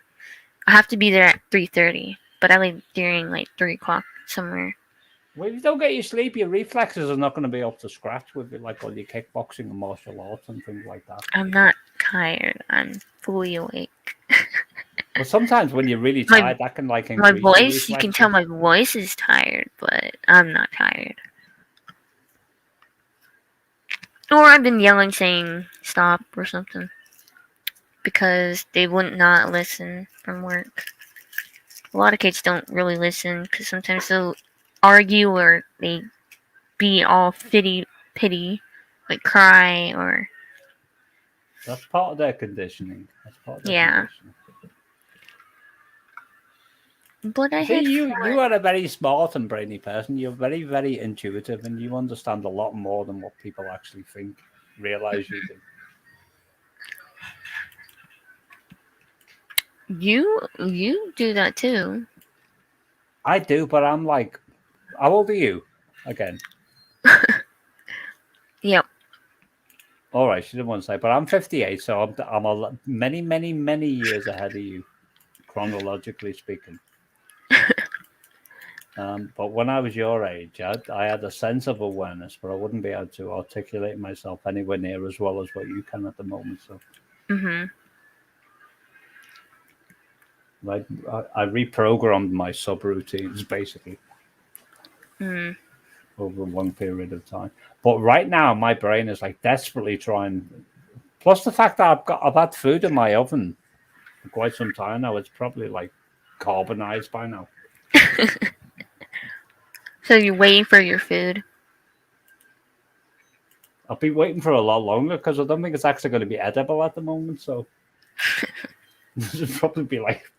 Speaker 1: I have to be there at 3:30, but I leave during like 3:00 somewhere.
Speaker 2: Well, if you don't get your sleep, your reflexes are not going to be up to scratch with it, like all your kickboxing and martial arts and things like that.
Speaker 1: I'm not tired. I'm fully awake.
Speaker 2: Well, sometimes when you're really
Speaker 1: My-
Speaker 2: tired, that can like
Speaker 1: My
Speaker 2: increase your
Speaker 1: voice, you can
Speaker 2: reflexes.
Speaker 1: tell my voice is tired, but I'm not tired. Or I've been yelling saying stop or something. Because they would not listen from work. A lot of kids don't really listen because sometimes they'll argue or they be all pity, like cry or
Speaker 2: That's part of their conditioning. That's part of their
Speaker 1: Yeah.
Speaker 2: conditioning.
Speaker 1: But I
Speaker 2: See,
Speaker 1: had
Speaker 2: you
Speaker 1: fun.
Speaker 2: are a very smart and brainy person. You're very, very intuitive, and you understand a lot more than what people actually think, realize you do.
Speaker 1: You do that too.
Speaker 2: I do, but I'm like, how old are you? Again.
Speaker 1: Yep.
Speaker 2: All right, she didn't want to say, but I'm 58, so I'm many, many, many years ahead of you, chronologically speaking. But when I was your age, I had a sense of awareness, but I wouldn't be able to articulate myself anywhere near as well as what you can at the moment. So,
Speaker 1: Mhm.
Speaker 2: Like I reprogrammed my subroutines basically
Speaker 1: Mm.
Speaker 2: over one period of time. But right now, my brain is like desperately trying. Plus the fact that I've had food in my oven for quite some time now. It's probably like carbonized by now.
Speaker 1: So you're waiting for your food.
Speaker 2: I'll be waiting for a lot longer because I don't think it's actually going to be edible at the moment. So this would probably be like.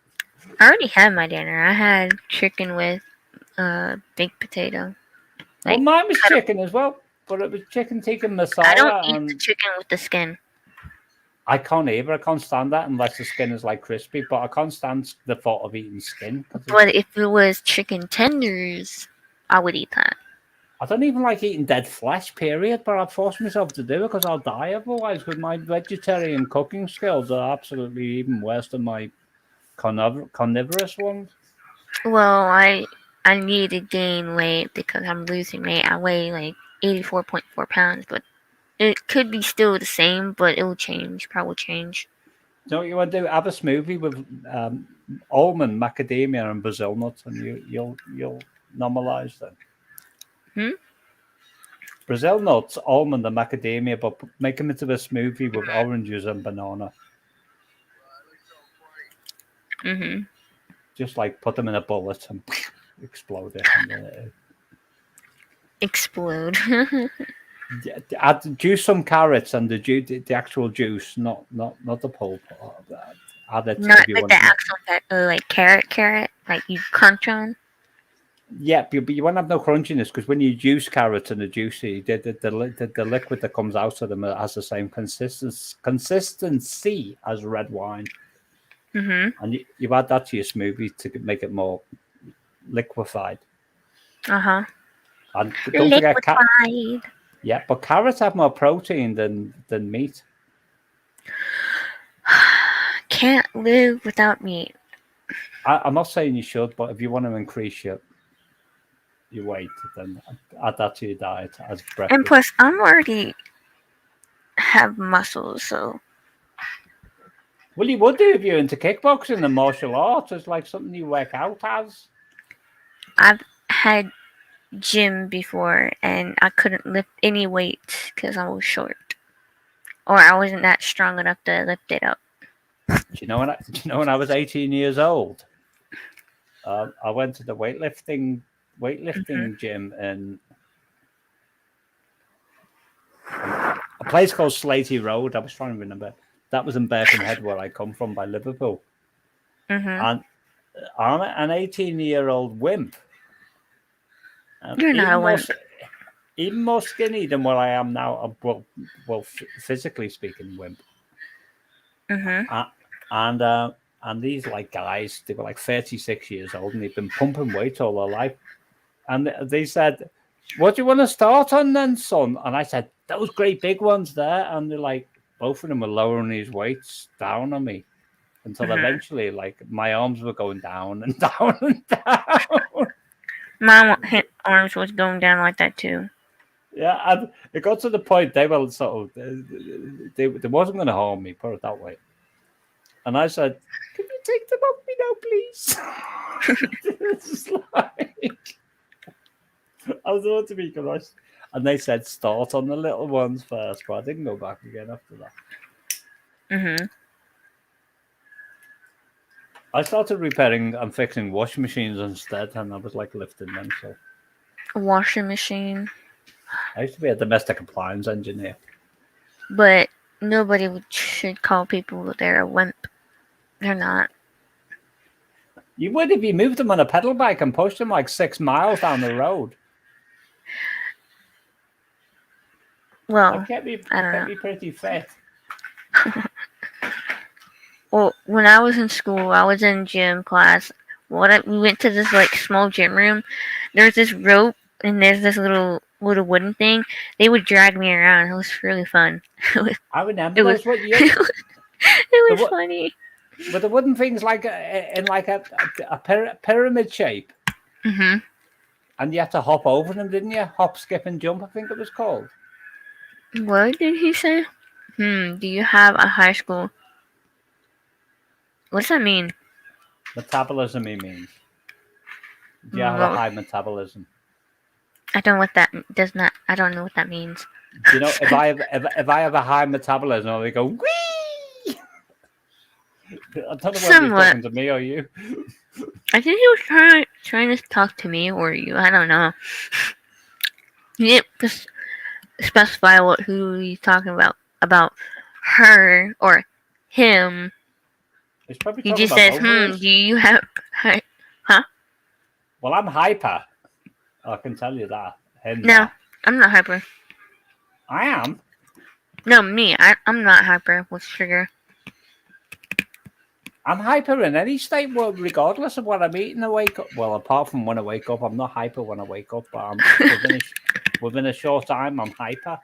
Speaker 1: I already had my dinner. I had chicken with baked potato.
Speaker 2: Well,
Speaker 1: Like,
Speaker 2: mine was chicken as well, but it was chicken tikka masala.
Speaker 1: I don't eat
Speaker 2: and
Speaker 1: the chicken with the skin.
Speaker 2: I can't either. I can't stand that unless the skin is like crispy. But I can't stand the thought of eating skin.
Speaker 1: But if it was chicken tenders, I would eat that.
Speaker 2: I don't even like eating dead flesh, period, but I force myself to do it because I'll die otherwise. Because my vegetarian cooking skills are absolutely even worse than my carnivorous ones.
Speaker 1: Well, I need to gain weight because I'm losing weight. I weigh like 84.4 pounds, but it could be still the same, but it will change. Probably change.
Speaker 2: So what you want to do? Have a smoothie with almond, macadamia, and Brazil nuts, and you'll normalize them. Brazil nuts, almond, and macadamia, but make them into a smoothie with oranges and banana. Just like put them in a bullet and explode it. And,
Speaker 1: Explode.
Speaker 2: Juice some carrots and the actual juice, not the pulp. Add it
Speaker 1: Not
Speaker 2: if you
Speaker 1: like
Speaker 2: want.
Speaker 1: the actual like carrot, like you crunch on.
Speaker 2: Yeah, but you won't have no crunchiness because when you juice carrots and the juicy, the liquid that comes out of them has the same consistency as red wine. And you add that to your smoothie to make it more liquefied.
Speaker 1: And
Speaker 2: don't forget
Speaker 1: liquefied.
Speaker 2: Yeah, but carrots have more protein than meat.
Speaker 1: Can't live without meat.
Speaker 2: I'm not saying you should, but if you want to increase your weight, then add that to your diet as breakfast.
Speaker 1: And plus, I'm already have muscles, so.
Speaker 2: Well, you would do if you're into kickboxing and martial arts. It's like something you work out as.
Speaker 1: I've had gym before, and I couldn't lift any weights because I was short, or I wasn't that strong enough to lift it up.
Speaker 2: Do you know when I was 18 years old? I went to the weightlifting gym in a place called Slatey Road. I was trying to remember. That was in Birkenhead, where I come from, by Liverpool. And I'm an 18-year-old wimp.
Speaker 1: You're not a wimp.
Speaker 2: Even more skinny than what I am now. Well, physically speaking, wimp. And these like guys, they were like 36 years old, and they've been pumping weight all their life. And they said, "What do you want to start on then, son?" And I said, "Those great big ones there." And they're like, both of them were lowering these weights down on me until eventually, like, my arms were going down and down and down.
Speaker 1: My arms was going down like that too.
Speaker 2: Yeah, and it got to the point they were sort of they wasn't going to harm me, put it that way. And I said, "Can you take them off me now, please?" It's like I was about to be correct. And they said start on the little ones first, but I didn't go back again after that. I started repairing and fixing washing machines instead, and I was like lifting them. So,
Speaker 1: a washing machine.
Speaker 2: I used to be a domestic appliance engineer.
Speaker 1: But nobody should call people they're a wimp. They're not.
Speaker 2: You would if you moved them on a pedal bike and pushed them like 6 miles down the road.
Speaker 1: Well,
Speaker 2: I kept me pretty fit.
Speaker 1: Well, when I was in school, I was in gym class. We went to this like small gym room. There's this rope and there's this little wooden thing. They would drag me around. It was really fun.
Speaker 2: I remember those.
Speaker 1: It was funny.
Speaker 2: But the wooden things like in like a pyramid shape. And you had to hop over them, didn't you? Hop, skip, and jump, I think it was called.
Speaker 1: What did he say? Do you have a high school? What does that mean?
Speaker 2: Metabolism, he means. Do you have a
Speaker 1: Well,
Speaker 2: high metabolism?
Speaker 1: I don't know what that does not. I don't know what that means.
Speaker 2: Do you know if I have a high metabolism, I go wee. I don't know whether he's
Speaker 1: Somewhat.
Speaker 2: talking to me or you.
Speaker 1: I think he was trying to talk to me or you. I don't know. He didn't specify who he's talking about her or him.
Speaker 2: He's probably
Speaker 1: He
Speaker 2: talking
Speaker 1: just
Speaker 2: about
Speaker 1: says,
Speaker 2: both of us.
Speaker 1: do you have
Speaker 2: Well, I'm hyper. I can tell you that. Him,
Speaker 1: No, I'm not hyper.
Speaker 2: I am.
Speaker 1: No, me. I'm not hyper with sugar.
Speaker 2: I'm hyper in any state, well, regardless of what I'm eating. I wake up. Well, apart from when I wake up, I'm not hyper when I wake up. But within a short time, I'm hyper.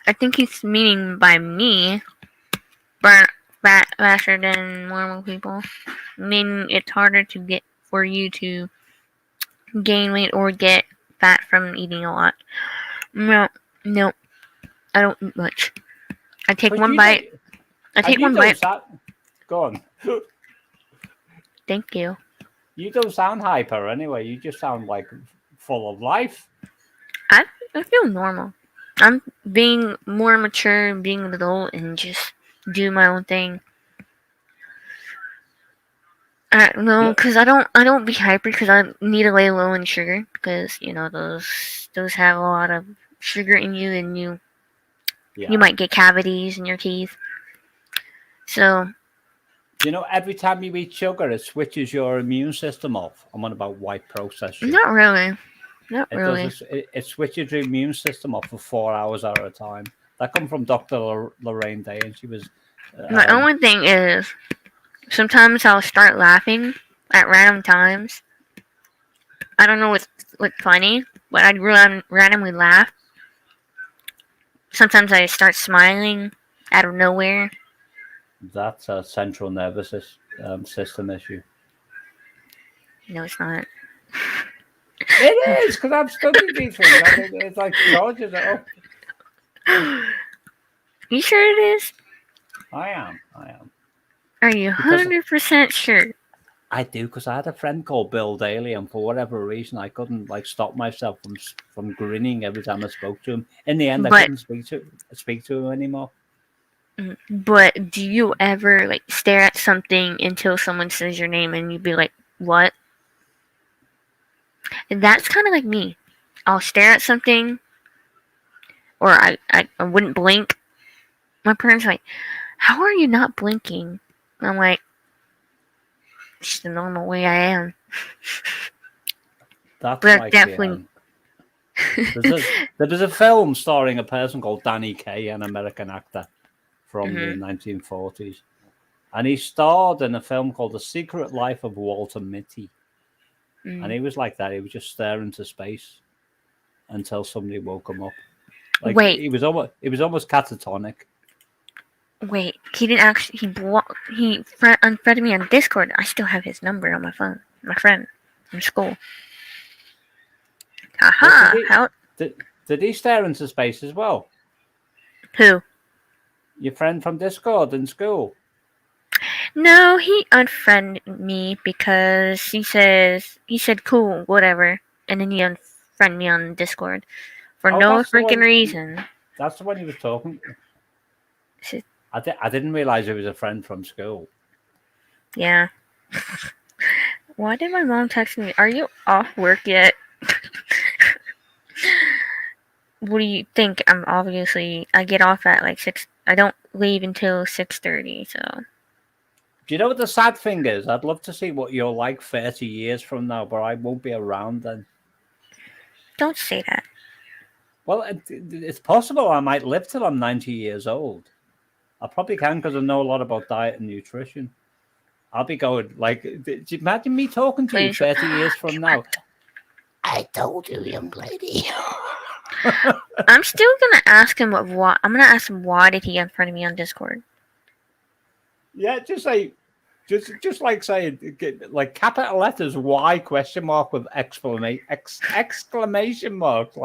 Speaker 1: I think he's meaning by me, burn fat faster than normal people. Meaning it's harder to get for you to gain weight or get fat from eating a lot. No, I don't eat much. I take
Speaker 2: But
Speaker 1: one
Speaker 2: you
Speaker 1: bite.
Speaker 2: don't-
Speaker 1: I take
Speaker 2: and you
Speaker 1: one
Speaker 2: don't
Speaker 1: bite.
Speaker 2: Go on.
Speaker 1: Thank you.
Speaker 2: You don't sound hyper anyway. You just sound like full of life.
Speaker 1: I feel normal. I'm being more mature, being an adult, and just do my own thing. I don't know, because I don't be hyper because I need to lay low in sugar because those have a lot of sugar in you and you might get cavities in your teeth. So
Speaker 2: Every time you eat sugar, it switches your immune system off. I'm on about white processed sugar.
Speaker 1: not really.
Speaker 2: It switches your immune system off for 4 hours at a time. That come from Dr. Lorraine Day, and she was.
Speaker 1: My only thing is, sometimes I'll start laughing at random times. I don't know what's funny, but I'd randomly laugh. Sometimes I start smiling out of nowhere.
Speaker 2: That's a central nervous system issue.
Speaker 1: No, it's not.
Speaker 2: It is, because I've studied these things. It's like charges it up.
Speaker 1: You sure it is?
Speaker 2: I am.
Speaker 1: Are you 100% sure?
Speaker 2: I do, because I had a friend called Bill Daly, and for whatever reason, I couldn't stop myself from grinning every time I spoke to him. In the end, I couldn't speak to him anymore.
Speaker 1: But do you ever stare at something until someone says your name and you'd be like, "What?" And that's kind of like me. I'll stare at something, or I wouldn't blink. My parents are like, "How are you not blinking?" And I'm like, "It's just the normal way I am."
Speaker 2: That's
Speaker 1: but
Speaker 2: like
Speaker 1: definitely.
Speaker 2: There was a film starring a person called Danny Kaye, an American actor from the 1940s. And he starred in a film called The Secret Life of Walter Mitty. And he was like that. He was just staring into space until somebody woke him up.
Speaker 1: Wait.
Speaker 2: He was almost catatonic.
Speaker 1: Wait, he didn't actually. He unfriended me on Discord. I still have his number on my phone. My friend from school. Haha.
Speaker 2: Did he stare into space as well?
Speaker 1: Who?
Speaker 2: Your friend from Discord in school.
Speaker 1: No, he unfriended me because he said cool, whatever, and then he unfriended me on Discord for no freaking reason.
Speaker 2: That's the one he was talking to. I didn't realize he was a friend from school.
Speaker 1: Yeah. Why did my mom text me? Are you off work yet? What do you think? I get off at 6. I don't leave until 6:30, so.
Speaker 2: Do you know what the sad thing is? I'd love to see what you're like 30 years from now, but I won't be around then.
Speaker 1: Don't say that.
Speaker 2: Well, it's possible I might live till I'm 90 years old. I probably can because I know a lot about diet and nutrition. I'll be going do you imagine me talking to you 30 years from now? I told you, young lady.
Speaker 1: I'm still gonna ask him why. I'm gonna ask him why did he unfriend me on Discord.
Speaker 2: Yeah, just say, just like saying, capital letters Y question mark with exclamation mark,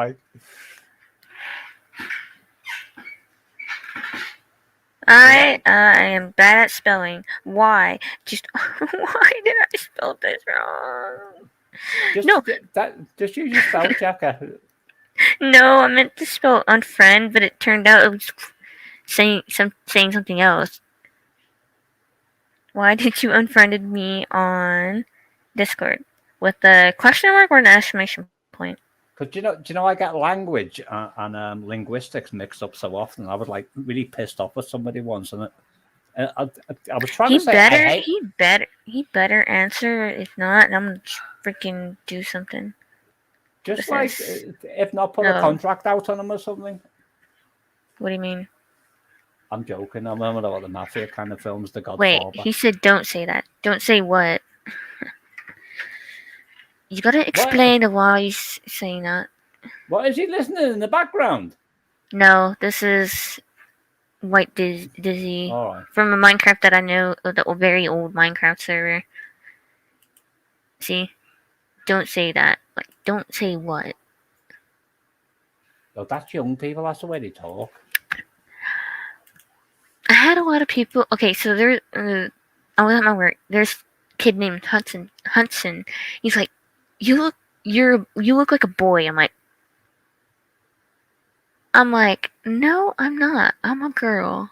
Speaker 1: I am bad at spelling. Why? Just why did I spell this wrong?
Speaker 2: Just
Speaker 1: No.
Speaker 2: Just use your spell checker.
Speaker 1: No, I meant to spell unfriend, but it turned out it was saying something else. Why did you unfriended me on Discord with the question mark or an exclamation point?
Speaker 2: Because do you know I get language and linguistics mixed up so often. I was like really pissed off with somebody once, and I was trying to say
Speaker 1: He better answer. If not, I'm gonna freaking do something.
Speaker 2: just like if not put a contract out on him or something.
Speaker 1: What do you mean?
Speaker 2: I'm joking. I remember all the mafia kind of films, The Godfather.
Speaker 1: Wait, he said don't say that. Don't say what? You gotta explain why he's saying that.
Speaker 2: What is he listening in the background?
Speaker 1: No, this is White Dizzy
Speaker 2: Right.
Speaker 1: from a Minecraft that I know, the very old Minecraft server. See? Don't say that. Like, don't say what?
Speaker 2: Oh, that's young people. That's the way they talk.
Speaker 1: I had a lot of people. Okay, so there. I was at my work. There's a kid named Hudson. He's like, you look like a boy. I'm like, no, I'm not. I'm a girl.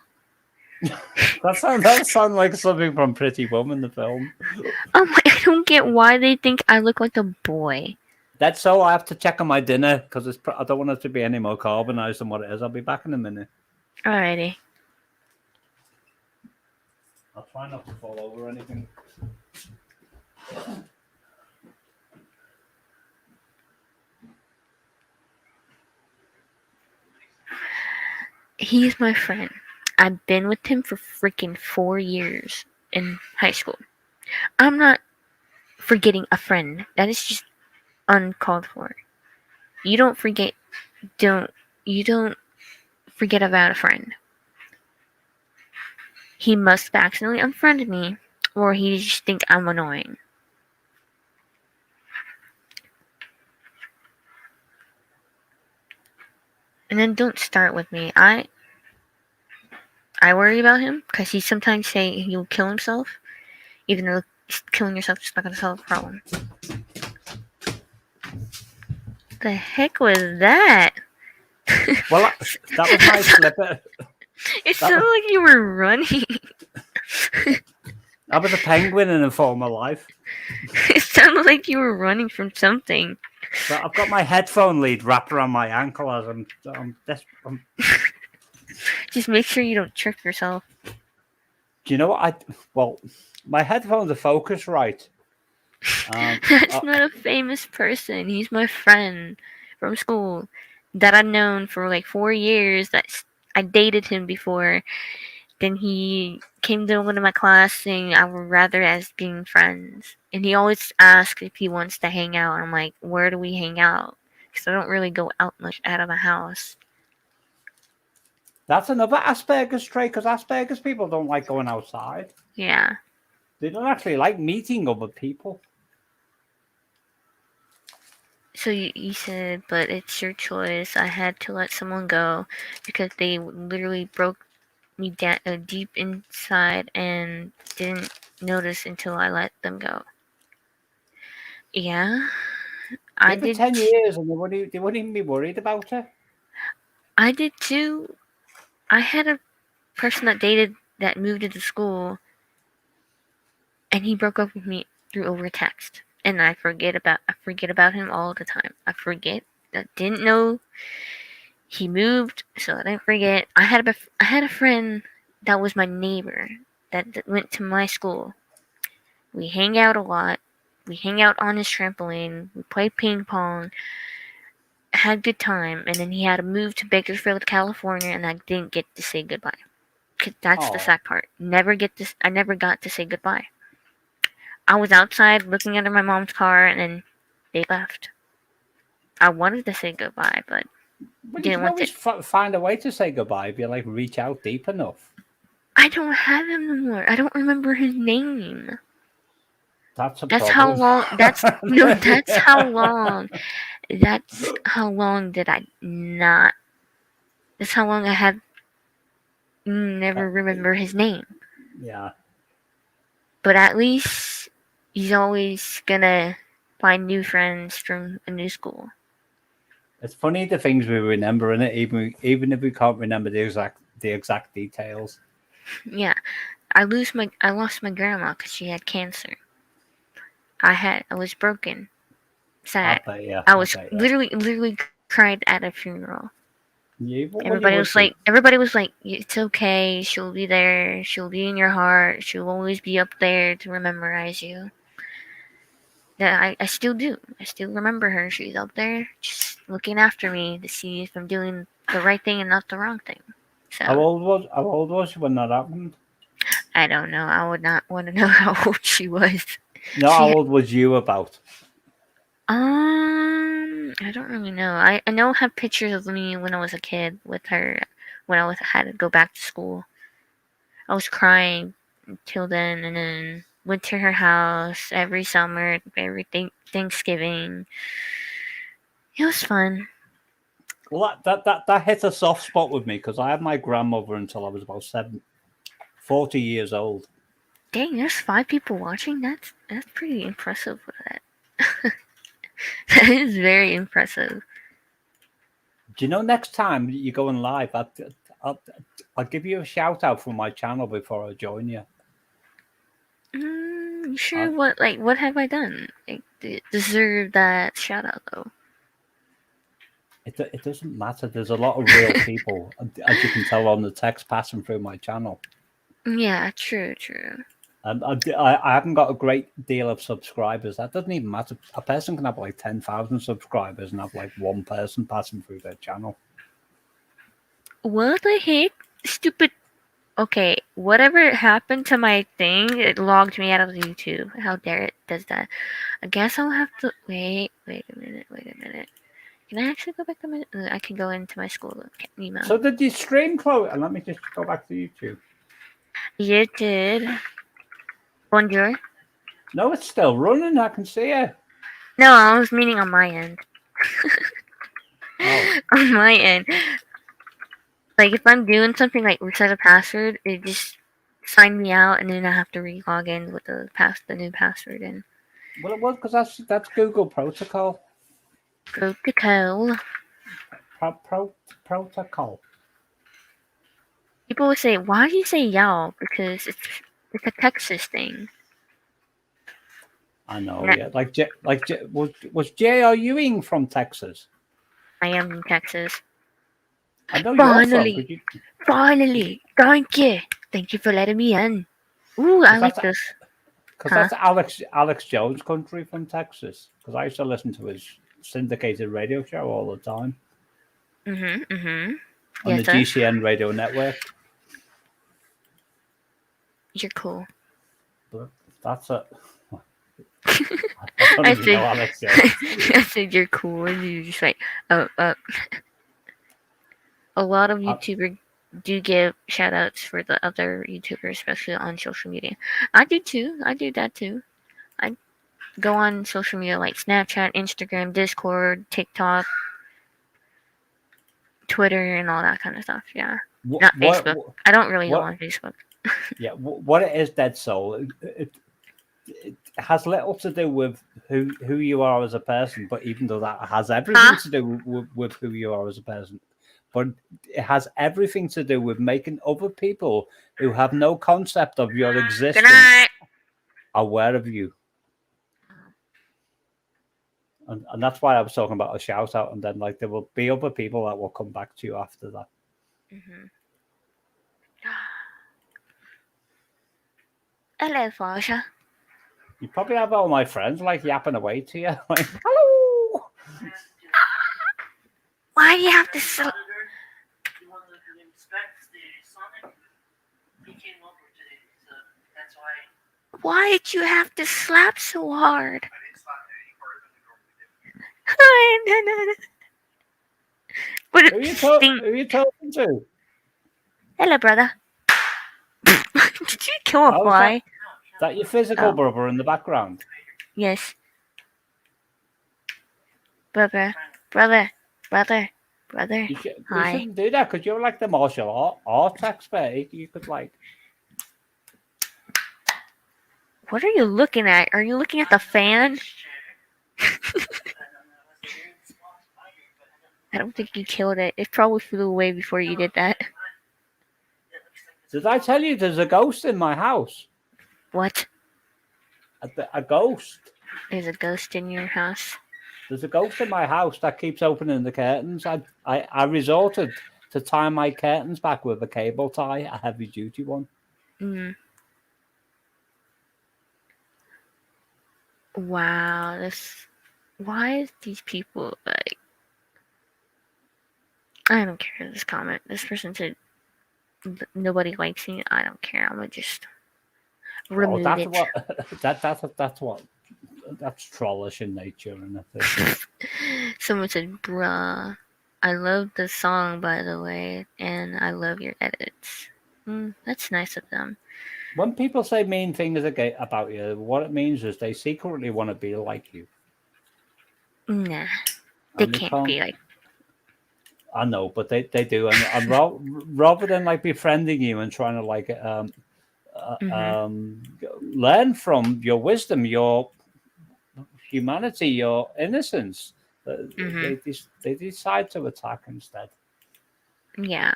Speaker 2: that sounds like something from Pretty Woman, the film.
Speaker 1: I'm like, I don't get why they think I look like a boy.
Speaker 2: That's so I have to check on my dinner because I don't want it to be any more carbonized than what it is. I'll be back in a minute.
Speaker 1: Alrighty.
Speaker 2: I'll try not to fall over or anything.
Speaker 1: He's my friend. I've been with him for freaking 4 years in high school. I'm not forgetting a friend. That is just uncalled for. You don't forget about a friend. He must have accidentally unfriended me, or he just think I'm annoying. And then don't start with me. I worry about him because he sometimes say he'll kill himself, even though killing yourself is not going to solve the problem. The heck was that?
Speaker 2: Well, that was my slipper.
Speaker 1: It sounded like you were running.
Speaker 2: I was a penguin in a former life.
Speaker 1: It sounded like you were running from something.
Speaker 2: But I've got my headphone lead wrapped around my ankle as I'm desperate.
Speaker 1: Just make sure you don't trick yourself.
Speaker 2: Do you know what? Well, my headphones are Focusrite.
Speaker 1: That's not a famous person. He's my friend from school that I've known for like 4 years. I dated him before. Then he came to one of my class saying I would rather as being friends. And he always asks if he wants to hang out. I'm like, where do we hang out? Because I don't really go out much out of the house.
Speaker 2: That's another Asperger's trait, because Asperger's people don't like going outside.
Speaker 1: Yeah.
Speaker 2: They don't actually like meeting other people.
Speaker 1: So you said, but it's your choice. I had to let someone go because they literally broke me down deep inside and didn't notice until I let them go. Yeah, I
Speaker 2: For
Speaker 1: did
Speaker 2: 10 years, and they wouldn't even be worried about it.
Speaker 1: I did too. I had a person that moved into school, and he broke up with me through over text. And I forget about him all the time. I didn't know he moved, so I didn't forget. I had a friend that was my neighbor that went to my school. We hang out a lot. We hang out on his trampoline. We play ping pong. Had a good time, and then he had to move to Bakersfield, California, and I didn't get to say goodbye. 'Cause that's the sad part. I never got to say goodbye. I was outside looking under my mom's car, and then they left. I wanted to say goodbye, but
Speaker 2: you can always find a way to say goodbye if you reach out deep enough.
Speaker 1: I don't have him anymore. I don't remember his name.
Speaker 2: That's
Speaker 1: how long. That's how long. That's how long did I not. That's how long I had never remember his name.
Speaker 2: Yeah.
Speaker 1: But at least he's always gonna find new friends from a new school.
Speaker 2: It's funny the things we remember in it, even if we can't remember the exact details.
Speaker 1: Yeah, I lost my grandma because she had cancer. I was broken, sad.
Speaker 2: I bet, yeah.
Speaker 1: I was
Speaker 2: bet, yeah.
Speaker 1: literally cried at a funeral.
Speaker 2: Yeah, well,
Speaker 1: Everybody
Speaker 2: you
Speaker 1: was
Speaker 2: would
Speaker 1: like, it's okay. She'll be there. She'll be in your heart. She'll always be up there to memorize you. That I still do. I still remember her. She's up there, just looking after me to see if I'm doing the right thing and not the wrong thing. So
Speaker 2: How old was she when that happened?
Speaker 1: I don't know. I would not want to know how old she was.
Speaker 2: No, how old was you about?
Speaker 1: I don't really know. I know I have pictures of me when I was a kid with her when had to go back to school. I was crying until then, and then went to her house every summer, every Thanksgiving. It was fun.
Speaker 2: Well, that hit a soft spot with me because I had my grandmother until I was about 40 years old.
Speaker 1: Dang, there's 5 people watching. That's pretty impressive with that. That is very impressive.
Speaker 2: Do you know next time you go on live, I'll give you a shout out from my channel before I join you.
Speaker 1: You sure? What have I done? Deserve that shout out though.
Speaker 2: It doesn't matter. There's a lot of real people, as you can tell on the text passing through my channel.
Speaker 1: Yeah, true.
Speaker 2: I haven't got a great deal of subscribers. That doesn't even matter. A person can have like 10,000 subscribers and have like one person passing through their channel.
Speaker 1: What the heck? Stupid. Okay, whatever happened to my thing, it logged me out of YouTube. How dare it does that? I guess I'll have to wait a minute. Can I actually go back to my? I can go into my school email.
Speaker 2: So did you stream close? And let me just go back to YouTube.
Speaker 1: You did. Bonjour.
Speaker 2: No, it's still running. I can see it.
Speaker 1: No, I was meaning on my end.
Speaker 2: Oh.
Speaker 1: On my end. Like if I'm doing something like reset a password, it just sign me out, and then I have to re-log in with the new password in.
Speaker 2: Well, it was because that's Google Protocol.
Speaker 1: Protocol.
Speaker 2: Protocol.
Speaker 1: People would say, "Why do you say y'all?" Because it's a Texas thing.
Speaker 2: I know, yeah. Was J.R. Ewing from Texas?
Speaker 1: I am from Texas.
Speaker 2: I know you're from.
Speaker 1: Finally, thank you for letting me in. Ooh, I like this.
Speaker 2: Because that's Alex Jones' country from Texas. Because I used to listen to his syndicated radio show all the time. On the GCN radio network.
Speaker 1: You're cool.
Speaker 2: But that's it.
Speaker 1: I said you're cool, and you're just like, oh. A lot of YouTubers do give shout outs for the other YouTubers, especially on social media. I do too. I do that too. I go on social media like Snapchat, Instagram, Discord, TikTok, Twitter, and all that kind of stuff. Yeah. Not Facebook. I don't really go on Facebook.
Speaker 2: Yeah, what it is, Dead Soul, it has little to do with who you are as a person, but even though that has everything to do with who you are as a person, but it has everything to do with making other people who have no concept of your existence aware of you. And that's why I was talking about a shout out, and then like there will be other people that will come back to you after that.
Speaker 1: Hello, Fasha.
Speaker 2: You probably have all my friends like yapping away to you, like hello.
Speaker 1: Why do you have to? Why did you have to slap so hard?
Speaker 2: Who are you talking to?
Speaker 1: Hello, brother. Did you kill a fly?
Speaker 2: Is that your physical brother in the background?
Speaker 1: Yes. Brother. brother.
Speaker 2: You
Speaker 1: Hi.
Speaker 2: shouldn't do that because you're like the martial arts expert. You could like.
Speaker 1: What are you looking at? Are you looking at the fan? I don't think you killed it. It probably flew away before you did that.
Speaker 2: Did I tell you there's a ghost in my house?
Speaker 1: What?
Speaker 2: A ghost.
Speaker 1: There's a ghost in your house?
Speaker 2: There's a ghost in my house that keeps opening the curtains. I resorted to tie my curtains back with a cable tie, a heavy duty one.
Speaker 1: Mm. Wow, why is these people like? I don't care. This comment. This person said nobody likes me. I don't care. I'm gonna just remove
Speaker 2: that's
Speaker 1: it.
Speaker 2: what that's trollish in nature, and
Speaker 1: Someone said, "Bruh, I love the song, by the way, and I love your edits." That's nice of them.
Speaker 2: When people say mean things about you, what it means is they secretly want to be like you.
Speaker 1: Nah, they
Speaker 2: And
Speaker 1: can't be like.
Speaker 2: I know, but they do, and rather than like befriending you and trying to like learn from your wisdom, your humanity, your innocence, they decide to attack instead.
Speaker 1: Yeah,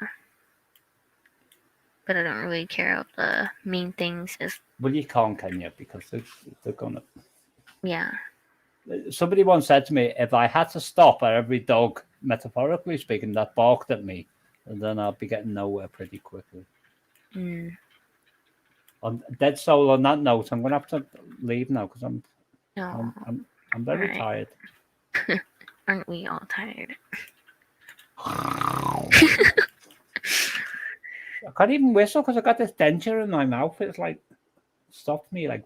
Speaker 1: but I don't really care about the mean things.
Speaker 2: Well, you can't, can you? Because they're gonna.
Speaker 1: Yeah.
Speaker 2: Somebody once said to me, if I had to stop at every dog, metaphorically speaking, that barked at me, then I'd be getting nowhere pretty quickly. On dead soul. On that note, I'm gonna have to leave now because I'm very tired.
Speaker 1: Aren't we all tired?
Speaker 2: I can't even whistle because I got this denture in my mouth. It's like stopped me. Like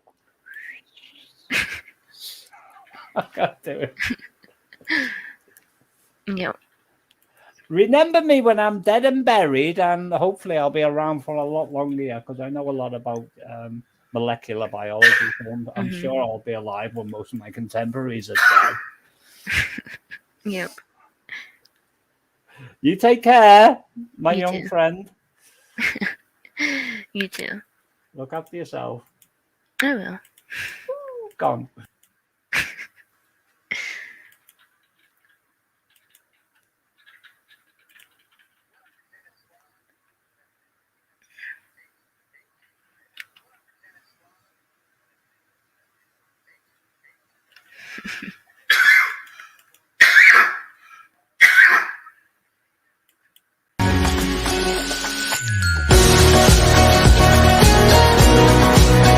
Speaker 2: I can't do it.
Speaker 1: Yep.
Speaker 2: Remember me when I'm dead and buried, and hopefully I'll be around for a lot longer because I know a lot about molecular biology. So I'm sure I'll be alive when most of my contemporaries are dead.
Speaker 1: Yep.
Speaker 2: You take care, my
Speaker 1: You
Speaker 2: young
Speaker 1: too.
Speaker 2: friend.
Speaker 1: You too.
Speaker 2: Look after yourself.
Speaker 1: I will.
Speaker 2: Gone.